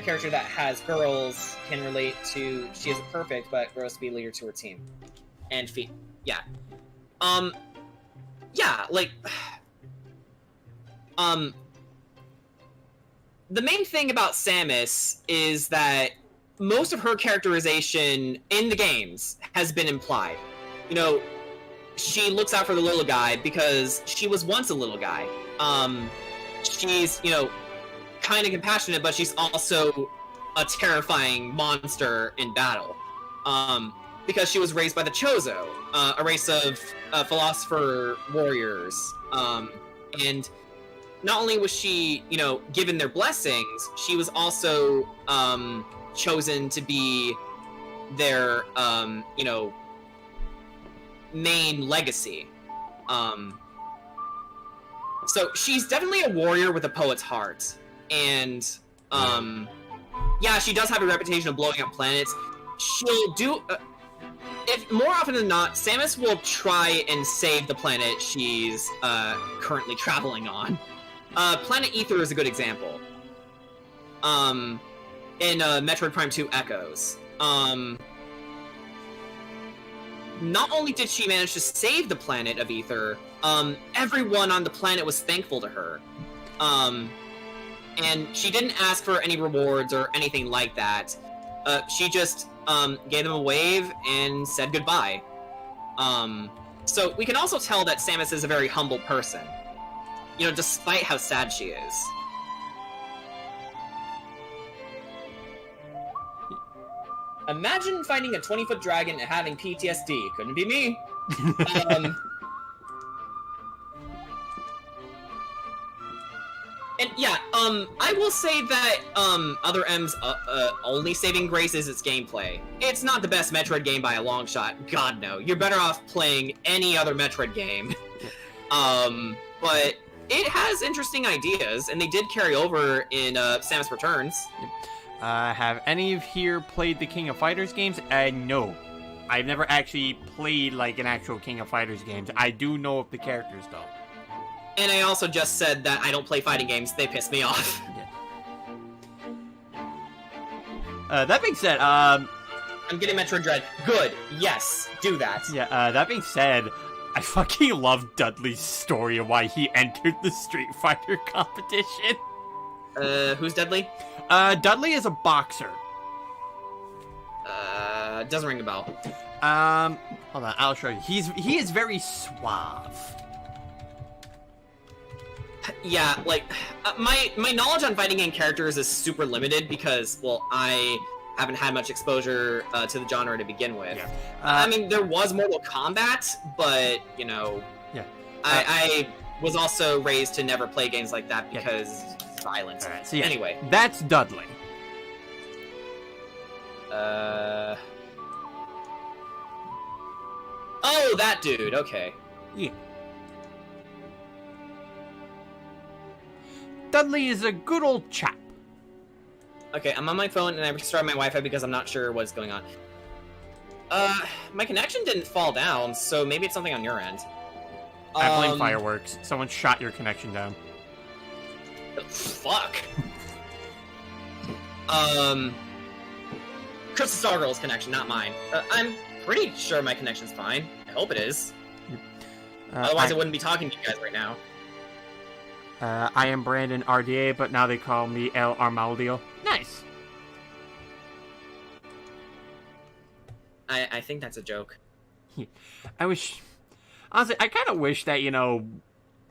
character that has girls can relate to. She isn't perfect, but grows to be a leader to her team. And yeah, like, the main thing about Samus is that most of her characterization in the games has been implied. She looks out for the little guy because she was once a little guy. She's, kind of compassionate, but she's also a terrifying monster in battle. Because she was raised by the Chozo, a race of philosopher warriors. And not only was she, given their blessings, she was also chosen to be their, main legacy. So she's definitely a warrior with a poet's heart, and yeah, she does have a reputation of blowing up planets. She'll do. If more often than not, Samus will try and save the planet she's currently traveling on. Planet Ether is a good example. In Metroid Prime 2 Echoes. Not only did she manage to save the planet of Ether, everyone on the planet was thankful to her. And she didn't ask for any rewards or anything like that. She just gave them a wave and said goodbye. So we can also tell that Samus is a very humble person, despite how sad she is. Imagine fighting a 20-foot dragon and having PTSD. Couldn't be me. And yeah, I will say that Other M's only saving grace is its gameplay. It's not the best Metroid game by a long shot. God no, you're better off playing any other Metroid game. But it has interesting ideas, and they did carry over in Samus Returns. Have any of here played the King of Fighters games? No. I've never actually played like an actual King of Fighters games. I do know of the characters though. And I also just said that I don't play fighting games. They piss me off. Yeah. That being said, I'm getting Metroid Dread. Good. Yes. Do that. Yeah, that being said, I fucking love Dudley's story of why he entered the Street Fighter competition. Who's Dudley? Dudley is a boxer. Doesn't ring a bell. Hold on, I'll show you. He is very suave. Yeah, like, my knowledge on fighting game characters is super limited because, well, I haven't had much exposure to the genre to begin with. Yeah. I mean, there was Mortal Kombat, but, Yeah. I was also raised to never play games like that because violence. All right, so yeah, anyway. That's Dudley. Oh, that dude, okay. Yeah. Dudley is a good old chap. Okay, I'm on my phone and I restarted my Wi-Fi because I'm not sure what's going on. My connection didn't fall down, so maybe it's something on your end. I blame fireworks. Someone shot your connection down. Fuck. Crystal Stargirl's connection, not mine. I'm pretty sure my connection's fine. I hope it is. Otherwise, I wouldn't be talking to you guys right now. I am Brandon RDA, but now they call me El Armaldio. Nice. I think that's a joke. Honestly, I kind of wish that,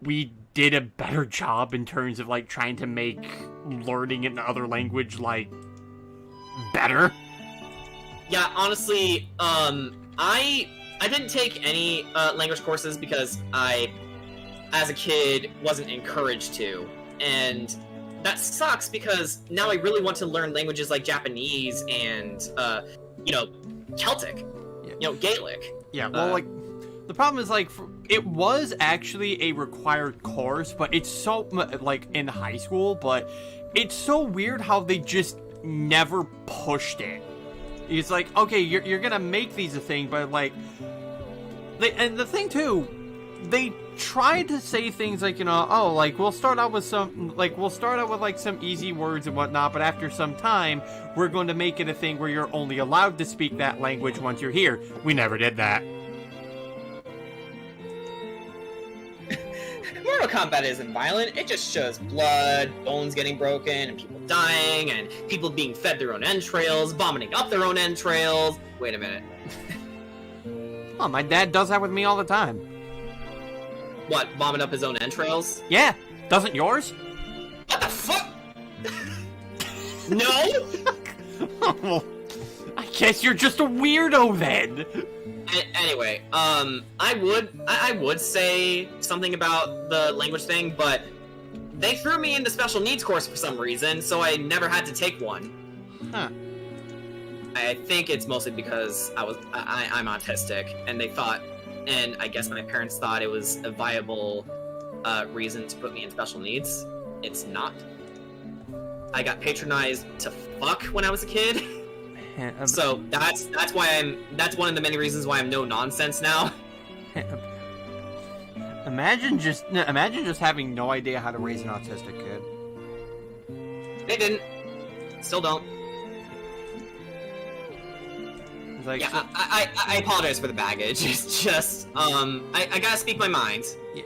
we did a better job in terms of, like, trying to make learning another language, like, better. Yeah, honestly, I didn't take any language courses because I, as a kid, wasn't encouraged to. And that sucks because now I really want to learn languages like Japanese and, Celtic, Gaelic. Yeah, well, the problem is, it was actually a required course, but it's so, in high school, but it's so weird how they just never pushed it. It's like, okay, you're gonna make these a thing, but, and the thing, too, they tried to say things like, we'll start out with some easy words and whatnot, but after some time, we're going to make it a thing where you're only allowed to speak that language once you're here. We never did that. Mortal Kombat isn't violent, it just shows blood, bones getting broken, and people dying, and people being fed their own entrails, vomiting up their own entrails. Wait a minute. Oh, my dad does that with me all the time. What, vomit up his own entrails? Yeah, doesn't yours? What the fuck? No? Well, I guess you're just a weirdo then. Anyway, I would say something about the language thing, but they threw me in the special needs course for some reason, so I never had to take one. Huh. I think it's mostly because I'm autistic, and they thought, and I guess my parents thought it was a viable reason to put me in special needs. It's not. I got patronized to fuck when I was a kid. So that's one of the many reasons why I'm no nonsense now. Imagine just having no idea how to raise an autistic kid. They didn't. Still don't. It's like, Yeah, I apologize for the baggage. It's just I gotta speak my mind. Yeah.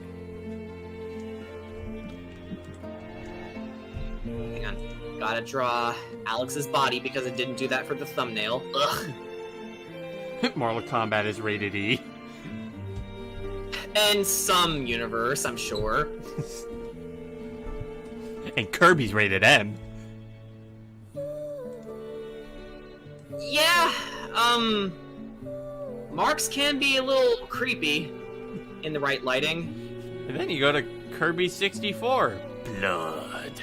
Hang on. Gotta draw Alex's body because I didn't do that for the thumbnail. Ugh. Mortal Kombat is rated E. In some universe, I'm sure. And Kirby's rated M. Yeah, Marks can be a little creepy in the right lighting. And then you go to Kirby 64. Blood.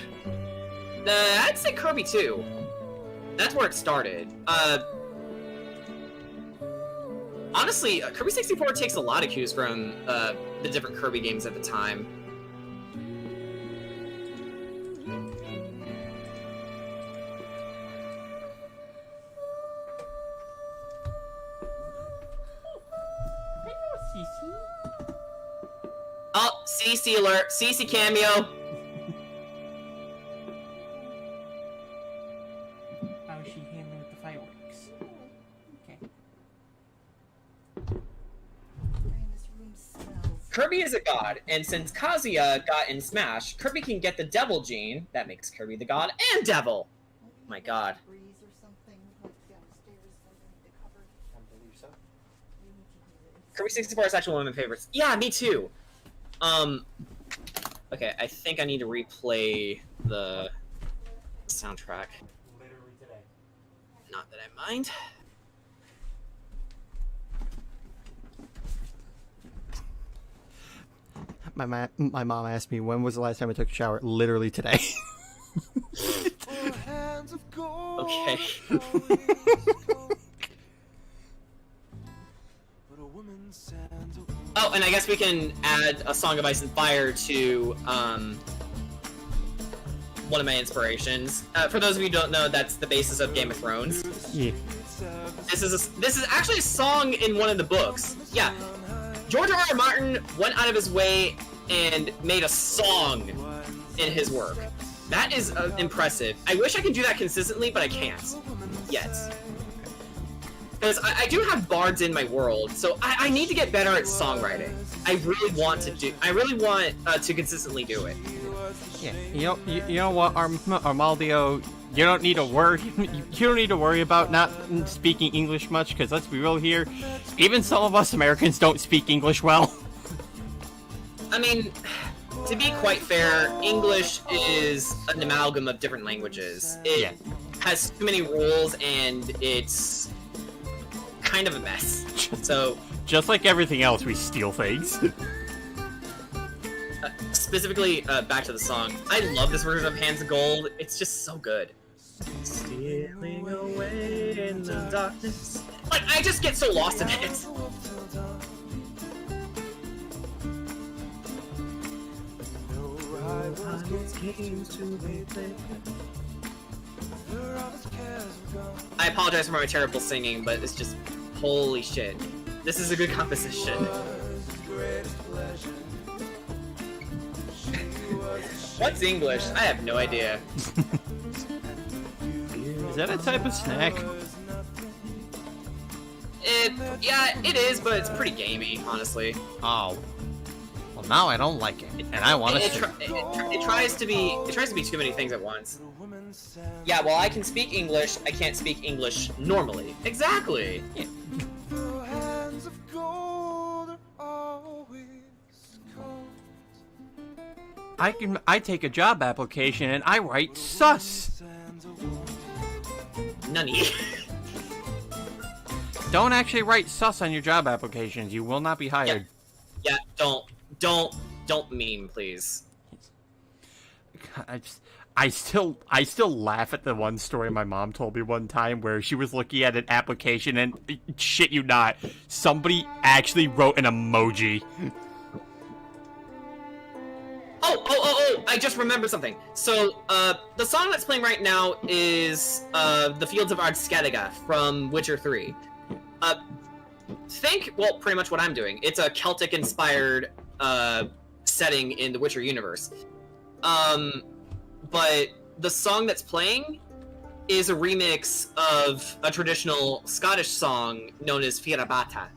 I'd say Kirby 2. That's where it started. Honestly, Kirby 64 takes a lot of cues from the different Kirby games at the time. Oh, CC alert! CC cameo! How is she handling with the fireworks? Okay. Kirby is a god, and since Kazuya got in Smash, Kirby can get the Devil Gene. That makes Kirby the god and devil! My god. Kirby 64 is actually one of my favorites. Yeah, me too! Okay, I think I need to replay the soundtrack. Literally today. Not that I mind. My mom asked me when was the last time I took a shower. Literally today. Okay. Oh, and I guess we can add A Song of Ice and Fire to one of my inspirations. For those of you who don't know, that's the basis of Game of Thrones. Yeah. This is actually a song in one of the books. Yeah, George R. R. Martin went out of his way and made a song in his work. That is impressive. I wish I could do that consistently, but I can't yet. Because I do have bards in my world, so I need to get better at songwriting. I really want to consistently do it. Yeah. You know what, Armaldio, you don't need to worry. You don't need to worry about not speaking English much, because let's be real here, even some of us Americans don't speak English well. I mean, to be quite fair, English is an amalgam of different languages. It has too many rules, and it's kind of a mess. So, just like everything else, we steal things. Specifically, back to the song. I love this version of Hands of Gold. It's just so good. Stealing away in the darkness. Like, I just get so lost in it. I apologize for my terrible singing, but it's just, holy shit. This is a good composition. What's English? I have no idea. Is that a type of snack? Yeah, it is, but it's pretty gamey, honestly. Oh. Well, now I don't like it, and I want to. It tries to be too many things at once. Yeah, well, I can speak English. I can't speak English normally. Exactly. Yeah. I take a job application and I write sus. Nunny. Don't actually write sus on your job applications. You will not be hired. Yeah, don't meme, please. I still laugh at the one story my mom told me one time where she was looking at an application and, shit you not, somebody actually wrote an emoji. Oh, I just remembered something. So, the song that's playing right now is, The Fields of Ardskadiga from Witcher 3. Well, pretty much what I'm doing. It's a Celtic-inspired, setting in the Witcher universe. But the song that's playing is a remix of a traditional Scottish song known as Fiarabata.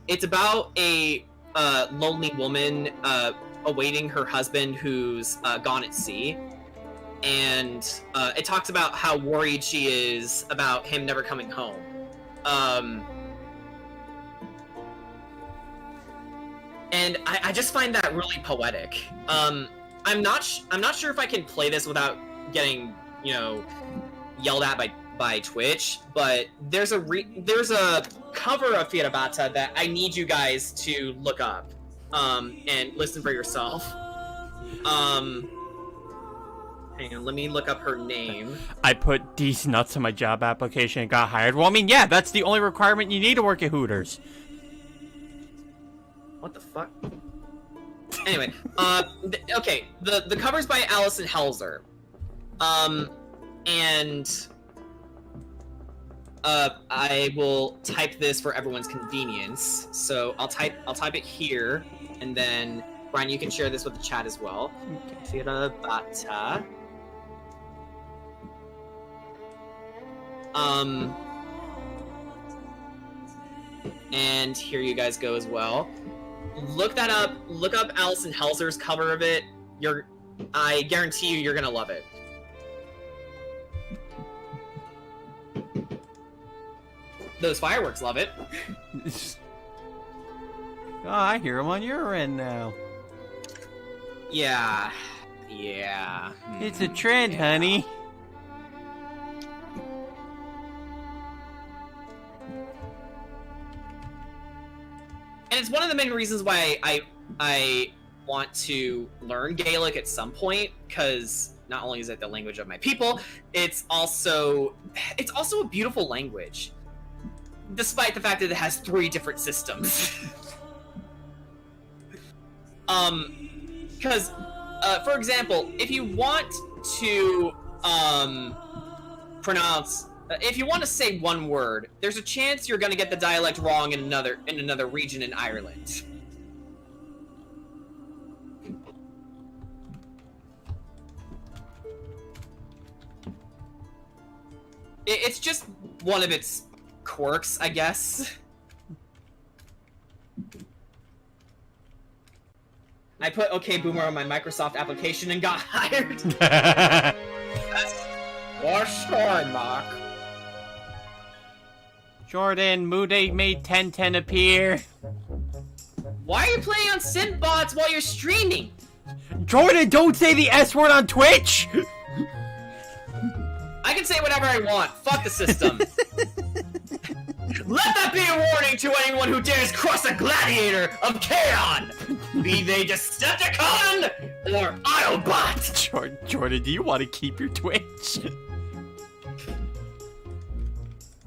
It's about a, lonely woman, awaiting her husband who's gone at sea, and it talks about how worried she is about him never coming home. And I just find that really poetic. I'm not sure if I can play this without getting, yelled at by Twitch, but there's a cover of Fiarabata that I need you guys to look up. And listen for yourself. Hang on, let me look up her name. I put these nuts on my job application and got hired. Well, I mean, yeah, that's the only requirement you need to work at Hooters. What the fuck? Anyway, okay, the cover's by Alison Helzer. And I will type this for everyone's convenience. So I'll type it here, and then Brian, you can share this with the chat as well. Okay. Fiarabata. And here you guys go as well. Look that up. Look up Alison Helzer's cover of it. I guarantee you, you're gonna love it. Those fireworks love it. Oh, I hear them on your end now. Yeah. It's a trend, honey. And it's one of the main reasons why I want to learn Gaelic at some point, because not only is it the language of my people, it's also a beautiful language. Despite the fact that it has 3 different systems. Because, for example, if you want to, if you want to say one word, there's a chance you're gonna get the dialect wrong in another region in Ireland. It's just one of its quirks, I guess. I put OK Boomer on my Microsoft application and got hired. That's for sure, Mark. Jordan, Moody made 1010 appear. Why are you playing on synthbots while you're streaming? Jordan, don't say the S word on Twitch! I can say whatever I want. Fuck the system. Let that be a warning to anyone who dares cross a gladiator of Chaon! Be they Decepticon or Autobot! Jordan, do you want to keep your Twitch?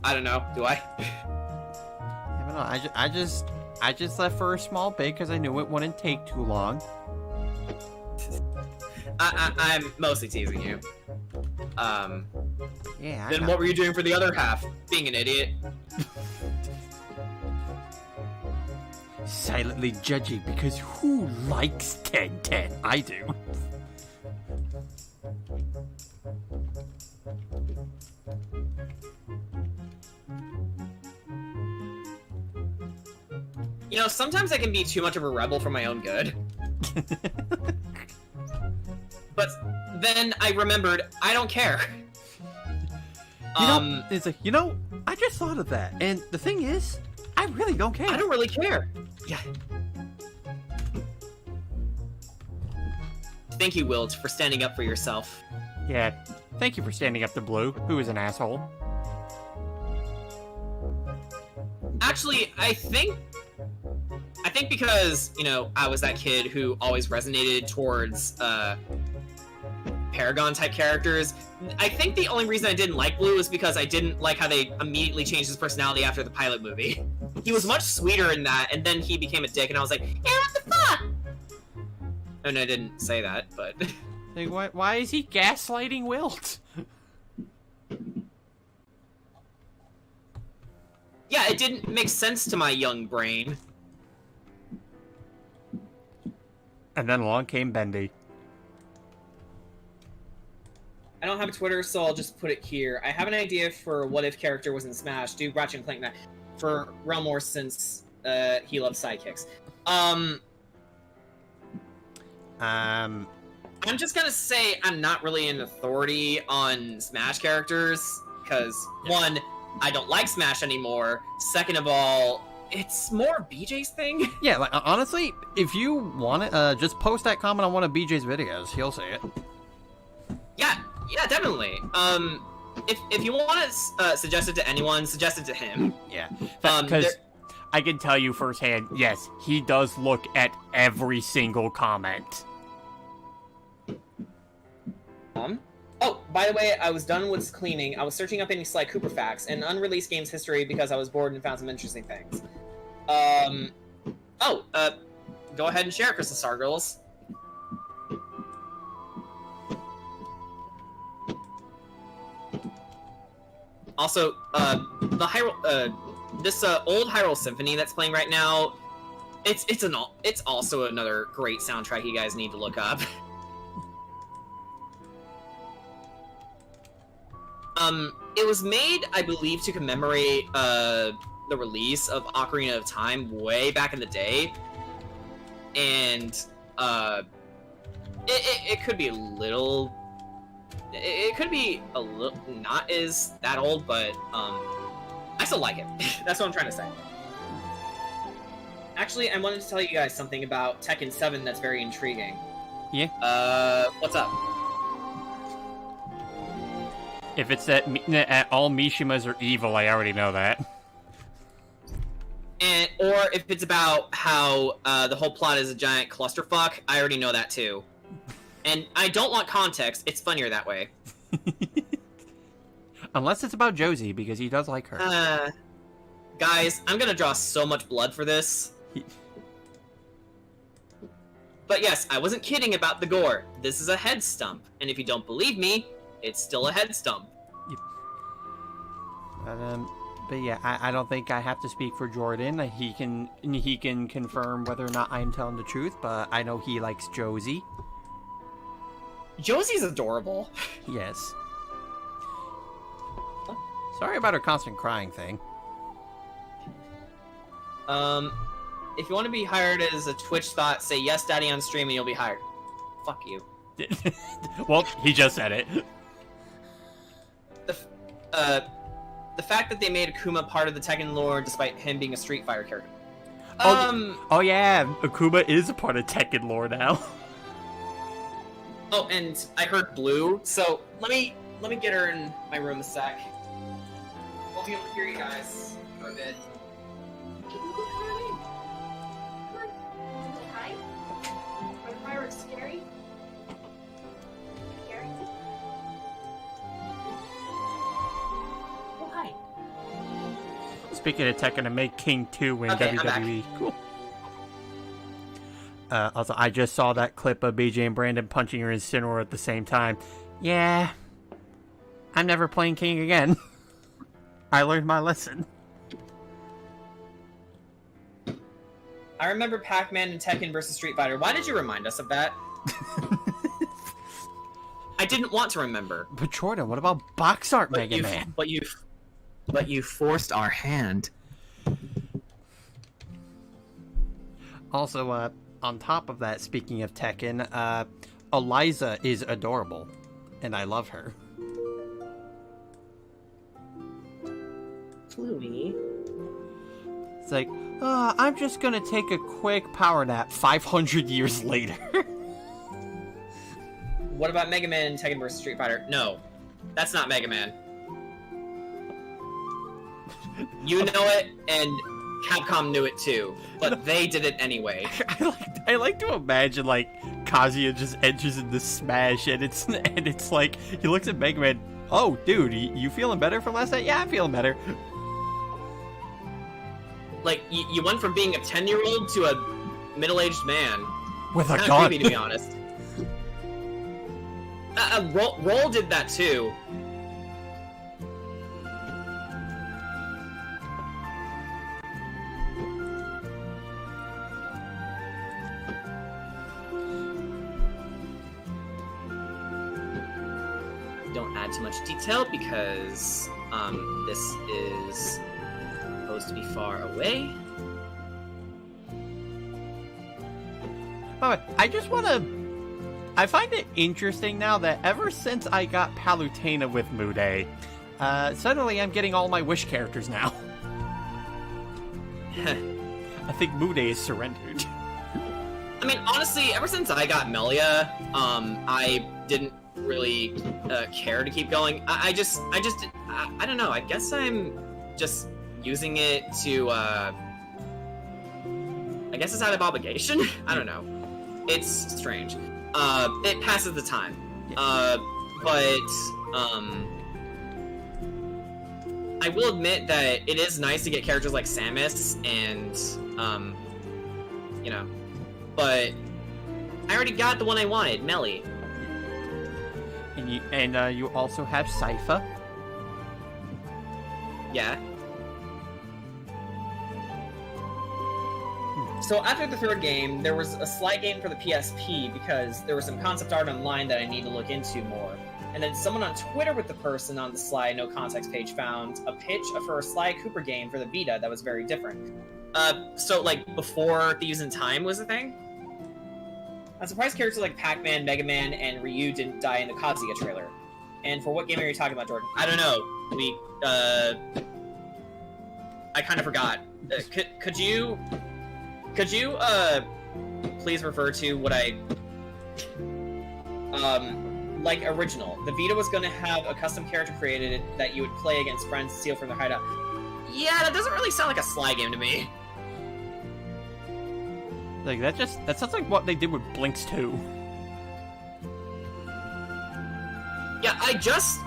I don't know. Do I? I don't know. I just left for a small bit because I knew it wouldn't take too long. I'm mostly teasing you. Yeah. Then what were you doing for the other half? Being an idiot. Silently judging, because who likes 1010? I do. You know, sometimes I can be too much of a rebel for my own good. But then I remembered, I don't care. It's like, I just thought of that. And the thing is, I really don't care. I don't really care. Yeah. Thank you, Wilt, for standing up for yourself. Yeah. Thank you for standing up to Blue, who is an asshole. Actually, I think because, I was that kid who always resonated towards, Paragon type characters. I think the only reason I didn't like Blue is because I didn't like how they immediately changed his personality after the pilot movie. He was much sweeter in that, and then he became a dick, and I was like, yeah, what the fuck? Oh, no, I didn't say that, but... Like, why is he gaslighting Wilt? Yeah, it didn't make sense to my young brain. And then along came Bendy. I don't have a Twitter, so I'll just put it here. I have an idea for what if character was in Smash. Do Ratchet and Clank that for Realm War since he loves sidekicks. I'm just gonna say I'm not really an authority on Smash characters, because, one, I don't like Smash anymore. Second of all, it's more BJ's thing. Yeah, like, honestly, if you want it, just post that comment on one of BJ's videos. He'll say it. Yeah, definitely. If you want to suggest it to anyone, suggest it to him. Yeah, because I can tell you firsthand, yes, he does look at every single comment. Oh, by the way, I was done with cleaning. I was searching up any Sly Cooper facts and unreleased games history because I was bored and found some interesting things. Go ahead and share, Crystal Star Girls. Also, the Hyrule, this old Hyrule Symphony that's playing right now, it's also another great soundtrack you guys need to look up. It was made, I believe, to commemorate the release of Ocarina of Time way back in the day, and it could be a little. It could be a little not as that old, but I still like it. That's what I'm trying to say. Actually, I wanted to tell you guys something about Tekken 7 that's very intriguing. Yeah. What's up? If it's that all Mishimas are evil, I already know that. Or if it's about how the whole plot is a giant clusterfuck, I already know that too. And I don't want context, it's funnier that way. Unless it's about Josie, because he does like her. Guys, I'm gonna draw so much blood for this. But yes, I wasn't kidding about the gore. This is a head stump, and if you don't believe me, it's still a head stump. But yeah, I don't think I have to speak for Jordan. He can confirm whether or not I'm telling the truth, but I know he likes Josie. Josie's adorable. Yes. Sorry about her constant crying thing. If you want to be hired as a Twitch thought, say yes, daddy on stream, and you'll be hired. Fuck you. Well, he just said it. The fact that they made Akuma part of the Tekken lore despite him being a Street Fighter character. Oh yeah, Akuma is a part of Tekken lore now. Oh, and I heard Blue, so let me get her in my room a sec. We'll be able to hear you guys for a bit. Hi. Are the fireworks scary? Scary? Oh, hi. Speaking of Tekken, to make King 2 in Okay, WWE. Cool. Also, I just saw that clip of BJ and Brandon punching her Incineroar at the same time. Yeah. I'm never playing King again. I learned my lesson. I remember Pac-Man and Tekken versus Street Fighter. Why did you remind us of that? I didn't want to remember. But Jordan, what about box art Mega Man? But you forced our hand. Also, on top of that, speaking of Tekken, Eliza is adorable, and I love her. Fluey. It's like, I'm just gonna take a quick power nap 500 years later. What about Mega Man and Tekken vs. Street Fighter? No, that's not Mega Man. You know it, and Capcom knew it too, but they did it anyway. I like to imagine, like, Kazuya just enters into Smash, and it's like he looks at Mega Man. Oh, dude, you feeling better from last night? Yeah, I'm feeling better. Like you went from being a 10-year-old to a middle-aged man. With a Kind of gun. creepy, to be honest. Roll did that too. Don't add too much detail because this is supposed to be far away. But I just want to... I find it interesting now that ever since I got Palutena with Mude, suddenly I'm getting all my Wish characters now. I think Mude is surrendered. I mean, honestly, ever since I got Melia, I didn't really care to keep going. I don't know. I guess I'm just using it to, I guess it's out of obligation? I don't know. It's strange. It passes the time. But I will admit that it is nice to get characters like Samus and, you know, but I already got the one I wanted, Melly. And you also have Sypha. Yeah. So after the third game, there was a slide game for the PSP because there was some concept art online that I need to look into more. And then someone on Twitter with the person on the Sly No Context page found a pitch for a Sly Cooper game for the Vita that was very different. So like before Thieves in Time was a thing? I'm surprised characters like Pac-Man, Mega Man, and Ryu didn't die in the Kazuya trailer. And for what game are you talking about, Jordan? I don't know. I kind of forgot. Could you please refer to what I like original. The Vita was gonna have a custom character created that you would play against friends to steal from their hideout. Yeah, that doesn't really sound like a Sly game to me. Like that sounds like what they did with Blinks 2. Yeah, I just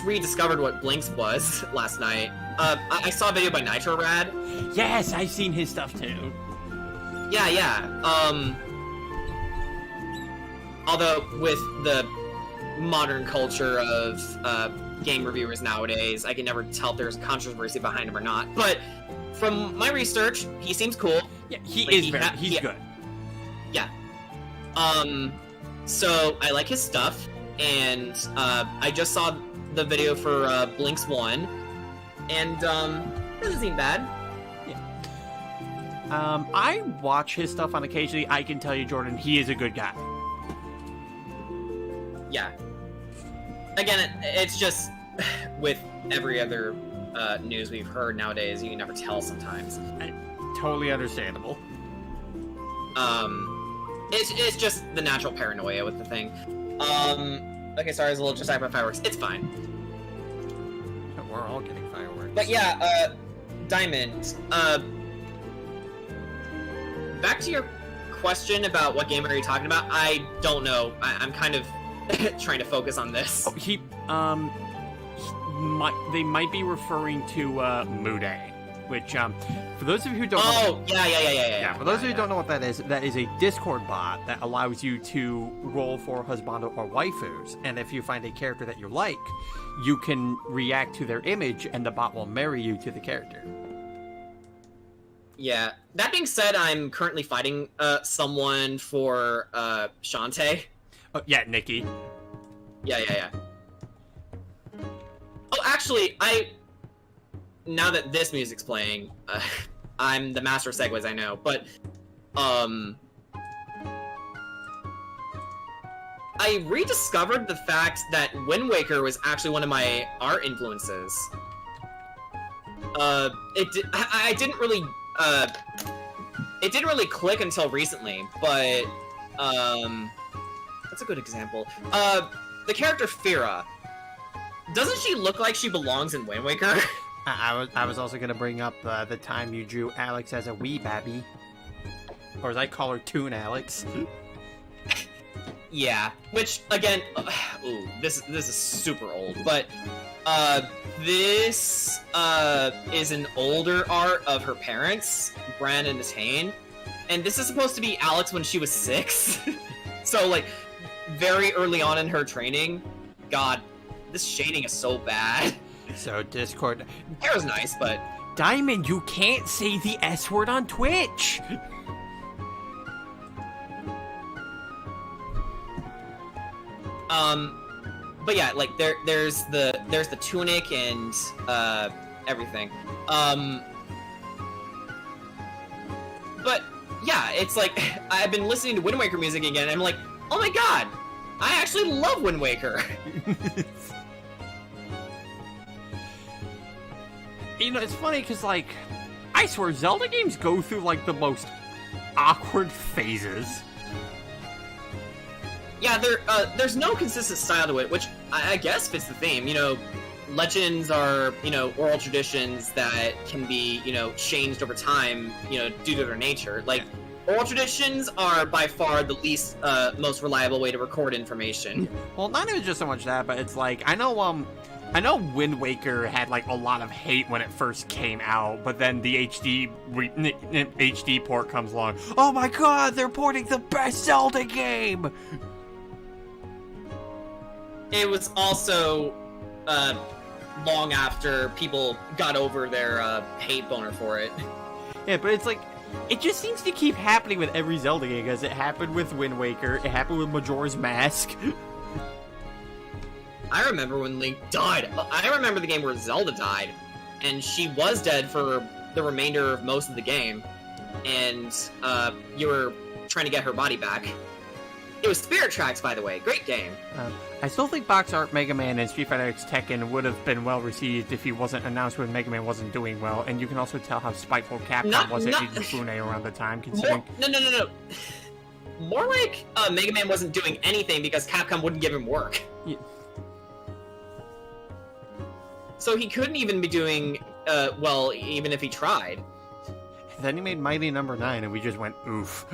rediscovered what Blinks was last night. I saw a video by Nitro Rad. Yes, I've seen his stuff too. Yeah. Although with the modern culture of game reviewers nowadays, I can never tell if there's controversy behind him or not. But from my research, he seems cool. Yeah, he's good. Yeah. So I like his stuff, and I just saw the video for Blinks 1, and doesn't seem bad. I watch his stuff on occasionally. I can tell you, Jordan, he is a good guy. Yeah. Again, it's just with every other news we've heard nowadays, you can never tell sometimes. Totally understandable. It's just the natural paranoia with the thing. Okay, sorry, I was a little distracted by fireworks. It's fine. We're all getting fireworks. But yeah, Diamond, back to your question about what game are you talking about, I don't know. I'm kind of trying to focus on this. Oh, they might be referring to Mude, which for those of you who don't know, yeah. For those of you who don't know what that is a Discord bot that allows you to roll for husbando or waifus, and if you find a character that you like, you can react to their image, and the bot will marry you to the character. Yeah. That being said, I'm currently fighting someone for Shantae. Oh, yeah, Nikki. Yeah. Oh, actually, now that this music's playing, I'm the master of segues, I know, but, I rediscovered the fact that Wind Waker was actually one of my art influences. It didn't really click until recently, but, that's a good example. The character Fira, doesn't she look like she belongs in Wind Waker? I was also going to bring up the time you drew Alex as a wee babby. Or as I call her, Toon Alex. Yeah, which again, ooh, this is super old, but this is an older art of her parents, Bran and Natane, and this is supposed to be Alex when she was 6. So like very early on in her training. God, this shading is so bad. So Discord, Hair is nice, but Diamond, you can't say the S word on Twitch. But yeah, like there's the tunic and everything. But yeah, it's like I've been listening to Wind Waker music again, and I'm like, oh my god, I actually love Wind Waker. You know, it's funny because, like, I swear Zelda games go through, like, the most awkward phases. Yeah, there's no consistent style to it, which I guess fits the theme. You know, legends are, you know, oral traditions that can be, you know, changed over time, you know, due to their nature. Like, oral traditions are by far the least, most reliable way to record information. Well, not even just so much that, but it's like, I know Wind Waker had, like, a lot of hate when it first came out, but then the HD port comes along. Oh my god, they're porting the best Zelda game! It was also, long after people got over their, hate boner for it. Yeah, but it's like, it just seems to keep happening with every Zelda game, because it happened with Wind Waker, it happened with Majora's Mask. I remember when Link died. I remember the game where Zelda died, and she was dead for the remainder of most of the game, and you were trying to get her body back. It was Spirit Tracks, by the way. Great game. I still think box art Mega Man and Street Fighter X Tekken would have been well received if he wasn't announced when Mega Man wasn't doing well, and you can also tell how spiteful Capcom was at Inafune around the time, considering... No. More like Mega Man wasn't doing anything because Capcom wouldn't give him work. Yeah. So he couldn't even be doing, well, even if he tried. Then he made Mighty Number 9, and we just went, oof.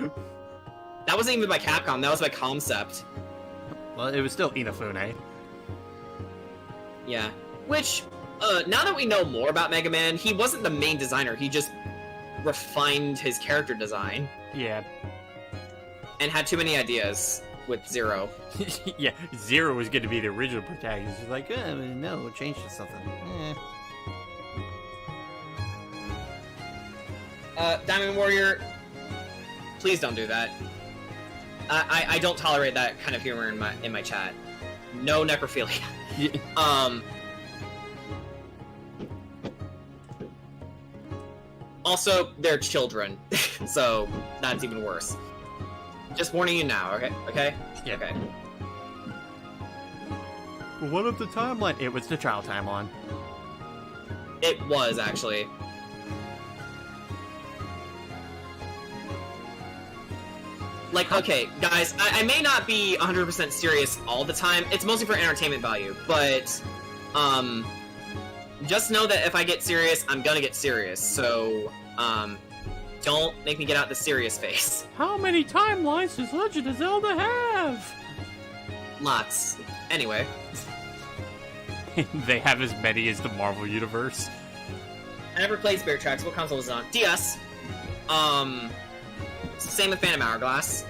That wasn't even by Capcom, that was by Concept. Well, it was still Inafune. Yeah. Which, now that we know more about Mega Man, he wasn't the main designer, he just refined his character design. Yeah. And had too many ideas with Zero. Yeah, Zero was going to be the original protagonist. He's like, no, we'll change to something. Diamond Warrior, please don't do that. I don't tolerate that kind of humor in my chat. No necrophilia. Yeah. Also, they're children, so that's even worse. Just warning you now, okay? Okay? Yeah. Okay. What of the timeline? It was the child timeline. It was, actually. Like, okay, guys, I may not be 100% serious all the time. It's mostly for entertainment value, but, just know that if I get serious, I'm gonna get serious. So, don't make me get out the serious face. How many timelines does Legend of Zelda have? Lots. Anyway. They have as many as the Marvel Universe. I never played Spirit Tracks. What console was it on? DS. Same with Phantom Hourglass.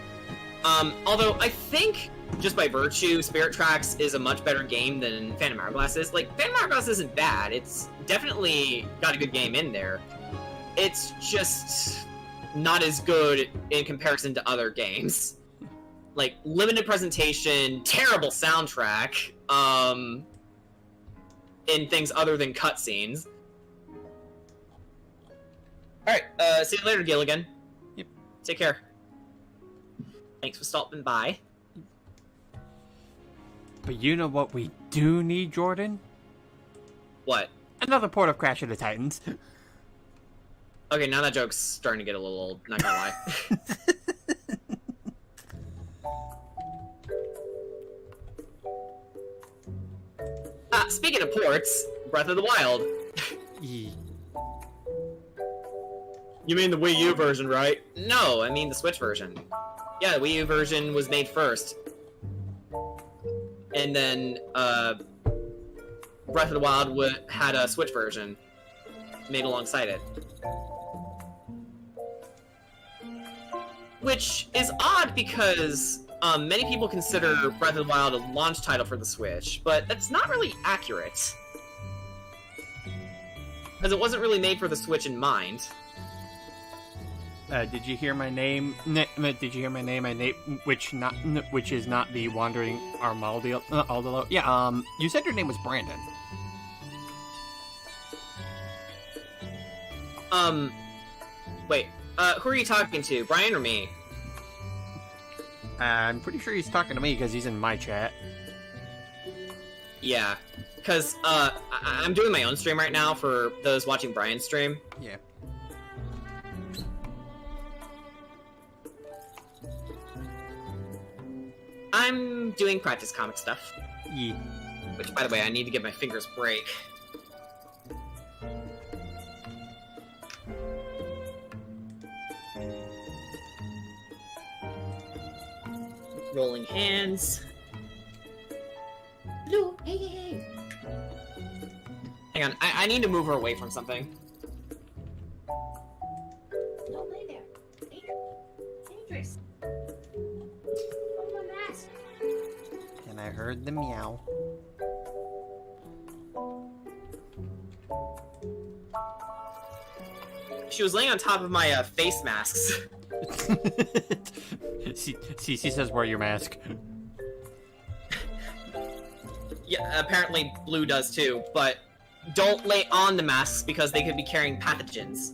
Although I think, just by virtue, Spirit Tracks is a much better game than Phantom Hourglass is. Like, Phantom Hourglass isn't bad. It's definitely got a good game in there. It's just not as good in comparison to other games. Like, limited presentation, terrible soundtrack, in things other than cutscenes. Alright, see you later, Gilligan. Yep. Take care. Thanks for stopping by. But you know what we do need, Jordan? What? Another port of Crash of the Titans. Okay, now that joke's starting to get a little old, not gonna lie. Speaking of ports, Breath of the Wild. You mean the Wii U version, right? No, I mean the Switch version. Yeah, the Wii U version was made first. and then Breath of the Wild had a Switch version made alongside it. Which is odd because many people consider Breath of the Wild a launch title for the Switch, but that's not really accurate. Because it wasn't really made for the Switch in mind. Did you hear my name? Did you hear my name? Which is not the Wandering Armadillo. Yeah. You said your name was Brandon. Wait. Who are you talking to, Brian or me? I'm pretty sure he's talking to me because he's in my chat. Yeah, because I'm doing my own stream right now for those watching Brian's stream. Yeah. I'm doing practice comic stuff. Yeah. Which, by the way, I need to give my fingers a break. Rolling hands. Blue, hey. Hang on, I need to move her away from something. Don't lay there. Dangerous. Oh, my mask. And I heard the meow. She was laying on top of my face masks. Cece says, wear your mask. Yeah, apparently Blue does too, but don't lay on the masks because they could be carrying pathogens.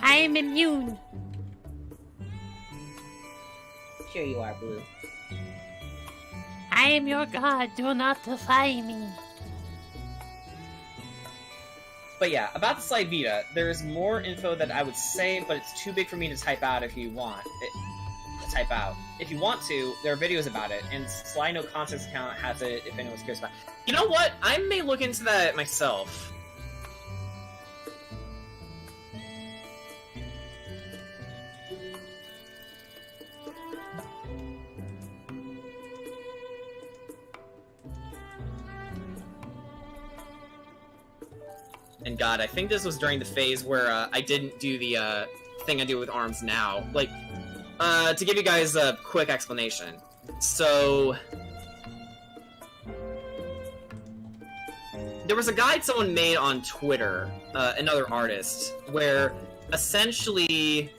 I am immune. Sure you are, Blue. I am your god. Do not defy me. But yeah, about the Slide Vita, there's more info that I would say, but it's too big for me to type out if you want. If you want to, there are videos about it, and Slide No Context account has it if anyone's curious about it. You know what? I may look into that myself. And God, I think this was during the phase where I didn't do the thing I do with arms now. Like, to give you guys a quick explanation. So, there was a guide someone made on Twitter, another artist, where essentially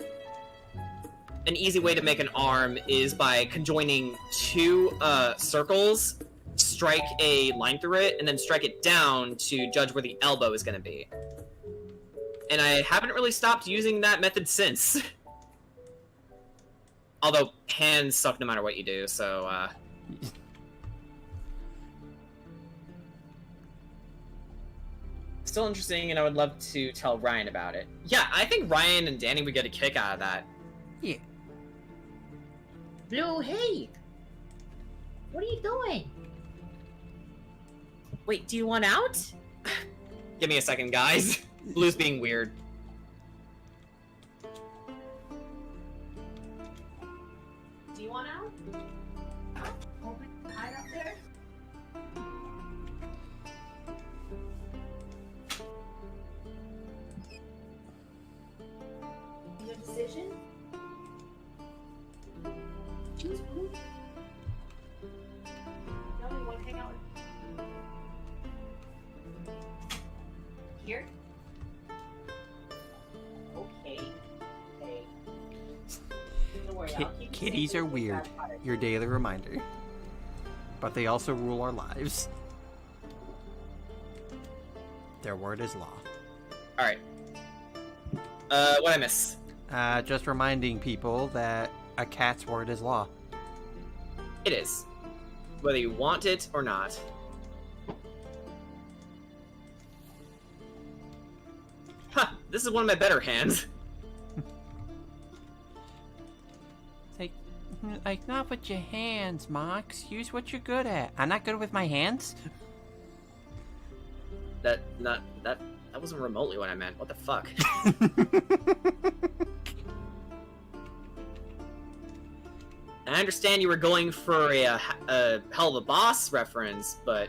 an easy way to make an arm is by conjoining two circles, strike a line through it, and then strike it down to judge where the elbow is going to be. And I haven't really stopped using that method since. Although, hands suck no matter what you do, so, still interesting, and I would love to tell Ryan about it. Yeah, I think Ryan and Danny would get a kick out of that. Yeah. Blue, hey! What are you doing? Wait, do you want out? Give me a second, guys. Blue's being weird. Do you want out? Open hide up there? Your decision? Choose Blue. No, you want to hang out with here? Okay. Okay. Don't worry, I'll keep you Kitties safe are with weird. that part. Your daily reminder. But they also rule our lives. Their word is law. Alright. What'd I miss? Just reminding people that a cat's word is law. It is. Whether you want it or not. Ha! This is one of my better hands. Like, not with your hands, Mox. Use what you're good at. I'm not good with my hands. That wasn't remotely what I meant. What the fuck? I understand you were going for a Hell of a Boss reference, but...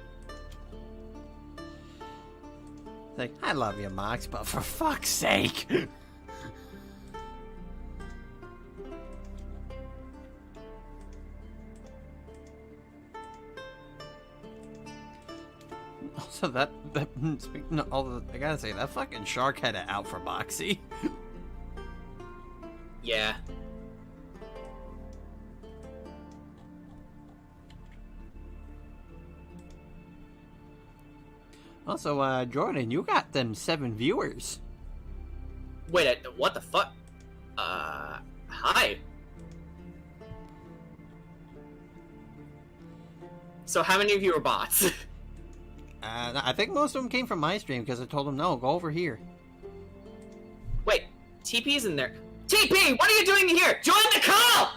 Like, I love you, Mox, but for fuck's sake! Also, speaking of all the, I gotta say, that fucking shark had it out for Moxie. Yeah. Also, Jordan, you got them 7 viewers. Wait, what the fuck? Hi. So how many of you are bots? I think most of them came from my stream because I told them, no, go over here. Wait, TP's in there. TP, what are you doing here? Join the call!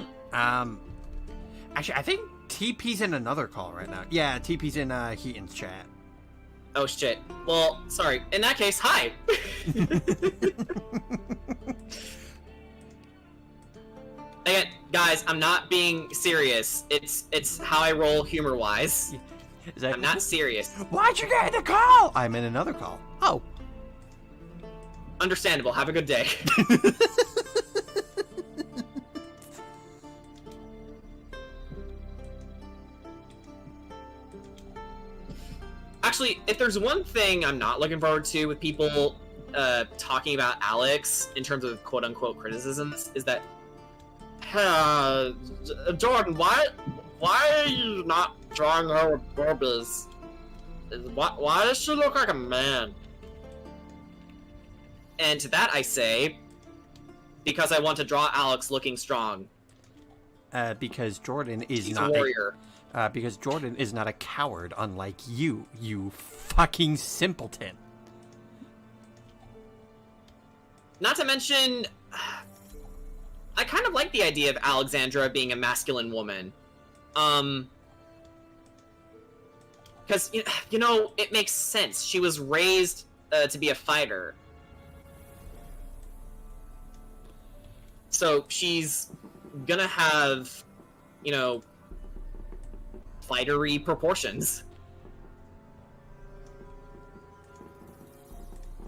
Actually, I think TP's in another call right now. Yeah, TP's in, Heaton's chat. Oh shit. Well, sorry. In that case, hi! Again, guys, I'm not being serious. It's how I roll humor-wise. I'm not serious. Why'd you get in the call? I'm in another call. Oh. Understandable. Have a good day. Actually, if there's one thing I'm not looking forward to with people talking about Alex in terms of quote-unquote criticisms, is that, Jordan, why are you not drawing her with Burbies? Why does she look like a man? And to that I say, because I want to draw Alex looking strong. Because Jordan is He's not a warrior. Because Jordan is not a coward, unlike you, you fucking simpleton. Not to mention, I kind of like the idea of Alexandra being a masculine woman. Because, you know, it makes sense. She was raised to be a fighter. So she's gonna have, you know, fightery proportions.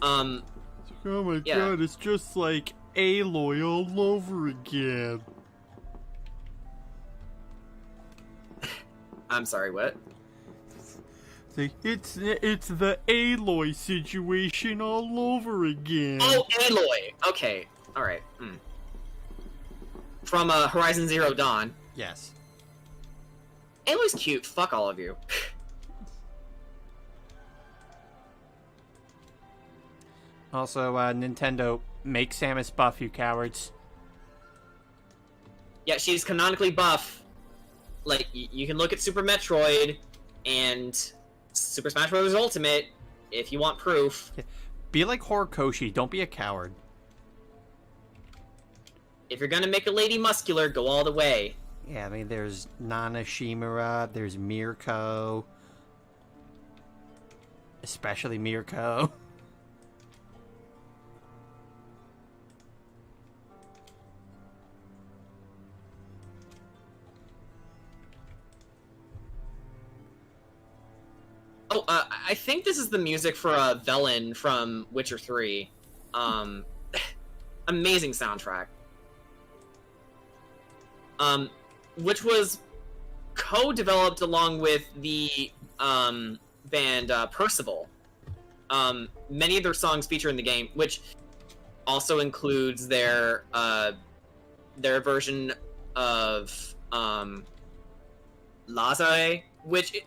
Oh my god, it's just like Aloy all over again. I'm sorry, what? It's the Aloy situation all over again. Oh, Aloy! Okay, alright. From Horizon Zero Dawn. Yes. Aloy's cute, fuck all of you. Also, Nintendo, make Samus buff, you cowards. Yeah, she's canonically buff. Like, you can look at Super Metroid and Super Smash Bros. Ultimate if you want proof. Be like Horikoshi, don't be a coward. If you're gonna make a lady muscular, go all the way. Yeah, I mean, there's Nana Shimura, there's Mirko. Especially Mirko. Oh, I think this is the music for Velen from Witcher 3. Amazing soundtrack. Which was co-developed along with the band Percival. Many of their songs feature in the game, which also includes their version of Lazare, which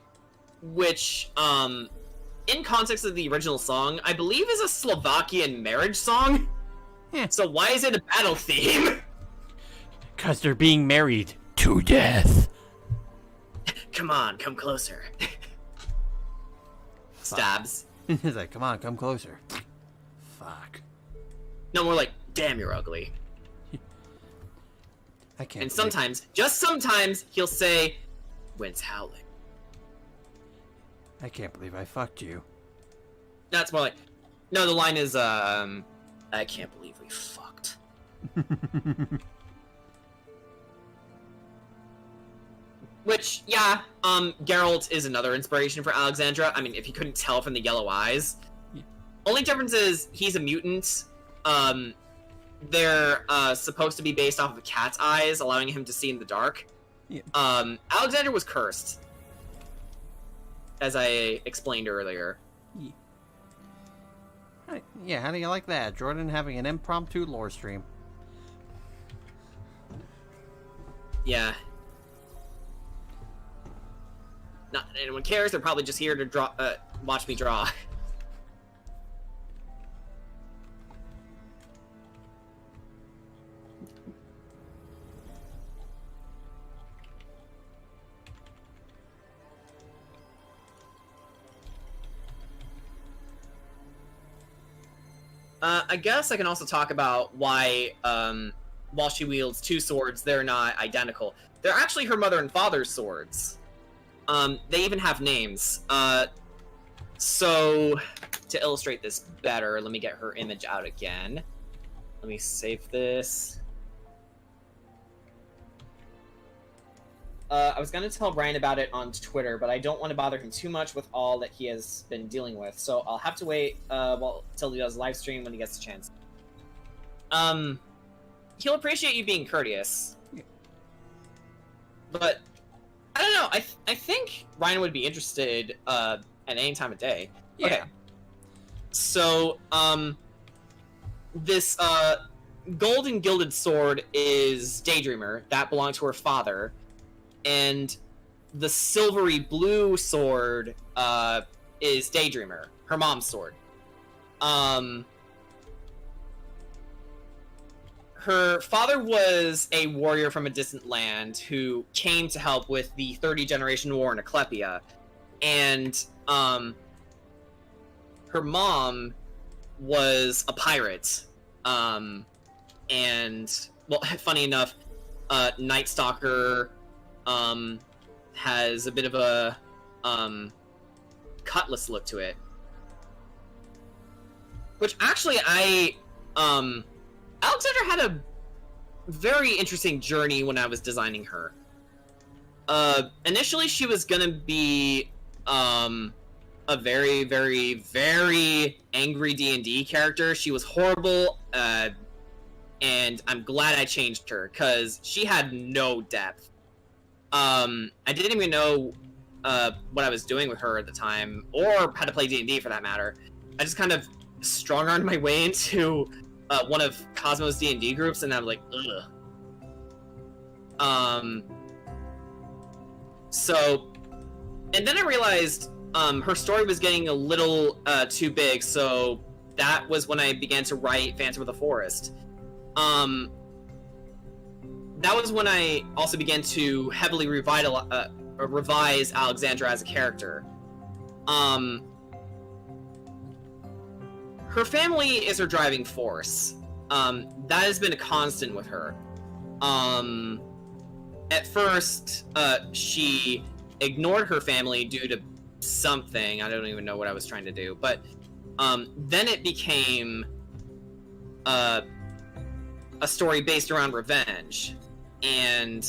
in context of the original song, I believe is a Slovakian marriage song. Yeah. So why is it a battle theme? 'Cause they're being married to death. Come on, come closer. Stabs. He's like, come on, come closer. Fuck. No, more like, damn, you're ugly. I can't. And sometimes, just sometimes, he'll say, wind's howling. I can't believe I fucked you. That's more like, no, the line is, I can't believe we fucked. Which, yeah, Geralt is another inspiration for Alexandra. I mean, if you couldn't tell from the yellow eyes. Yeah. Only difference is he's a mutant. They're supposed to be based off of a cat's eyes, allowing him to see in the dark. Yeah. Alexandra was cursed, as I explained earlier. Yeah, how do you like that? Jordan having an impromptu lore stream. Yeah. Not that anyone cares. They're probably just here to watch me draw. I guess I can also talk about why, while she wields two swords, they're not identical. They're actually her mother and father's swords. They even have names. So, to illustrate this better, let me get her image out again. Let me save this. I was going to tell Brian about it on Twitter, but I don't want to bother him too much with all that he has been dealing with, so I'll have to wait till he does live stream when he gets a chance. He'll appreciate you being courteous. But, I don't know, I think Ryan would be interested at any time of day. Yeah. Okay. So, this golden gilded sword is Daydreamer. That belonged to her father. And the silvery blue sword is Daydreamer, her mom's sword. Her father was a warrior from a distant land who came to help with the 30 generation war in Eclepia. And her mom was a pirate. And, well, funny enough, Night Stalker has a bit of a cutlass look to it. Which actually Alexandra had a very interesting journey when I was designing her. Initially she was gonna be a very, very, very angry D&D character. She was horrible, and I'm glad I changed her, because she had no depth. I didn't even know what I was doing with her at the time, or how to play D&D for that matter. I just kind of strong-armed my way into one of Cosmo's D&D groups, and I'm like, ugh. So, and then I realized her story was getting a little too big, so that was when I began to write Phantom of the Forest. That was when I also began to heavily revise Alexandra as a character. Her family is her driving force. That has been a constant with her. At first, she ignored her family due to something. I don't even know what I was trying to do. But then it became a story based around revenge. And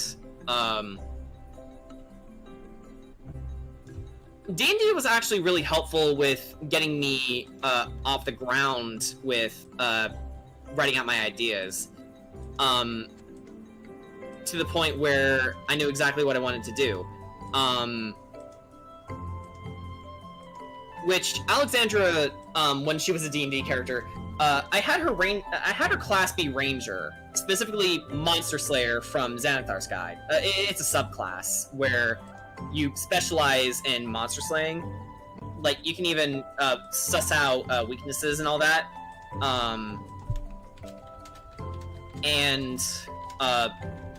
D&D was actually really helpful with getting me off the ground with writing out my ideas, to the point where I knew exactly what I wanted to do. Which Alexandra, when she was a D&D character, I had her class be Ranger, specifically Monster Slayer from Xanathar's Guide. It's a subclass where you specialize in monster slaying. Like, you can even suss out weaknesses and all that. And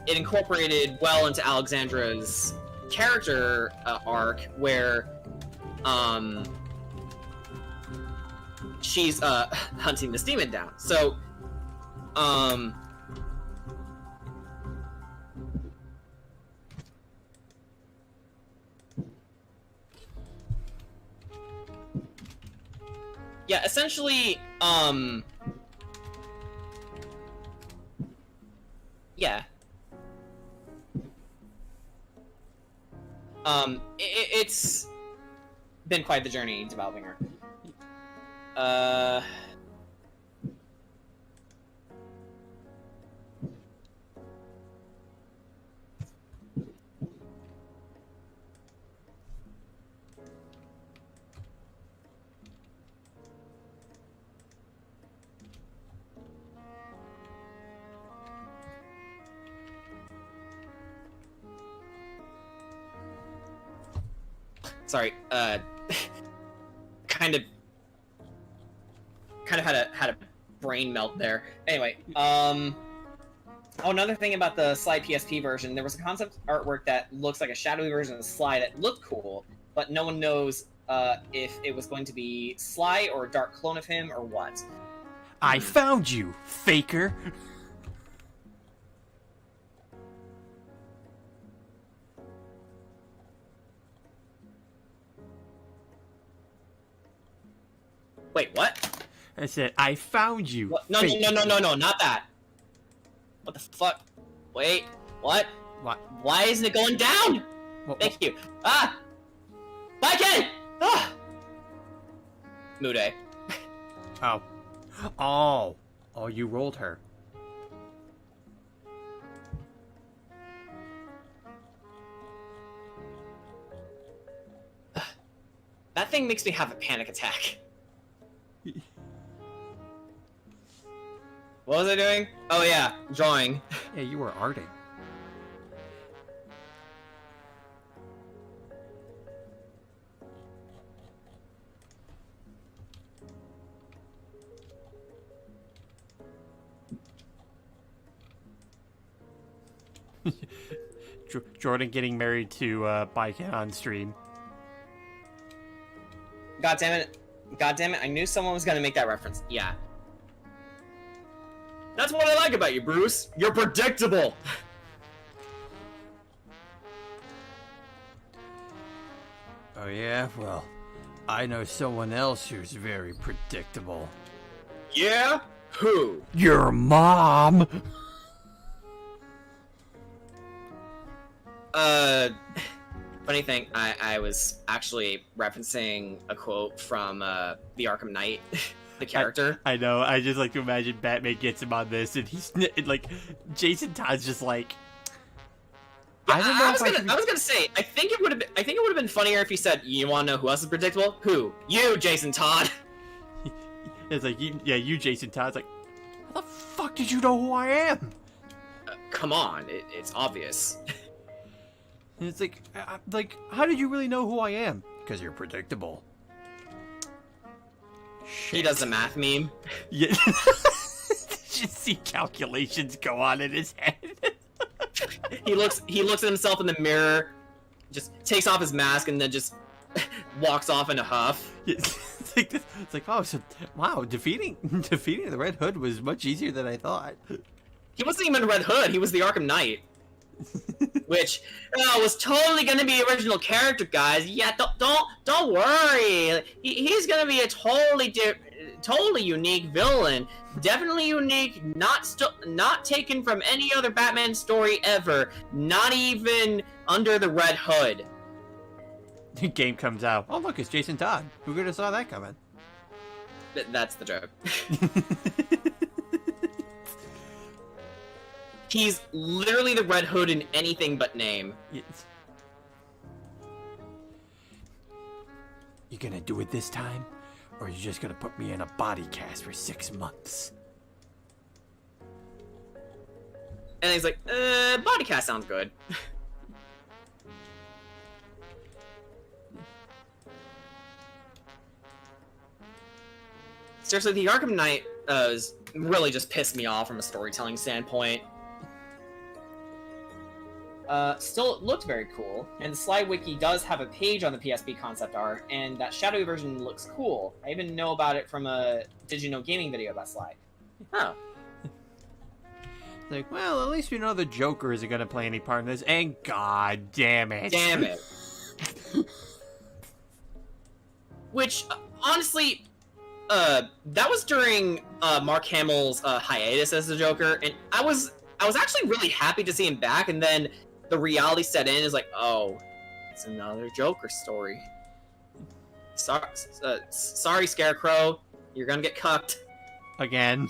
it incorporated well into Alexandra's character arc, where she's hunting this demon down. So, yeah, essentially, yeah. It's been quite the journey developing her. Sorry, kind of had a brain melt there. Anyway, oh, another thing about the Slide PSP version, there was a concept artwork that looks like a shadowy version of the Sly that looked cool, but no one knows if it was going to be Sly or a dark clone of him or what. I found you, faker. Wait, what? I said, I found you. What? No, not that. What the fuck? Wait, what? What? Why isn't it going down? Thank you. Ah! Bye, Ken! Ah! Mude. Oh. Oh. Oh, you rolled her. That thing makes me have a panic attack. What was I doing? Oh yeah, drawing. Yeah, you were arting. Jordan getting married to Bike on stream. God damn it. I knew someone was gonna make that reference. Yeah. That's what I like about you, Bruce. You're predictable. Oh yeah? Well, I know someone else who's very predictable. Yeah? Who? Your mom! Funny thing, I was actually referencing a quote from the Arkham Knight, the character. I know, I just like to imagine Batman gets him on this, and he's like, Jason Todd's just like, I don't know. I was gonna say, I think it would have been funnier if he said, "You want to know who else is predictable? Who? You, Jason Todd." It's like, you, Jason Todd. It's like, how the fuck did you know who I am? Come on, it's obvious. And it's like, how did you really know who I am? Because you're predictable. Shit. He does the math meme. Yeah. Just see calculations go on in his head. He looks at himself in the mirror, just takes off his mask, and then just walks off in a huff. It's like, oh, so wow, defeating the Red Hood was much easier than I thought. He wasn't even Red Hood. He was the Arkham Knight, which was totally gonna be original character, guys. Yeah, don't worry. He's gonna be a totally unique villain. Definitely unique. Not taken from any other Batman story ever. Not even under the Red Hood. The game comes out. Oh look, it's Jason Todd. Who could have saw that coming? That's the joke. He's literally the Red Hood in anything but name. Yes. You gonna do it this time? Or are you just gonna put me in a body cast for 6 months? And he's like, body cast sounds good. Seriously, the Arkham Knight has really just pissed me off from a storytelling standpoint. Still, it looked very cool, and the Sly Wiki does have a page on the PSP concept art, and that shadowy version looks cool. I even know about it from a Did You Know Gaming video about Sly. Oh. Like, well, at least we know the Joker isn't gonna play any part in this, and god damn it. Damn it. Which, honestly, that was during Mark Hamill's hiatus as the Joker, and I was actually really happy to see him back, and then the reality set in is like, oh, It's another Joker story. Sorry, Scarecrow. You're gonna get cucked. Again.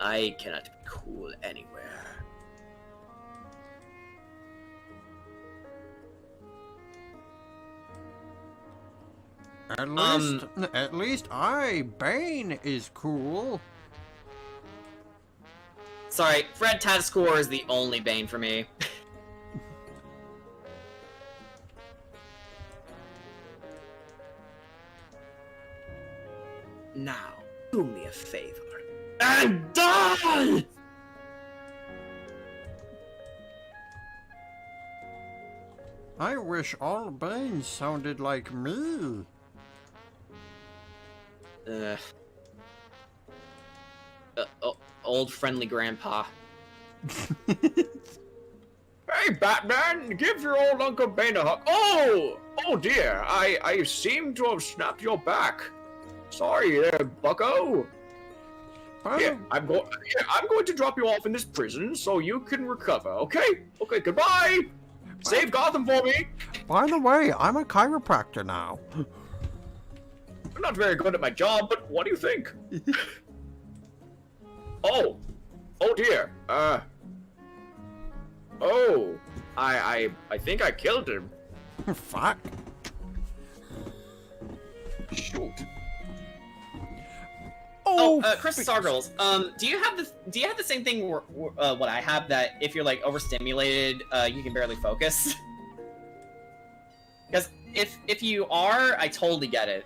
I cannot be cool anywhere. At least Bane is cool. Sorry, Fred Tatascore is the only Bane for me. Now, do me a favor. And die! I wish all Banes sounded like me. Old friendly grandpa. Hey, Batman, give your old Uncle Bane a hug. Oh dear, I seem to have snapped your back. Sorry there, bucko. Here, I'm going to drop you off in this prison so you can recover, okay? Okay, goodbye! Save Gotham for me! By the way, I'm a chiropractor now. I'm not very good at my job, but what do you think? Oh dear, I think I killed him. Fuck. Shoot. Chris Sargles, do you have the same thing what I have, that if you're like overstimulated, you can barely focus? Because if you are, I totally get it.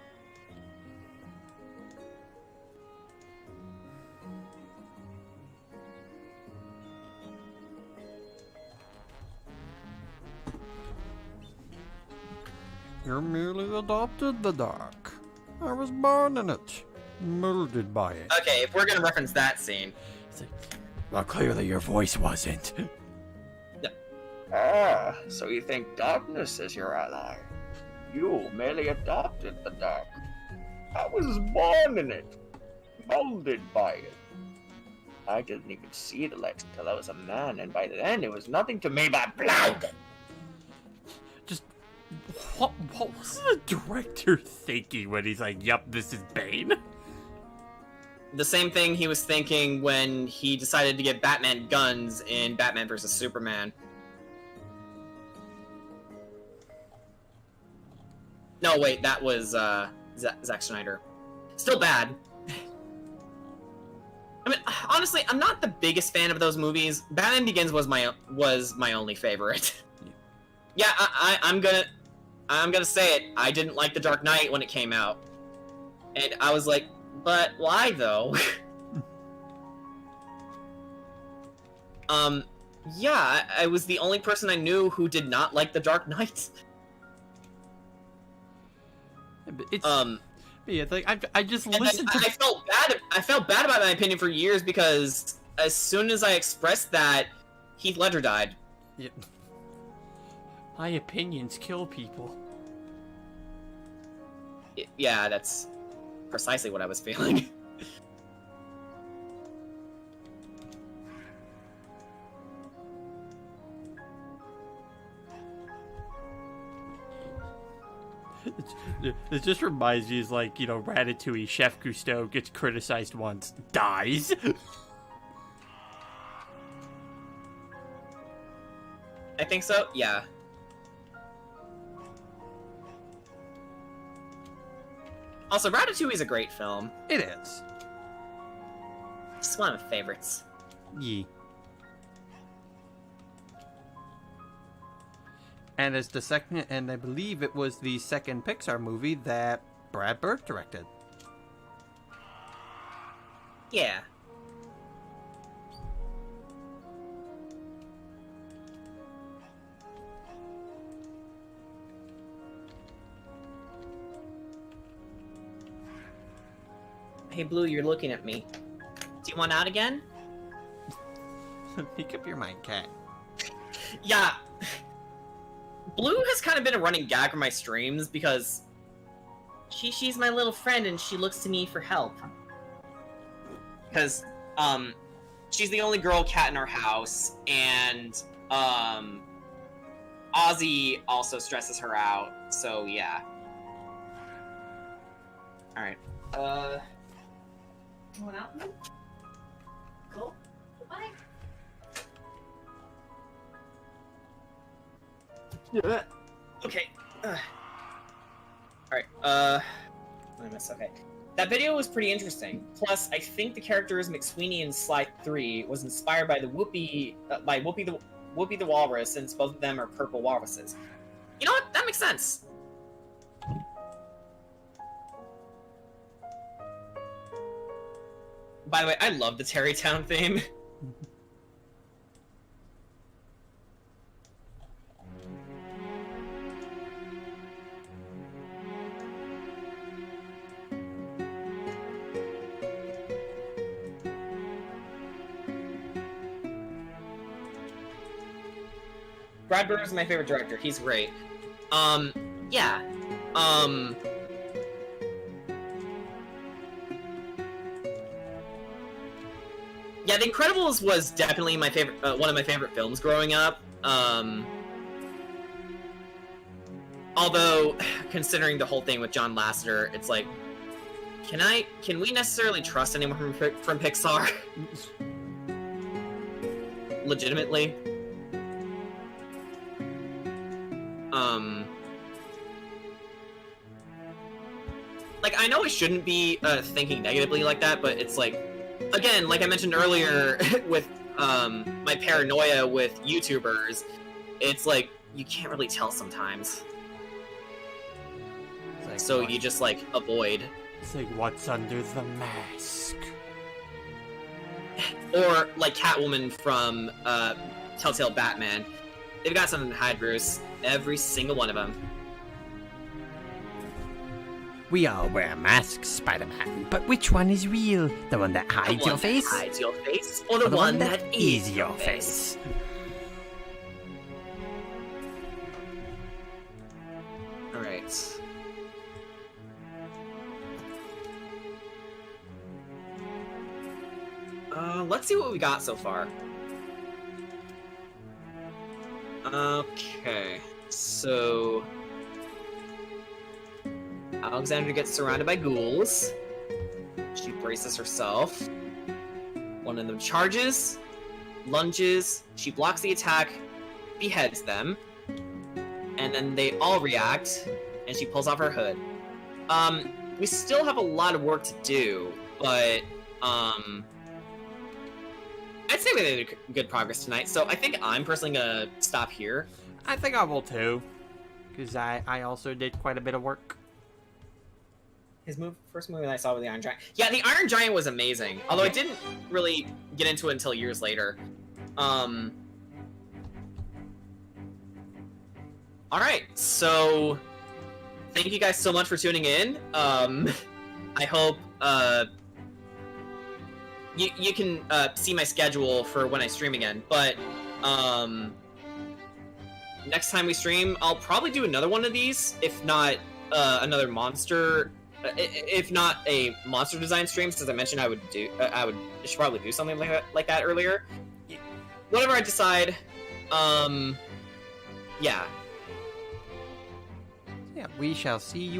You merely adopted the dark. I was born in it, molded by it. Okay, if we're gonna reference that scene. Well, clearly your voice wasn't. Ah, so you think darkness is your ally? You merely adopted the dark. I was born in it, molded by it. I didn't even see the light until I was a man, and by then it was nothing to me but blood. Just what was the director thinking when he's like, "Yup, this is Bane"? The same thing he was thinking when he decided to get Batman guns in Batman vs Superman. No, wait, that was Zack Snyder. Still bad. I mean, honestly, I'm not the biggest fan of those movies. Batman Begins was my only favorite. Yeah, I'm gonna say it. I didn't like The Dark Knight when it came out, and I was like, but why though? Yeah, I was the only person I knew who did not like The Dark Knight. It's yeah, like I just listened to. I felt bad about my opinion for years because as soon as I expressed that, Heath Ledger died. Yeah. My opinions kill people. Yeah, that's precisely what I was feeling. It just reminds me, is like, you know, Ratatouille, Chef Cousteau gets criticized once, dies. I think so, yeah. Also, Ratatouille is a great film. It is. It's one of my favorites. Yeah. And it's the second, and I believe it was the second Pixar movie that Brad Bird directed. Yeah. Hey, Blue, you're looking at me. Do you want out again? Pick up your mind, cat. Yeah. Blue has kind of been a running gag for my streams because she's my little friend and she looks to me for help. Because, she's the only girl cat in our house, and, Ozzy also stresses her out, so yeah. Alright. Going out? Cool. Bye. Okay. Alright, what did I miss? Okay. That video was pretty interesting. Plus, I think the characters McSweeney and Sly 3 was inspired by the Whoopi the Walrus, since both of them are purple walruses. You know what? That makes sense. By the way, I love the Terrytown theme. Brad Bird is my favorite director. He's great. Yeah. Yeah, The Incredibles was definitely my favorite, one of my favorite films growing up. Although, considering the whole thing with John Lasseter, it's like, can we necessarily trust anyone from Pixar? Legitimately. Like, I know I shouldn't be thinking negatively like that, but it's like, again, like I mentioned earlier with my paranoia with YouTubers, it's like, you can't really tell sometimes. Like So you just, like, avoid. It's like, what's under the mask? Or, like Catwoman from Telltale Batman. They've got something to hide, Bruce. Every single one of them. We all wear masks, Spider-Man, but which one is real? The one that hides your face? Hides your face, or the Or one that is your face? Alright. Let's see what we got so far. Okay, so... Alexandra gets surrounded by ghouls. She braces herself. One of them charges, lunges, she blocks the attack, beheads them, and then they all react, and she pulls off her hood. We still have a lot of work to do, but, I'd say we made good progress tonight, so I think I'm personally gonna stop here. I think I will too, because I also did quite a bit of work. His first movie that I saw was the Iron Giant. Yeah, the Iron Giant was amazing, although I didn't really get into it until years later. Alright, so thank you guys so much for tuning in. I hope you can see my schedule for when I stream again, but next time we stream, I'll probably do another one of these, if not another monster, if not a monster design stream, since I mentioned I should probably do something like that earlier. Whatever I decide, yeah. Yeah, we shall see you